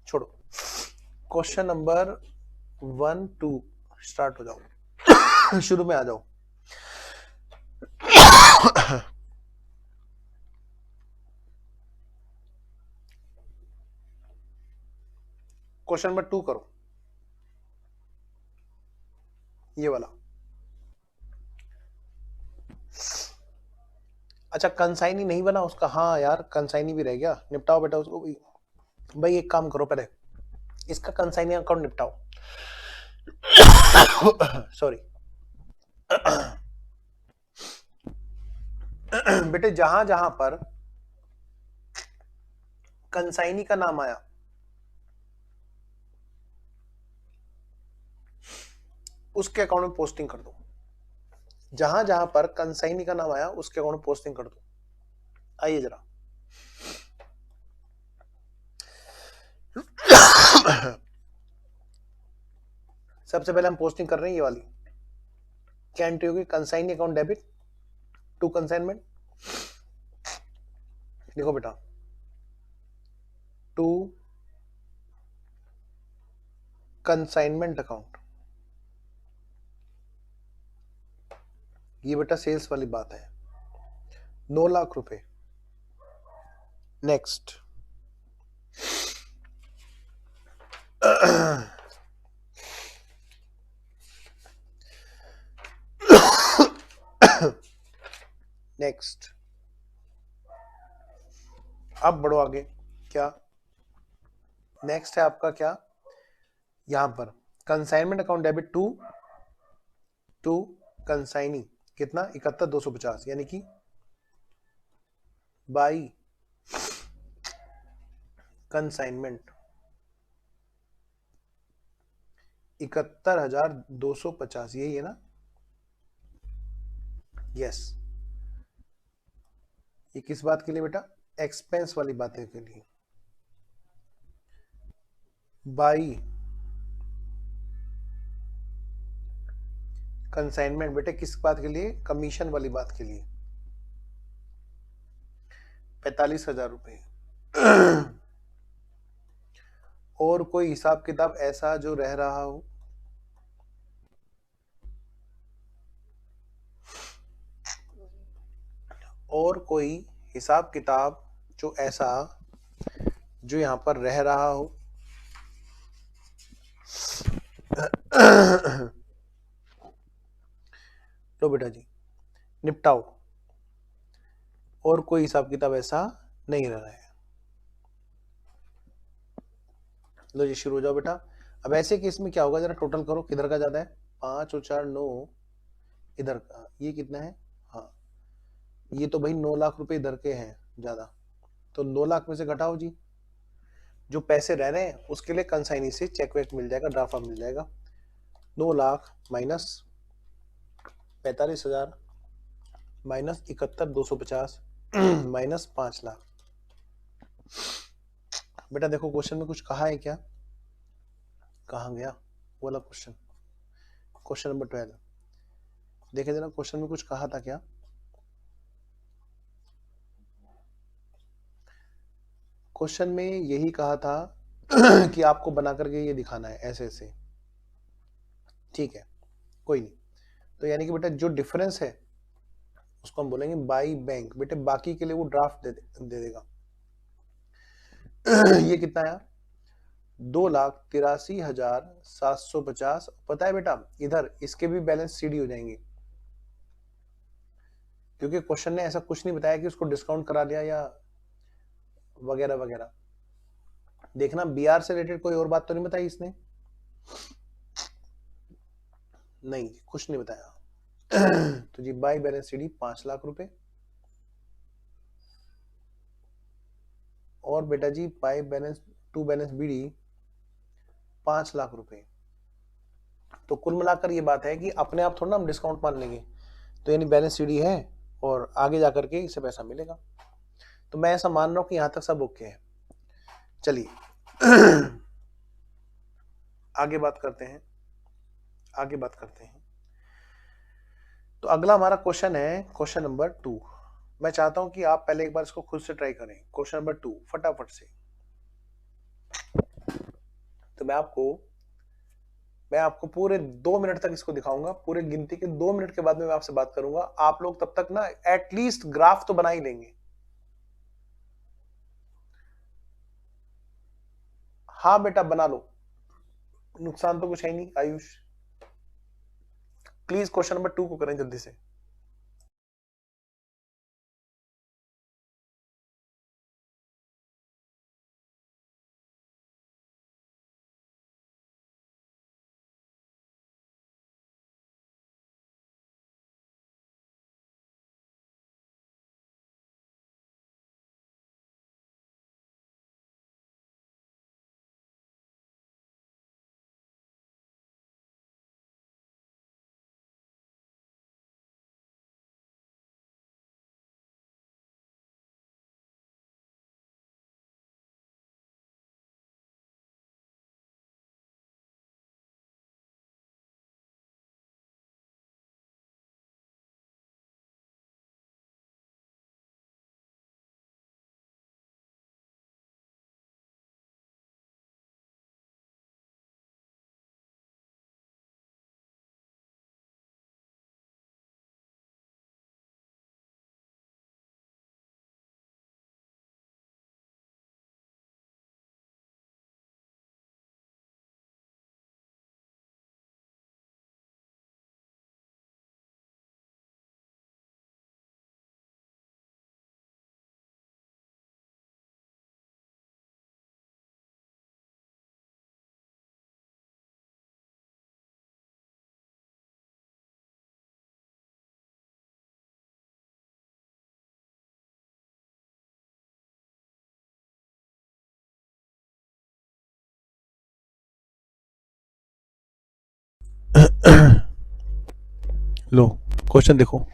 छोड़ो। क्वेश्चन नंबर 1 2 स्टार्ट हो जाओ। शुरू में आ जाओ। क्वेश्चन नंबर 2 करो, ये वाला। अच्छा कंसाइनी नहीं बना उसका, हाँ यार कंसाइनी भी रह गया, निपटाओ बेटा उसको भी। भाई एक काम करो, पहले इसका कंसाइनी अकाउंट निपटाओ। सॉरी। बेटे जहां जहां पर कंसाइनी का नाम आया उसके अकाउंट में पोस्टिंग कर दो। जहां जहां पर कंसाइनी का नाम आया उसके अकाउंट में पोस्टिंग कर दो। आइए जरा। सबसे पहले हम पोस्टिंग कर रहे हैं ये वाली, क्या एंट्री होगी, consignee account debit to consignment. देखो बेटा, टू कंसाइनमेंट अकाउंट, ये बेटा सेल्स वाली बात है, 9 लाख रुपए। नेक्स्ट नेक्स्ट अब बढ़ो आगे, क्या नेक्स्ट है आपका, क्या यहां पर consignment account debit to consignee, कितना 71,250, यानी कि बाई कंसाइनमेंट 71,250, यही है ना, यस। ये किस बात के लिए बेटा, एक्सपेंस वाली बातें के लिए, बाई कंसाइनमेंट बेटे किस बात के लिए, कमीशन वाली बात के लिए, 45,000 रुपए। और कोई हिसाब किताब ऐसा जो रह रहा हो, और कोई हिसाब किताब जो ऐसा जो यहां पर रह रहा हो, लो बेटा जी निपटाओ, और कोई हिसाब किताब ऐसा नहीं रह रहा है। लो जी शुरू हो जाओ बेटा। अब ऐसे केस में क्या होगा, जरा टोटल करो, किधर का ज्यादा है, 5 और 4 9, इधर का ये कितना है, हाँ ये तो भाई 9 लाख रुपए इधर के हैं ज्यादा, तो 9 लाख में से घटाओ जी, जो पैसे रह रहे हैं उसके लिए कंसाइनी से चेक वेक मिल जाएगा, ड्राफ्ट मिल जाएगा। 9 lakh minus 45,000 minus 71,250 minus 5 lakh. बेटा देखो क्वेश्चन में कुछ कहा है क्या, कहाँ गया वो वाला क्वेश्चन, क्वेश्चन नंबर 12 देखे जरा, क्वेश्चन में कुछ कहा था क्या, क्वेश्चन में यही कहा था कि आपको बना करके ये दिखाना है ऐसे ऐसे, ठीक है कोई नहीं। तो यानी कि बेटा जो डिफरेंस है उसको हम बोलेंगे बाई बैंक। बेटे बाकी के लिए वो ड्राफ्ट दे देगा। ये कितना आया? 2,83,750। पता है बेटा इधर इसके भी बैलेंस सीडी हो जाएंगे, क्योंकि क्वेश्चन ने ऐसा कुछ नहीं बताया कि उसको डिस्काउंट करा दिया या वगैरह वगैरह। देखना बीआर से रिलेटेड कोई और बात तो नहीं बताई इसने? नहीं, कुछ नहीं बताया। तो जी बाई बैलेंस सीडी 5 लाख रुपए, और बेटा जी by balance to balance BD 5 lakh रुपए। तो कुल मिलाकर ये बात है कि अपने आप थोड़ा ना हम डिस्काउंट मान लेंगे, तो यानी बैलेंस सीडी है और आगे जाकर के इसे पैसा मिलेगा। तो मैं ऐसा मान रहा हूं कि यहां तक सब ओके है। चलिए आगे बात करते हैं, आगे बात करते हैं। तो अगला हमारा क्वेश्चन है क्वेश्चन नंबर 2। मैं चाहता हूं कि आप पहले एक बार इसको खुद से ट्राई करें। क्वेश्चन नंबर 2 फटाफट से। तो मैं आपको पूरे 2 मिनट तक इसको दिखाऊंगा। पूरे गिनती के 2 मिनट के बाद में मैं आपसे बात करूंगा। आप लोग तब तक ना एटलीस्ट ग्राफ तो बना ही लेंगे। हाँ बेटा बना लो, नुकसान तो कुछ है नहीं। आयुष प्लीज क्वेश्चन नंबर 2 को करें जल्दी से। लो क्वेश्चन देखो।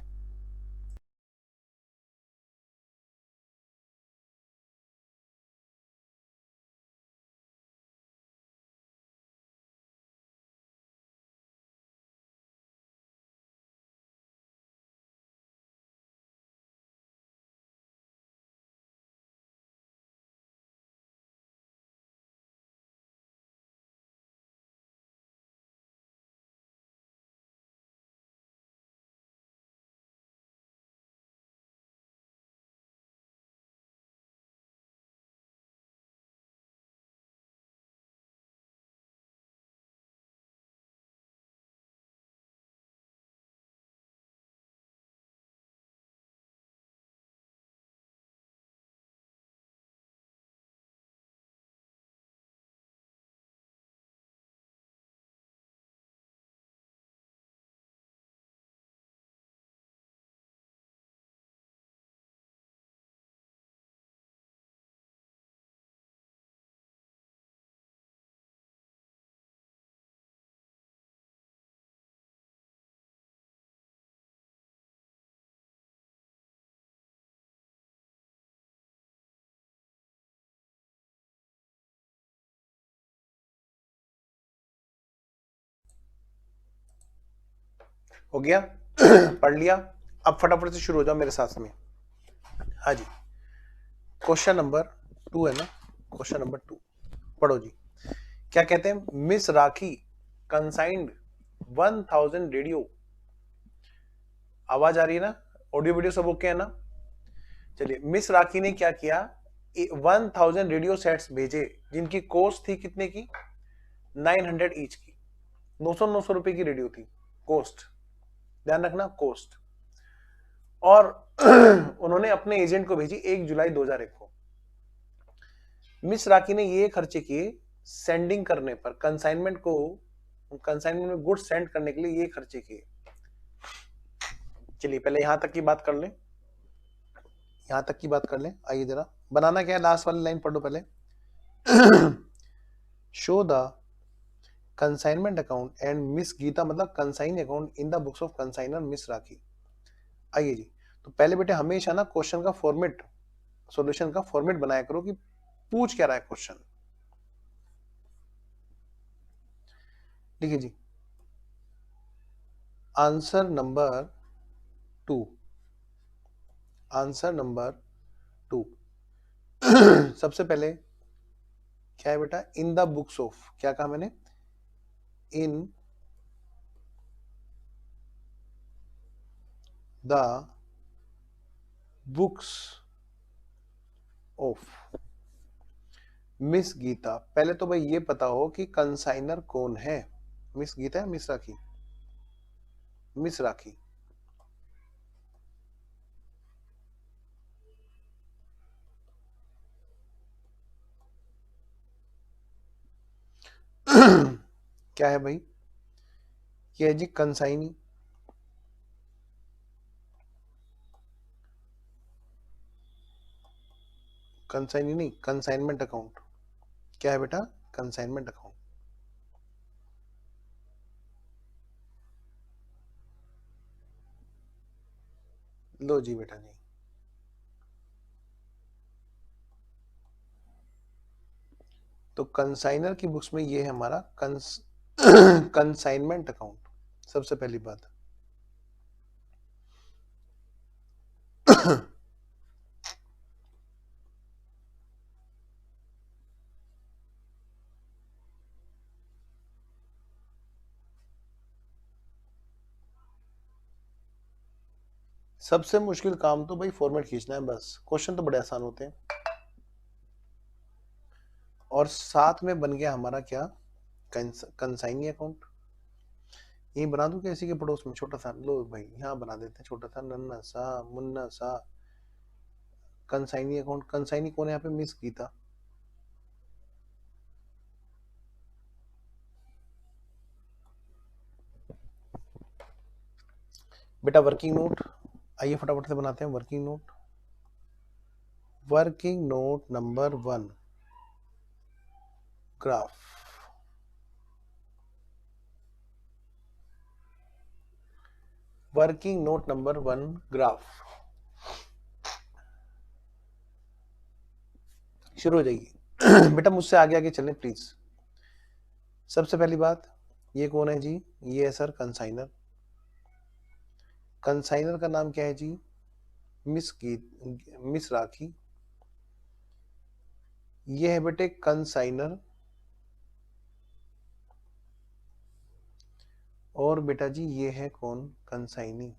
हो गया? पढ़ लिया? अब फटाफट से शुरू हो जाओ मेरे साथ में। हाँ जी, क्वेश्चन नंबर 2 है ना? क्वेश्चन नंबर 2 पढ़ो जी। क्या कहते हैं? मिस राखी कंसाइंड 1000 रेडियो। आवाज आ रही है ना? ऑडियो वीडियो सब ओके है ना? चलिए, मिस राखी ने क्या किया, 1000 रेडियो सेट्स भेजे जिनकी कॉस्ट थी कितने की, 900 ईच की, 900 रुपए की रेडियो थी कॉस्ट, ध्यान रखना कॉस्ट। और उन्होंने अपने एजेंट को भेजी 1 जुलाई 2001 को। मिस राखी ने ये खर्चे किए सेंडिंग करने पर, कंसाइनमेंट को, कंसाइनमेंट में गुड्स सेंड करने के लिए ये खर्चे किए। चलिए पहले यहां तक की बात कर लें, यहां तक की बात कर लें। आइए जरा बनाना क्या है, लास्ट वाली लाइन पढ़ो पहले। Show the consignment account and Miss Geeta, मतलब consign account in the books of consignor Miss Rakhi. आइए जी, तो पहले बेटे हमेशा ना क्वेश्चन का फॉर्मेट, सॉल्यूशन का फॉर्मेट बनाया करो कि पूछ क्या रहा है क्वेश्चन। देखिए जी, आंसर नंबर 2, आंसर नंबर 2 सबसे पहले क्या है बेटा, इन द बुक्स ऑफ, क्या कहा मैंने, in the books of miss Geeta. पहले तो भाई ये पता हो कि कंसाइनर कौन है, मिस गीता है मिस राखी, मिस राखी। क्या है भाई, क्या है जी, कंसाइनी, कंसाइनी नहीं, कंसाइनमेंट अकाउंट। क्या है बेटा, कंसाइनमेंट अकाउंट। लो जी बेटा जी, तो कंसाइनर की बुक्स में ये है हमारा कंसाइनमेंट अकाउंट, सबसे पहली बात। सबसे मुश्किल काम तो भाई फॉर्मेट खींचना है, बस क्वेश्चन तो बड़े आसान होते हैं। और साथ में बन गया हमारा क्या, कंसाइनी अकाउंट। यही बना दूं क्या इसी के पड़ोस में छोटा सा, लो भाई यहाँ बना देते हैं छोटा सा, नन्ना सा मुन्ना सा कंसाइनी अकाउंट। कंसाइनी कौन है यहाँ पे, मिस गीता। बेटा वर्किंग नोट, आइए फटाफट से बनाते हैं working note. Working note number 1, graph. Working note number 1, graph शुरू हो जाएगी। बेटा मुझसे आगे आगे चलें प्लीज। सबसे पहली बात, ये कौन है जी, ये है सर कंसाइनर। कंसाइनर का नाम क्या है जी, मिस राखी। ये है बेटे कंसाइनर, और बेटा जी ये है कौन, कंसाइनी।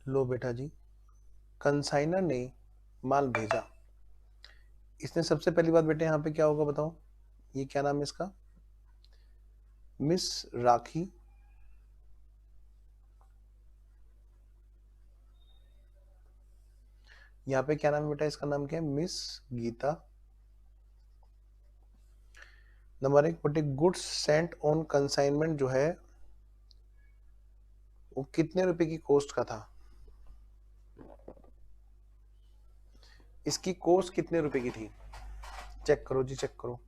लो बेटा जी, कंसाइनर ने माल भेजा, इसने सबसे पहली बात बेटे यहाँ पे क्या होगा बताओ, ये क्या नाम है इसका, मिस राखी। यहाँ पे क्या नाम है बेटा, इसका नाम क्या है, मिस गीता। नंबर 1 बेटे, गुड्स सेंट ऑन कंसाइनमेंट जो है वो कितने रुपए की कॉस्ट का था, इसकी कॉस्ट कितने रुपए की थी, चेक करो जी चेक करो।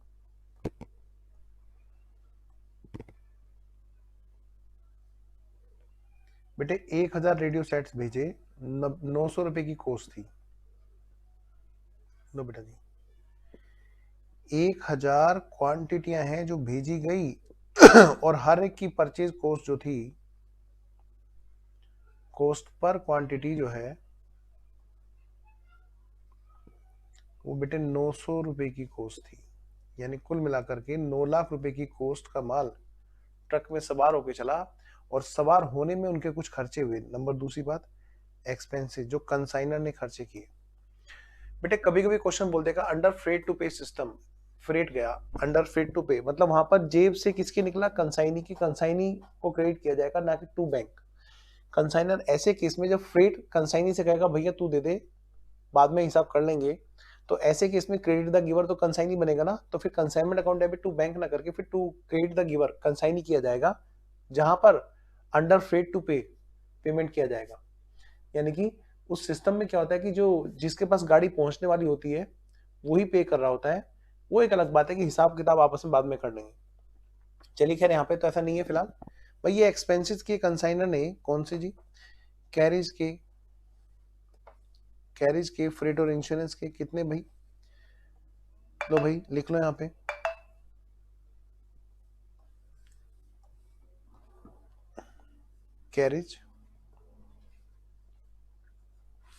बेटे 1000 रेडियो सेट्स भेजे, 900 रुपए की कॉस्ट थी। लो बेटा जी, 1000 क्वांटिटियां हैं जो भेजी गई और हर एक की परचेज कॉस्ट जो थी, कॉस्ट पर क्वांटिटी जो है वो बेटे 900 रुपए की कॉस्ट थी। यानी कुल मिलाकर के 9 लाख रुपए की कॉस्ट का माल ट्रक में सवार होके चला और सवार होने में उनके कुछ खर्चे हुए। नंबर दूसरी बात, एक्सपेंसेस जो कंसाइनर ने खर्चे किए। बेटे कभी कभी क्वेश्चन बोल देगा अंडर फ्रेट टू पे सिस्टम, फ्रेट गया अंडर फ्रेट टू पे, मतलब वहां पर जेब से किसके निकला, कंसाइनी की, कंसाइनी को क्रेडिट किया जाएगा ना कि टू बैंक। कंसाइनर ऐसे केस में जब फ्रेट कंसाइनी से कहेगा भैया तू दे दे बाद में हिसाब कर लेंगे, तो ऐसे केस में क्रेडिट द गिवर तो कंसाइनी बनेगा ना, तो फिर consignment account debit to bank ना करके फिर to credit the giver consignee किया जाएगा, जहां पर under freight to pay payment किया जाएगा। यानी कि उस सिस्टम में क्या होता है कि जो जिसके पास गाड़ी पहुंचने वाली होती है वही पे कर रहा होता है, वो एक अलग बात है कि हिसाब किताब आपस में बाद में कर लेंगे। चलिए खैर यहाँ पे तो ऐसा नहीं है फिलहाल। भाई ये एक्सपेंसेस के कंसाइनर ने कौन से जी, कैरिज के फ्रेट और इंश्योरेंस के कितने भाई, लो भाई लिख लो यहाँ पे, कैरिज,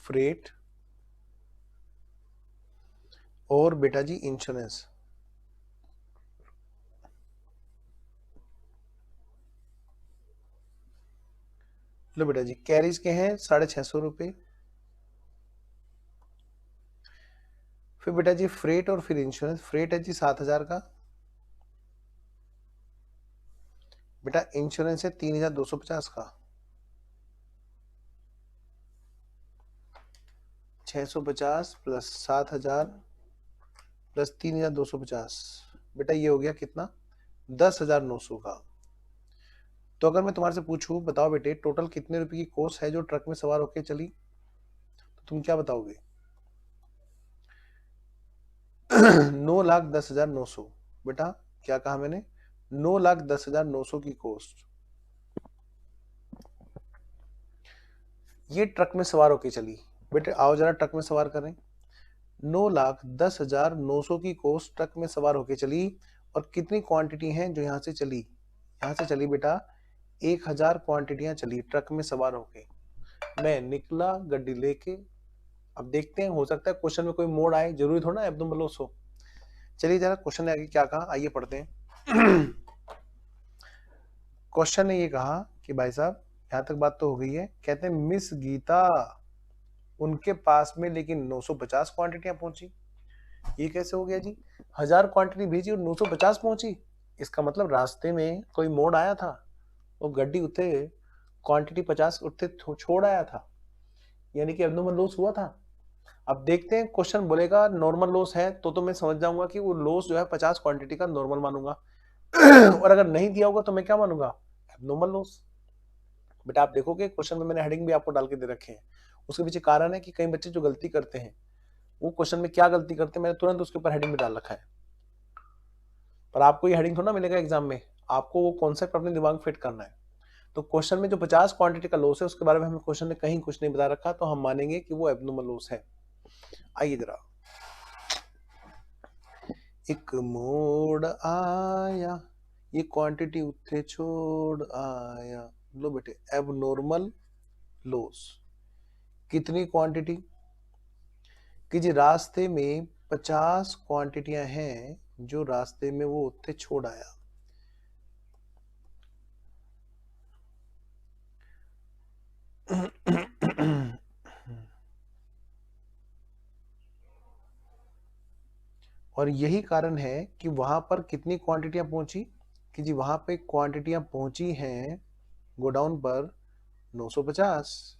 फ्रेट और बेटा जी इंश्योरेंस। लो बेटा जी कैरिज के हैं 650 रुपए, फिर बेटा जी फ्रेट और फिर इंश्योरेंस, फ्रेट है जी 7000 का, बेटा इंश्योरेंस है 3250 का, 650 प्लस 7000 प्लस 3250, बेटा ये हो गया कितना, 10,900 का। तो अगर मैं तुम्हारे से पूछूं बताओ बेटे टोटल कितने रुपए की कॉस्ट है जो ट्रक में सवार होके चली, तो तुम क्या बताओगे? 9,10,900। बेटा क्या कहा मैंने, 9,10,900 की कॉस्ट ये ट्रक में सवार होके चली। बेटे आओ जरा ट्रक में सवार करें। 9,10,900 की कॉस्ट ट्रक में सवार होके चली और कितनी क्वांटिटी हैं जो यहाँ से चली, यहाँ से चली बेटा 1000 क्वांटिटियां चली ट्रक में सवार होके। मैं निकला गड्डी लेके। अब देखते हैं हो सकता है क्वेश्चन में कोई मोड़ आए, जरूरी थोड़ा एब्नॉर्मल लॉस हो। चलिए जरा क्वेश्चन ने आगे क्या कहा आइए पढ़ते हैं। क्वेश्चन ने ये कहा कि भाई साहब यहां तक बात तो हो गई है, कहते हैं मिस गीता उनके पास में लेकिन 950 क्वांटिटियां पहुंची। ये कैसे हो गया जी, 1000 क्वांटिटी भेजी और 950 पहुंची, इसका मतलब रास्ते में कोई मोड़ आया था, वो गड्डी उतरे क्वांटिटी 50 उठते छोड़ आया था, यानी कि एब्नॉर्मल लॉस हुआ था। अब देखते हैं क्वेश्चन बोलेगा नॉर्मल लॉस है तो मैं समझ जाऊंगा कि वो लॉस जो है 50 क्वांटिटी का नॉर्मल मानूंगा। और अगर नहीं दिया होगा तो मैं क्या मानूंगा, एब्नॉर्मल लॉस। बेटा आप देखोगे क्वेश्चन में मैंने हेडिंग भी आपको डाल के दे रखे हैं, उसके पीछे कारण है कि कई बच्चे जो गलती करते हैं वो क्वेश्चन में क्या गलती करते हैं मैंने तुरंत उसके ऊपर हेडिंग भी डाल रखा है। पर आपको ये हेडिंग थोड़ा मिलेगा एग्जाम में, आपको वो कॉन्सेप्ट अपने दिमाग में फिट करना है। तो क्वेश्चन में जो 50 क्वांटिटी का लॉस है उसके बारे में हमें क्वेश्चन ने कहीं कुछ नहीं बता रखा, तो हम मानेंगे कि वो एब्नॉर्मल लॉस है। आइए जरा, एक मोड़ आया ये क्वांटिटी उत्थे छोड़ आया। लो बेटे एबनॉर्मल लॉस कितनी क्वांटिटी कि जी रास्ते में 50 क्वांटिटियां हैं जो रास्ते में वो उत्थे छोड़ आया। और यही कारण है कि वहां पर कितनी क्वांटिटियां पहुंची कि जी वहां पे क्वांटिटियां पहुंची हैं गोडाउन पर 950।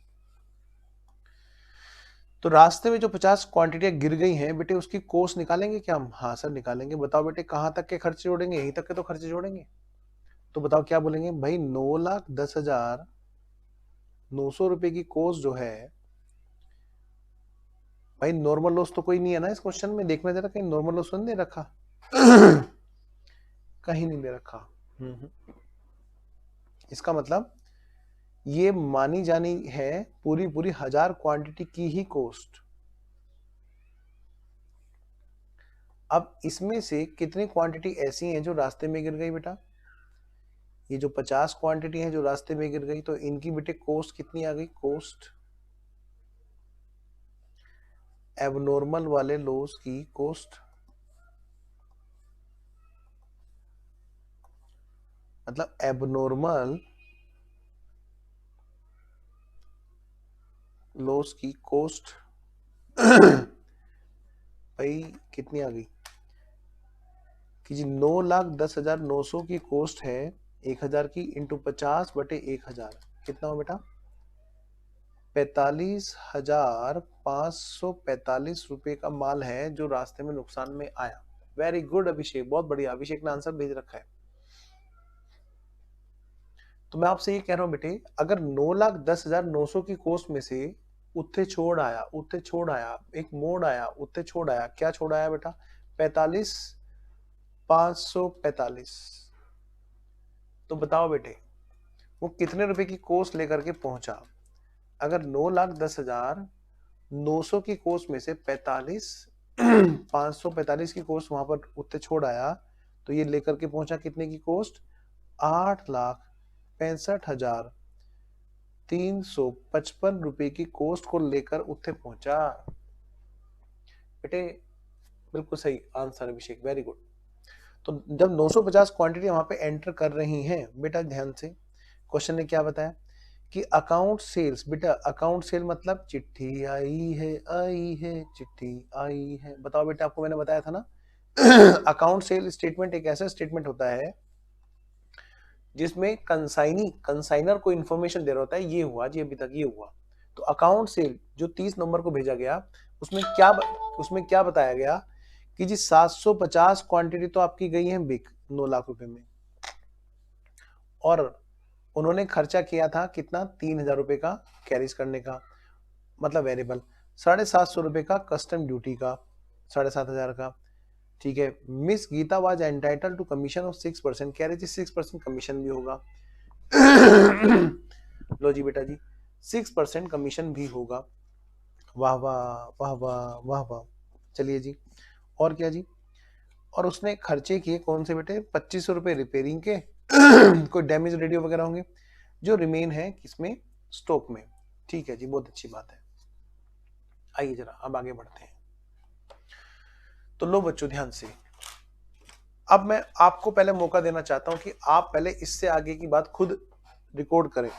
तो रास्ते में जो 50 क्वांटिटियां गिर गई हैं बेटे उसकी कॉस्ट निकालेंगे क्या हम? हाँ सर निकालेंगे। बताओ बेटे कहां तक के खर्चे जोड़ेंगे, यहीं तक के तो खर्चे जोड़ेंगे। तो बताओ क्या बोलेंगे भाई, 9,10,900 रुपए की कॉस्ट जो है, भाई नॉर्मल लॉस तो कोई नहीं है ना इस क्वेश्चन में, देखना जरा कहीं नॉर्मल लॉस नहीं दे रखा। कहीं नहीं दे रखा। इसका मतलब ये मानी जानी है पूरी पूरी 1000 क्वांटिटी की ही कॉस्ट। अब इसमें से कितनी क्वांटिटी ऐसी हैं जो रास्ते में गिर गई बेटा? ये जो 50 क्वांटिटी है जो रास्ते में गिर गई, तो इनकी बेटे कॉस्ट कितनी आ गई? कॉस्ट एबनॉर्मल वाले लॉस की कॉस्ट, मतलब एबनॉर्मल लॉस की कॉस्ट भाई कितनी आ गई कि जी 9,10,900 की कॉस्ट है 1,000 की, इंटू 50/1000 कितना हो बेटा? 45,545 रुपए का माल है जो रास्ते में नुकसान में आया। वेरी गुड अभिषेक, बहुत बढ़िया। अभिषेक ने आंसर भेज रखा है। तो मैं आपसे ये कह रहा हूं बेटे, अगर 9,10,900 की कॉस्ट में से उत्थे छोड़ आया, उत्थे छोड़ आया, एक मोड़ आया, उत्थे छोड़ आया, क्या छोड़ आया बेटा? 45,545। तो बताओ बेटे वो कितने रुपए की कोस्ट लेकर के पहुंचा? अगर 9,10,900 की कोस्ट में से 545 की कोस्ट वहां पर उत्ते छोड़ आया, तो ये लेकर के पहुंचा कितने की कोस्ट? 8,65,355 रुपए की कोस्ट को लेकर उत्ते पहुंचा। बेटे बिल्कुल सही आंसर अभिषेक, वेरी गुड। तो जब 950 क्वांटिटी वहां पे एंटर कर रही हैं बेटा, ध्यान से क्वेश्चन ने क्या बताया कि अकाउंट सेल्स, बेटा अकाउंट सेल मतलब चिट्ठी आई है चिट्ठी आई है। बताओ बेटा, आपको मैंने बताया था ना अकाउंट सेल स्टेटमेंट एक ऐसा स्टेटमेंट होता है जिसमें कंसाइनर को इंफॉर्मेशन दे रहा होता है ये हुआ जी, अभी तक ये हुआ। तो अकाउंट सेल जो 30 नंबर को भेजा गया उसमें क्या बताया गया कि जी 750 क्वांटिटी तो आपकी गई है बिक 9 लाख रुपए में, और उन्होंने खर्चा किया था कितना? 3,000 रुपए का कैरिज करने का, मतलब वेरिएबल। 750 रुपए का कस्टम ड्यूटी का, 7,500 का। ठीक है, miss Gita was entitle to commission of 6%, कह रहे जी 6% कमीशन भी होगा लो जी बेटा जी 6% कमीशन भी होगा। वाह वाह वाह वाह वाह वाह। चलिए जी, और क्या जी? और उसने खर्चे किए कौन से बेटे? 2500 रुपए रिपेयरिंग के कोई डैमेज रेडियो वगैरह होंगे जो रिमेन है किसमें? स्टॉक में। ठीक है जी, बहुत अच्छी बात है। आइए जरा अब आगे बढ़ते हैं। तो लो बच्चों ध्यान से, अब मैं आपको पहले मौका देना चाहता हूं कि आप पहले इससे आगे की बात खुद रिकॉर्ड करें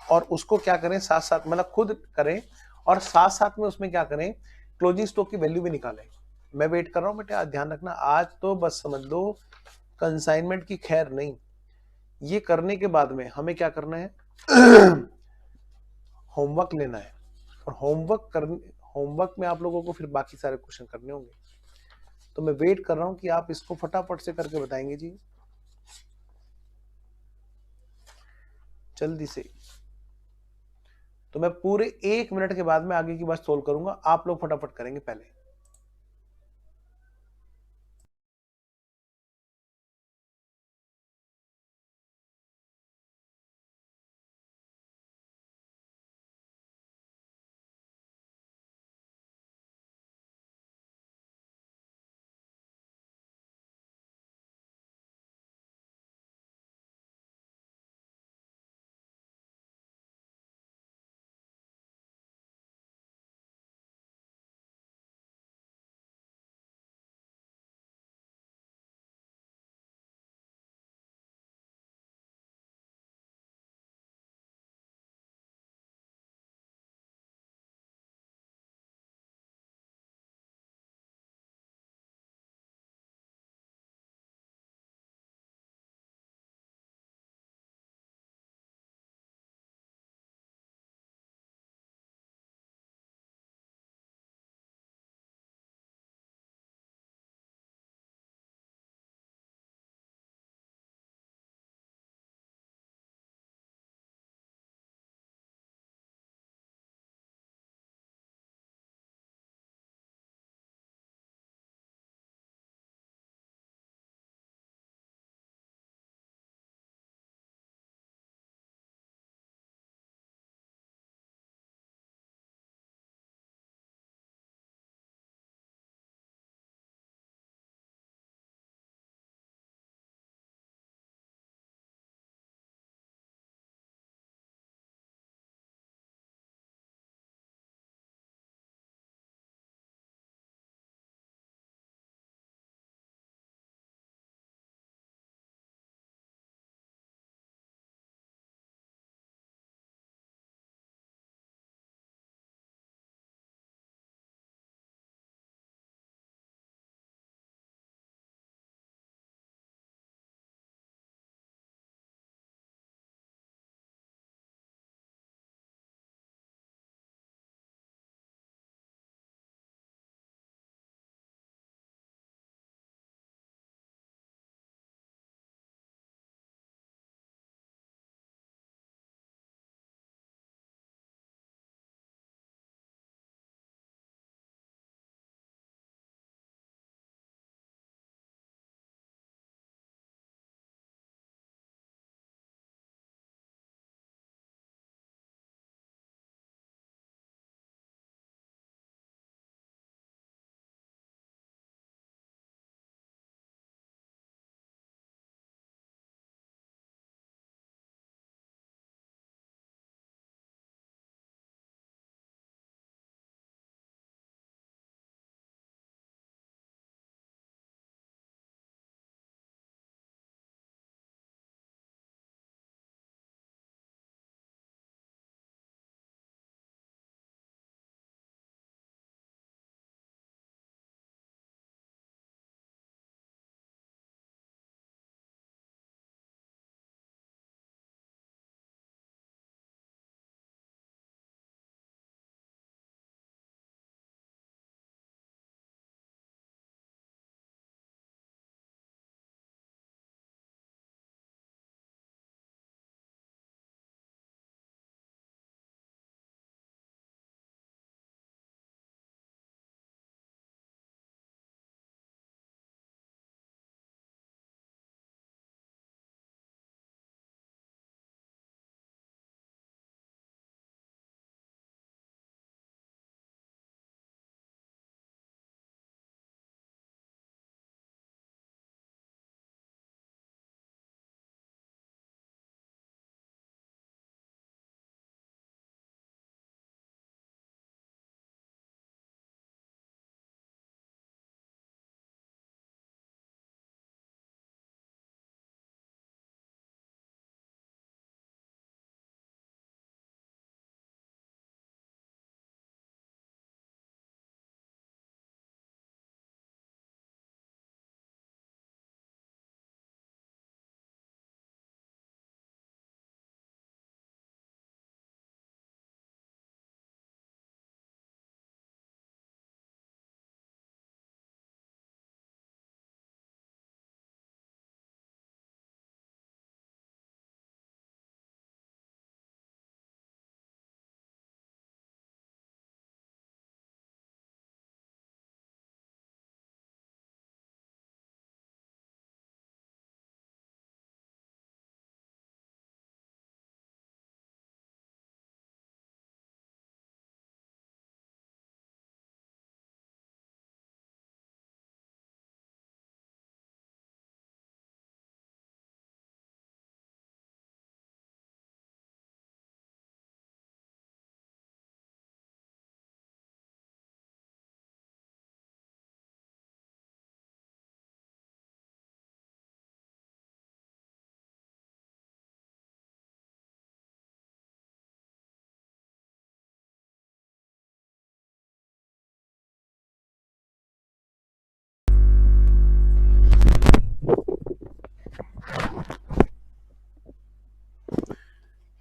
और उसको क्या करें साथ साथ, मतलब खुद करें और साथ साथ में उसमें क्या करें, क्लोजिंग स्टॉक की वैल्यू भी निकालें। मैं वेट कर रहा हूं बेटा, ध्यान रखना। आज तो बस समझ लो कंसाइनमेंट की खैर नहीं, ये करने के बाद में हमें क्या करना है होमवर्क लेना है, और होमवर्क में आप लोगों को फिर बाकी सारे क्वेश्चन करने होंगे। तो मैं वेट कर रहा हूं कि आप इसको फटाफट से करके बताएंगे जी, जल्दी से। तो मैं पूरे 1 मिनट के बाद में आगे की बात सोल्व करूंगा, आप लोग फटाफट करेंगे पहले।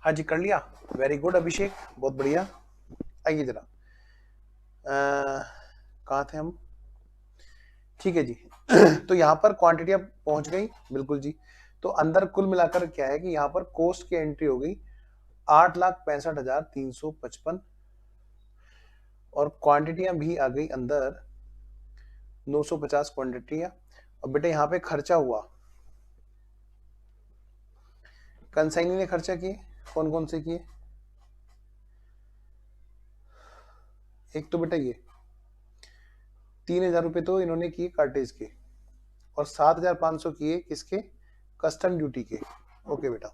हाँ जी कर लिया, वेरी गुड अभिषेक, बहुत बढ़िया। आइए जरा, कहाँ थे हम? ठीक है जी। तो यहाँ पर क्वांटिटी अब पहुंच गई, बिल्कुल जी। तो अंदर कुल मिलाकर क्या है कि यहाँ पर कोस्ट की एंट्री हो गई 8,65,355 और क्वांटिटियां भी आ गई अंदर 950 क्वांटिटियां। और बेटे यहाँ पे खर्चा हुआ, कंसाइनी ने खर्चा किए, कौन कौन से किए? एक तो बेटा ये 3,000 रुपये तो इन्होंने किए कार्टेज के और 7,500 किए किसके? कस्टम ड्यूटी के। ओके बेटा,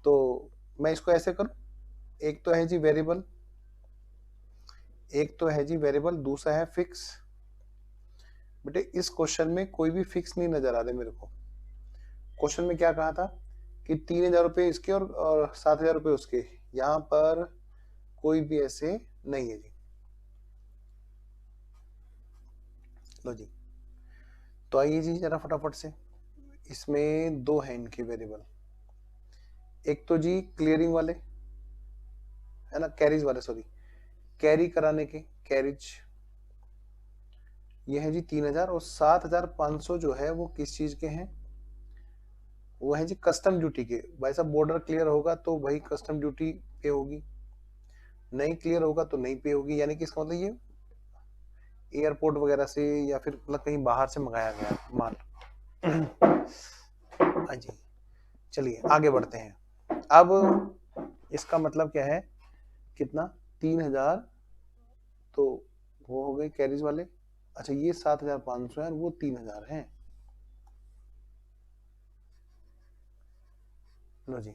तो मैं इसको ऐसे करूं, एक तो है जी वेरिएबल, एक तो है जी वेरिएबल, दूसरा है फिक्स। बेटे इस क्वेश्चन में कोई भी फिक्स नहीं नजर आ रहे मेरे को। क्वेश्चन में क्या कहा था कि 3,000 रुपये इसके और 7,000 रुपये उसके, यहाँ पर कोई भी ऐसे नहीं है जी। लो जी, तो आइए जी जरा फटाफट से, इसमें दो हैं इनके वेरिएबल, एक तो जी क्लियरिंग वाले है ना, कैरीज वाले, सॉरी कैरी कराने के, कैरिज, ये है जी 3,000 और 7,500 जो है वो किस चीज के हैं? वो है जी कस्टम ड्यूटी के। भाई साहब बॉर्डर क्लियर होगा तो भाई कस्टम ड्यूटी पे होगी, नहीं क्लियर होगा तो नहीं पे होगी, यानी कि इसका मतलब ये एयरपोर्ट वगैरह से या फिर मतलब कहीं बाहर से मंगाया गया माल। हाँ जी, चलिए आगे बढ़ते हैं। अब इसका मतलब क्या है, कितना? 3,000 तो वो हो गए कैरिज वाले। अच्छा ये 7,500 है और वो 3,000 है। लो जी,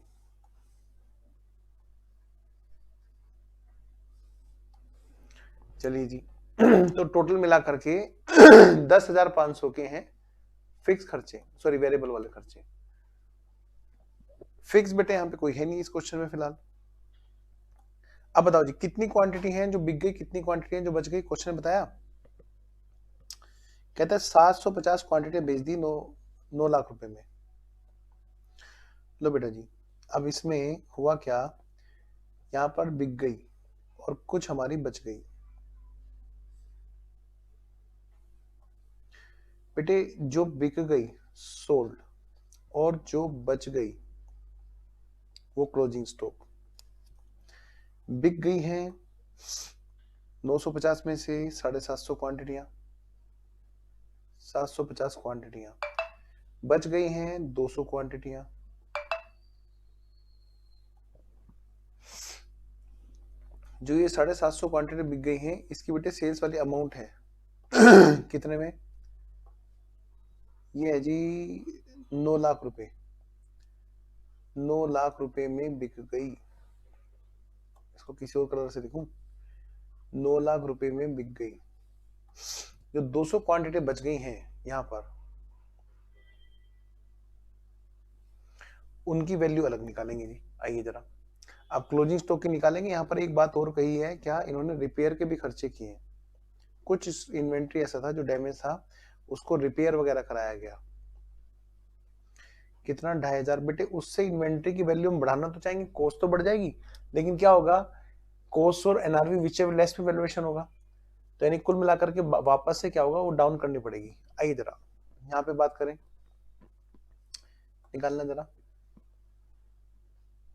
चलिए जी। तो टोटल मिला करके 10,500 के हैं फिक्स खर्चे, सॉरी वेरिएबल वाले खर्चे। फिक्स बेटे यहाँ पे कोई है नहीं इस क्वेश्चन में फिलहाल। अब बताओ जी कितनी क्वांटिटी है जो बिक गई, कितनी क्वांटिटी है जो बच गई? क्वेश्चन ने बताया, कहता है 750 क्वांटिटी बेच दी 9 लाख रुपए में। लो बेटा जी, अब इसमें हुआ क्या, यहाँ पर बिक गई और कुछ हमारी बच गई। बेटे जो बिक गई सोल्ड और जो बच गई वो क्लोजिंग स्टॉक। बिक गई है 950 में से 750 क्वांटिटियां, 750 क्वांटिटियां, बच गई हैं 200 क्वांटिटियां। जो ये 750 क्वांटिटी बिक गई हैं इसकी बेटे सेल्स वाली अमाउंट है कितने में? ये है जी 9 लाख रुपए, 9 लाख रुपए में बिक गई। इसको किसी और कलर से लिखूं, 9 लाख रुपए में बिक गई। जो 200 क्वांटिटी बच गई हैं यहां पर, उनकी वैल्यू अलग निकालेंगे जी। आइए जरा, अब क्लोजिंग स्टॉक की निकालेंगे। यहाँ पर एक बात और कही है, क्या इन्होंने रिपेयर के भी खर्चे किए हैं। कुछ इन्वेंट्री ऐसा था जो डैमेज था, उसको रिपेयर वगैरह कराया गया। कितना? 2,500। बेटे उससे इन्वेंट्री की वैल्यू हम बढ़ाना तो चाहेंगे, कॉस्ट तो बढ़ जाएगी, लेकिन क्या होगा, कॉस्ट और एनआरवी विच लेस पे वैल्यूएशन होगा, तो यानी कुल मिलाकर के वापस से क्या होगा, वो डाउन करनी पड़ेगी। आइए जरा यहाँ पे बात करें, निकालना जरा।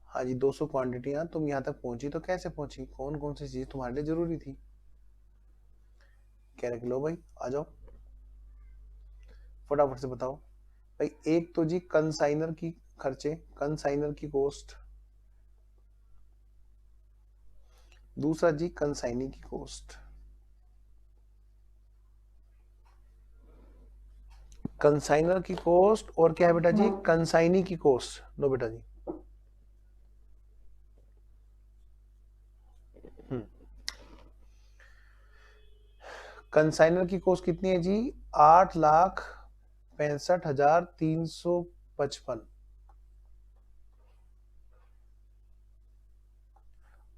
हाँ जी 200 क्वांटिटियां तुम यहाँ तक पहुंची, तो कैसे पहुंची, कौन कौन सी चीज तुम्हारे लिए जरूरी थी? कह रहे कि लो भाई आ जाओ फटाफट से बताओ भाई। एक तो जी कंसाइनर की खर्चे, कंसाइनर की कॉस्ट, दूसरा जी कंसाइनी की कॉस्ट। कंसाइनर की कॉस्ट और क्या है बेटा जी, कंसाइनी की कॉस्ट। लो बेटा जी, कंसाइनर की कॉस्ट कितनी है जी? 8,65,355।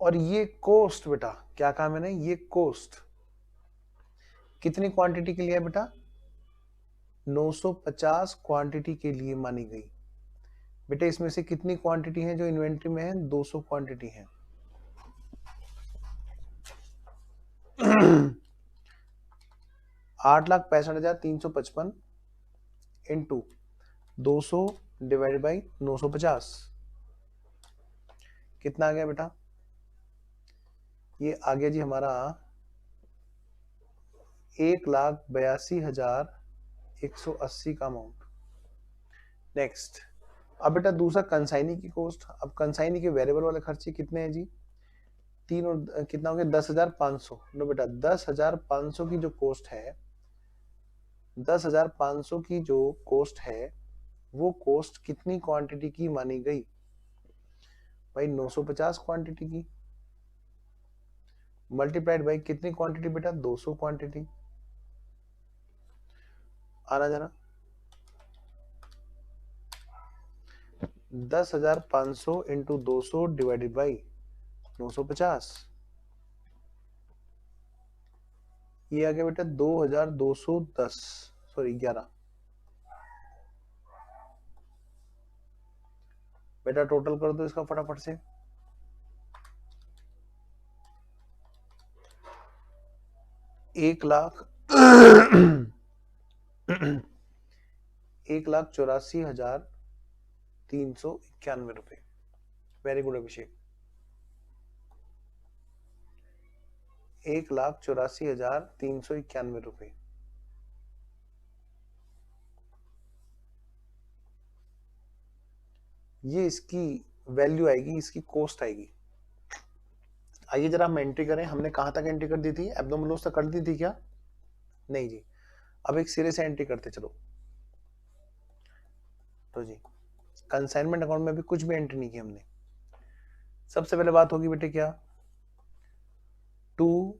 और ये कॉस्ट बेटा क्या कहा मैंने, ये कॉस्ट कितनी क्वांटिटी के लिए है बेटा? 950 क्वांटिटी के लिए मानी गई। बेटे इसमें से कितनी क्वांटिटी है जो इन्वेंट्री में है? 200 क्वांटिटी है। 8,65,355 इंटू 200 डिवाइडेड बाई 950 कितना आ गया बेटा? ये आ गया जी हमारा 1,82,180 का अमाउंट। नेक्स्ट, अब बेटा दूसरा कंसाइनी की कॉस्ट। अब कंसाइनी के वेरिएबल वाले खर्चे कितने हैं जी? तीन और कितना हो गया? 10,500। नो बेटा 10,500 की जो कॉस्ट है, 10,500 की जो कॉस्ट है वो कॉस्ट कितनी क्वांटिटी की मानी गई? भाई 950 क्वांटिटी की, मल्टीप्लाइड बाई कितनी क्वांटिटी बेटा? 200 क्वांटिटी। आना जाना 10,500 इंटू 200 डिवाइडेड बाई 950, ये आ गया बेटा 2,210, सॉरी 11। बेटा टोटल कर दो इसका फटाफट से। एक लाख 1,84,391 रुपए। वेरी गुड अभिषेक। 1,84,391 रुपए। ये इसकी वैल्यू आएगी, इसकी कॉस्ट आएगी। आइए जरा हम एंट्री करें। हमने कहां तक एंट्री कर दी थी? एब्नॉर्मल लॉस तक कर दी थी क्या? नहीं जी। अब एक सिरे से एंट्री करते चलो। तो जी कंसाइनमेंट अकाउंट में भी कुछ भी एंट्री नहीं की हमने। सबसे पहले बात होगी बेटे क्या? To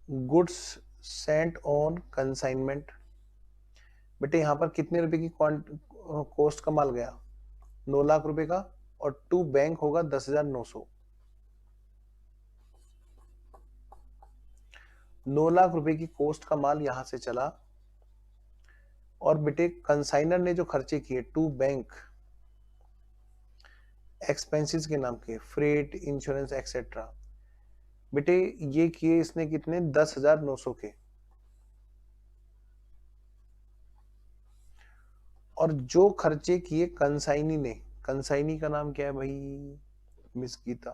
goods sent on consignment. बेटे यहां पर कितने रुपए की कॉस्ट का माल गया? 9 लाख रुपए का। और टू बैंक होगा 10,900। 9 लाख रुपए की कॉस्ट का माल यहां से चला। और बेटे कंसाइनर ने जो खर्चे किए टू बैंक एक्सपेंसेस के नाम के, फ्रेट, इंश्योरेंस एक्सेट्रा, बेटे ये किए इसने कितने? 10,900 के। और जो खर्चे किए कंसाइनी ने, कंसाइनी का नाम क्या है भाई? मिस गीता।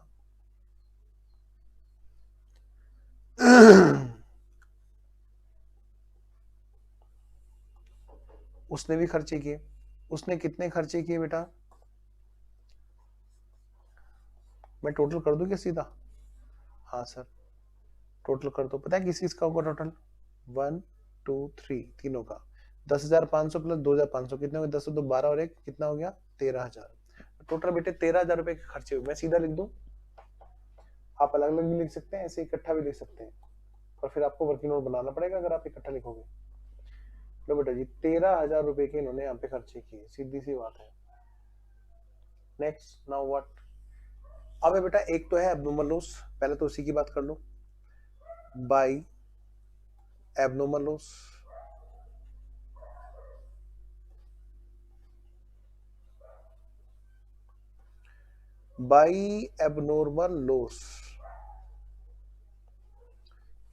उसने भी खर्चे किए। उसने कितने खर्चे किए बेटा? मैं टोटल कर दूं क्या सीधा? हाँ सर टोटल कर दो। पता है किस किस का होगा टोटल? 1 2 3 तीनों का। 10,500 प्लस 2,500 कितने हो गए? 10 2 12 और एक कितना हो गया? 13,000। टोटल बेटे 13,000 रुपए के खर्चे हुए। मैं सीधा लिख दूं? आप अलग अलग भी लिख सकते हैं, ऐसे इकट्ठा भी लिख सकते हैं, और फिर आपको वर्किंग नोट बनाना पड़ेगा अगर आप इकट्ठा लिखोगे। लो बेटा जी 13,000 रुपए के इन्होंने यहाँ पे खर्चे किए, सीधी सी बात है। Next now what? अब है बेटा एक तो है एब्नॉर्मल लॉस, पहले तो उसी की बात कर लो। By abnormal loss, by abnormal loss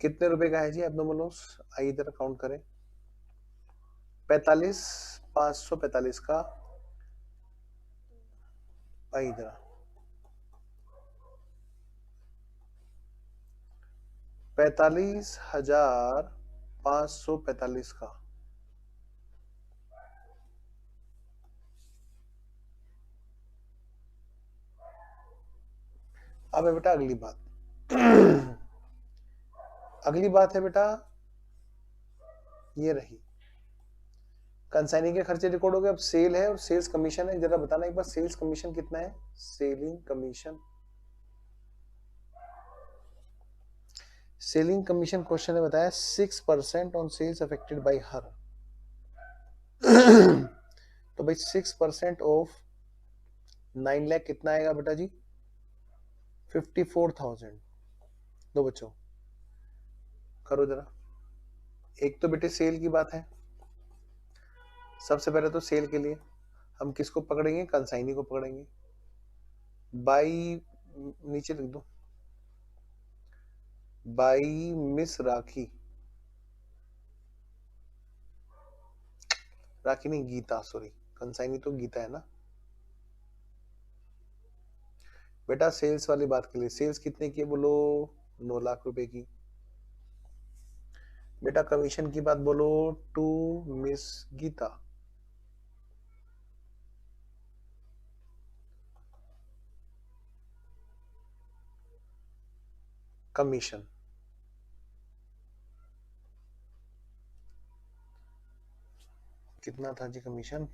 कितने रुपए का है जी एबनॉर्मल लॉस? आइए इधर काउंट करें। 45,545 का। आइए इधर 45,545 का। अब है बेटा अगली बात। अगली बात है बेटा ये रही, कंसाइनिंग के खर्चे रिकॉर्ड हो गए। अब सेल है और सेल्स कमीशन है। जरा बताना एक बार सेल्स कमीशन कितना है? Selling commission, selling commission question ने बताया 6% on sales affected by her. तो भाई 6% ऑफ 9 लाख कितना आएगा बेटा जी? 54,000। दो बच्चों करो जरा। एक तो बेटे सेल की बात है, सबसे पहले तो सेल के लिए हम किसको पकड़ेंगे, कंसाइनी को पकड़ेंगे। बाई, नीचे लिख दो, बाई मिस राखी, राखी नहीं गीता, सॉरी, कंसाइनी तो गीता है ना। बेटा सेल्स वाली बात के लिए, सेल्स कितने की है बोलो, 9 लाख रुपए की। बेटा कमीशन की बात बोलो, टू मिस गीता। कमीशन कितना था जी, कमीशन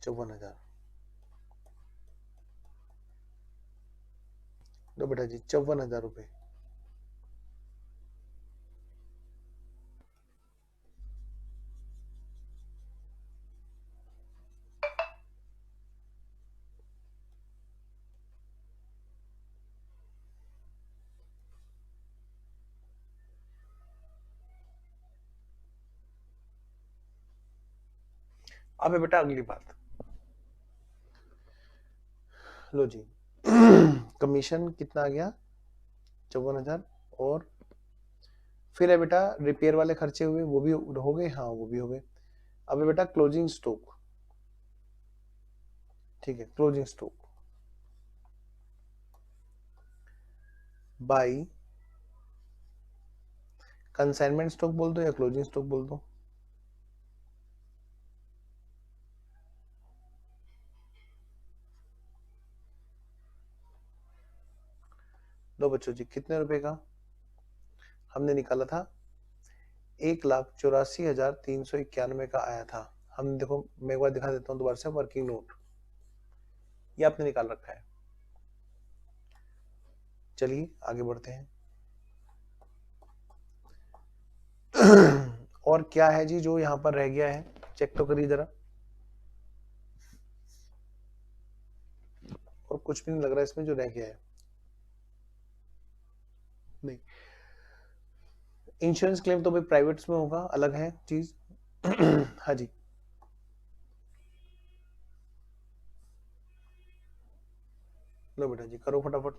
54,000। लो बेटा जी 54,000 रुपए। अब बेटा अगली बात, लो जी कमीशन कितना आ गया, 54,000। और फिर है बेटा रिपेयर वाले खर्चे हुए, वो भी हो गए, हाँ वो भी हो गए। अब है बेटा क्लोजिंग स्टॉक, ठीक है, closing stock by consignment stock बोल दो या क्लोजिंग स्टॉक बोल दो। लो बच्चों जी कितने रुपए का हमने निकाला था, 1,84,391 का आया था। हम देखो, मैं एक बार दिखा देता हूँ दोबारा से, वर्किंग नोट ये आपने निकाल रखा है। चलिए आगे बढ़ते हैं। और क्या है जी जो यहाँ पर रह गया है, चेक तो करिए जरा। और कुछ भी नहीं लग रहा इसमें जो रह गया है, नहीं। इंश्योरेंस क्लेम तो भाई प्राइवेट में होगा, अलग है चीज। हाँ जी, लो बेटा जी करो फटाफट।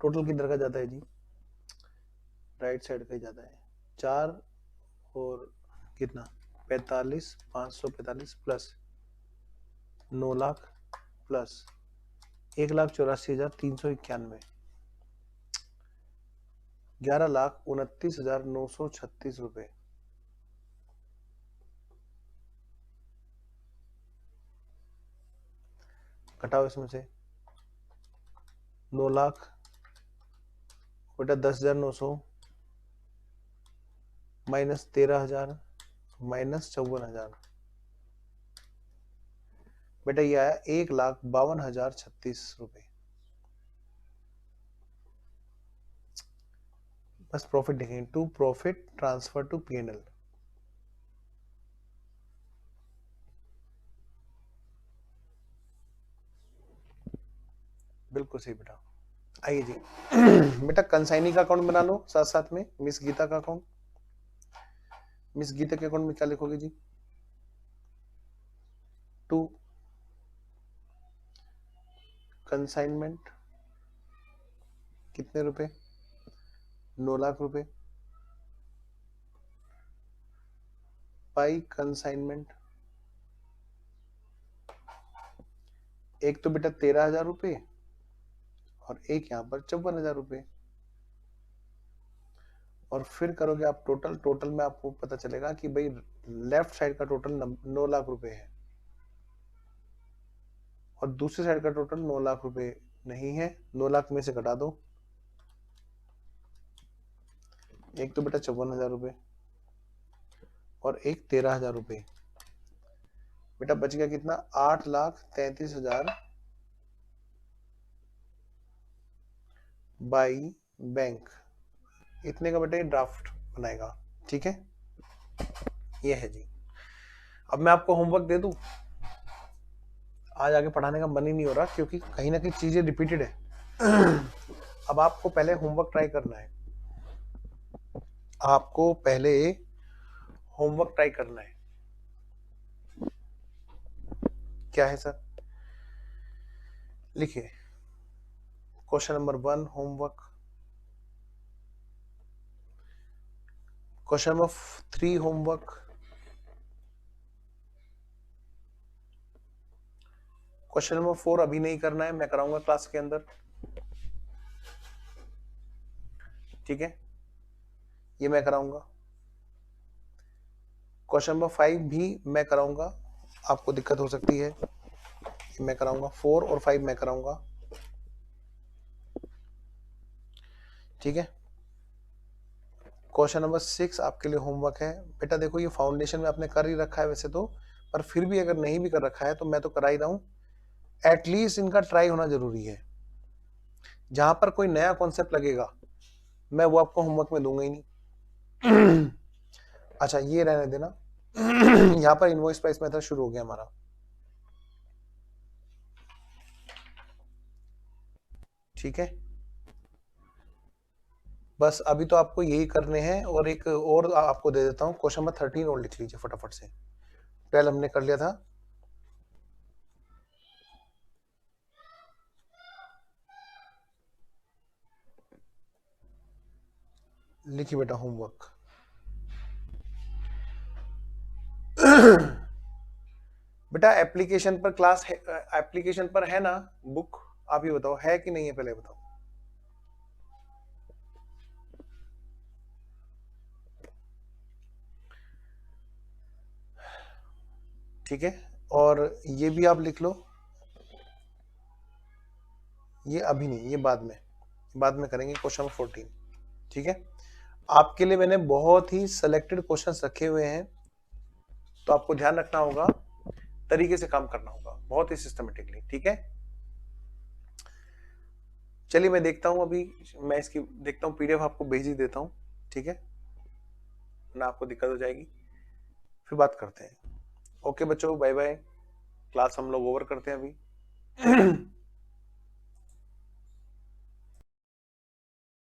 टोटल किधर का जाता है जी, राइट साइड का ही जाता है। 4 और कितना, 45, 545 प्लस 9 लाख प्लस 1,84,391, 11,29,936 रुपए। घटाओ इसमें से 9 लाख बेटा 10,900 माइनस 13,000 माइनस 54,000, बेटा ये आया 1,52,036 रुपए। बस प्रॉफिट देखेंगे, to profit transfer to PNL. बिल्कुल सही बेटा। आइए जी बेटा कंसाइनी का अकाउंट बना लो साथ साथ में मिस गीता का अकाउंट। मिस गीता के अकाउंट में क्या लिखोगे जी, टू कंसाइनमेंट कितने रुपए, 9 लाख रुपए, बाई कंसाइनमेंट एक तो बेटा 13,000 रुपए और एक यहाँ पर 54,000 रुपए। और फिर करोगे आप टोटल, टोटल में आपको पता चलेगा कि भाई लेफ्ट साइड का टोटल 9 लाख रुपए है और दूसरी साइड का टोटल 9 लाख रुपए नहीं है। 9 लाख में से घटा दो, एक तो बेटा 54,000 रुपए और एक 13,000 रुपए, बेटा बच गया कितना, 8,33,000 बाई बैंक। इतने का बेटा ड्राफ्ट बनाएगा, ठीक है। ये है जी। अब मैं आपको होमवर्क दे दूं, आज आगे पढ़ाने का मन ही नहीं हो रहा क्योंकि कहीं ना कहीं चीजें रिपीटेड है। अब आपको पहले होमवर्क ट्राई करना है, आपको पहले होमवर्क ट्राई करना है। क्या है सर? लिखिए question number 1 homework, question number 3 homework, question number 4 अभी नहीं करना है, मैं कराऊंगा क्लास के अंदर, ठीक है, ये मैं कराऊंगा। क्वेश्चन नंबर 5 भी मैं कराऊंगा, आपको दिक्कत हो सकती है, ये मैं कराऊंगा, 4 और 5 मैं कराऊंगा, ठीक है। क्वेश्चन नंबर 6 आपके लिए होमवर्क है। बेटा देखो ये फाउंडेशन में आपने कर ही रखा है वैसे तो, पर फिर भी अगर नहीं भी कर रखा है तो मैं तो करा ही रहा हूं, एटलीस्ट इनका ट्राई होना जरूरी है। जहां पर कोई नया कॉन्सेप्ट लगेगा मैं वो आपको होमवर्क में दूंगा ही नहीं। अच्छा ये रहने देना। यहाँ पर इनवॉइस प्राइस मेथड शुरू हो गया हमारा, ठीक है। बस अभी तो आपको यही करने हैं, और एक और आपको दे देता हूँ, क्वेश्चन नंबर 13 और लिख लीजिए फटाफट से। 12 हमने कर लिया था, लिखिए बेटा होमवर्क। बेटा एप्लीकेशन पर क्लास है, एप्लीकेशन पर है ना बुक? आप ही बताओ है कि नहीं है, पहले बताओ। ठीक है, और ये भी आप लिख लो, ये अभी नहीं, ये बाद में करेंगे क्वेश्चन नंबर 14, ठीक है। आपके लिए मैंने बहुत ही सिलेक्टेड क्वेश्चंस रखे हुए हैं, तो आपको ध्यान रखना होगा, तरीके से काम करना होगा, बहुत ही सिस्टमेटिकली, ठीक है। चलिए मैं देखता हूं, अभी मैं इसकी देखता हूं, पीडीएफ आपको भेज ही देता हूं, ठीक है ना, आपको दिक्कत हो जाएगी, फिर बात करते हैं। ओके बच्चों, बाय बाय, क्लास हम लोग ओवर करते हैं अभी।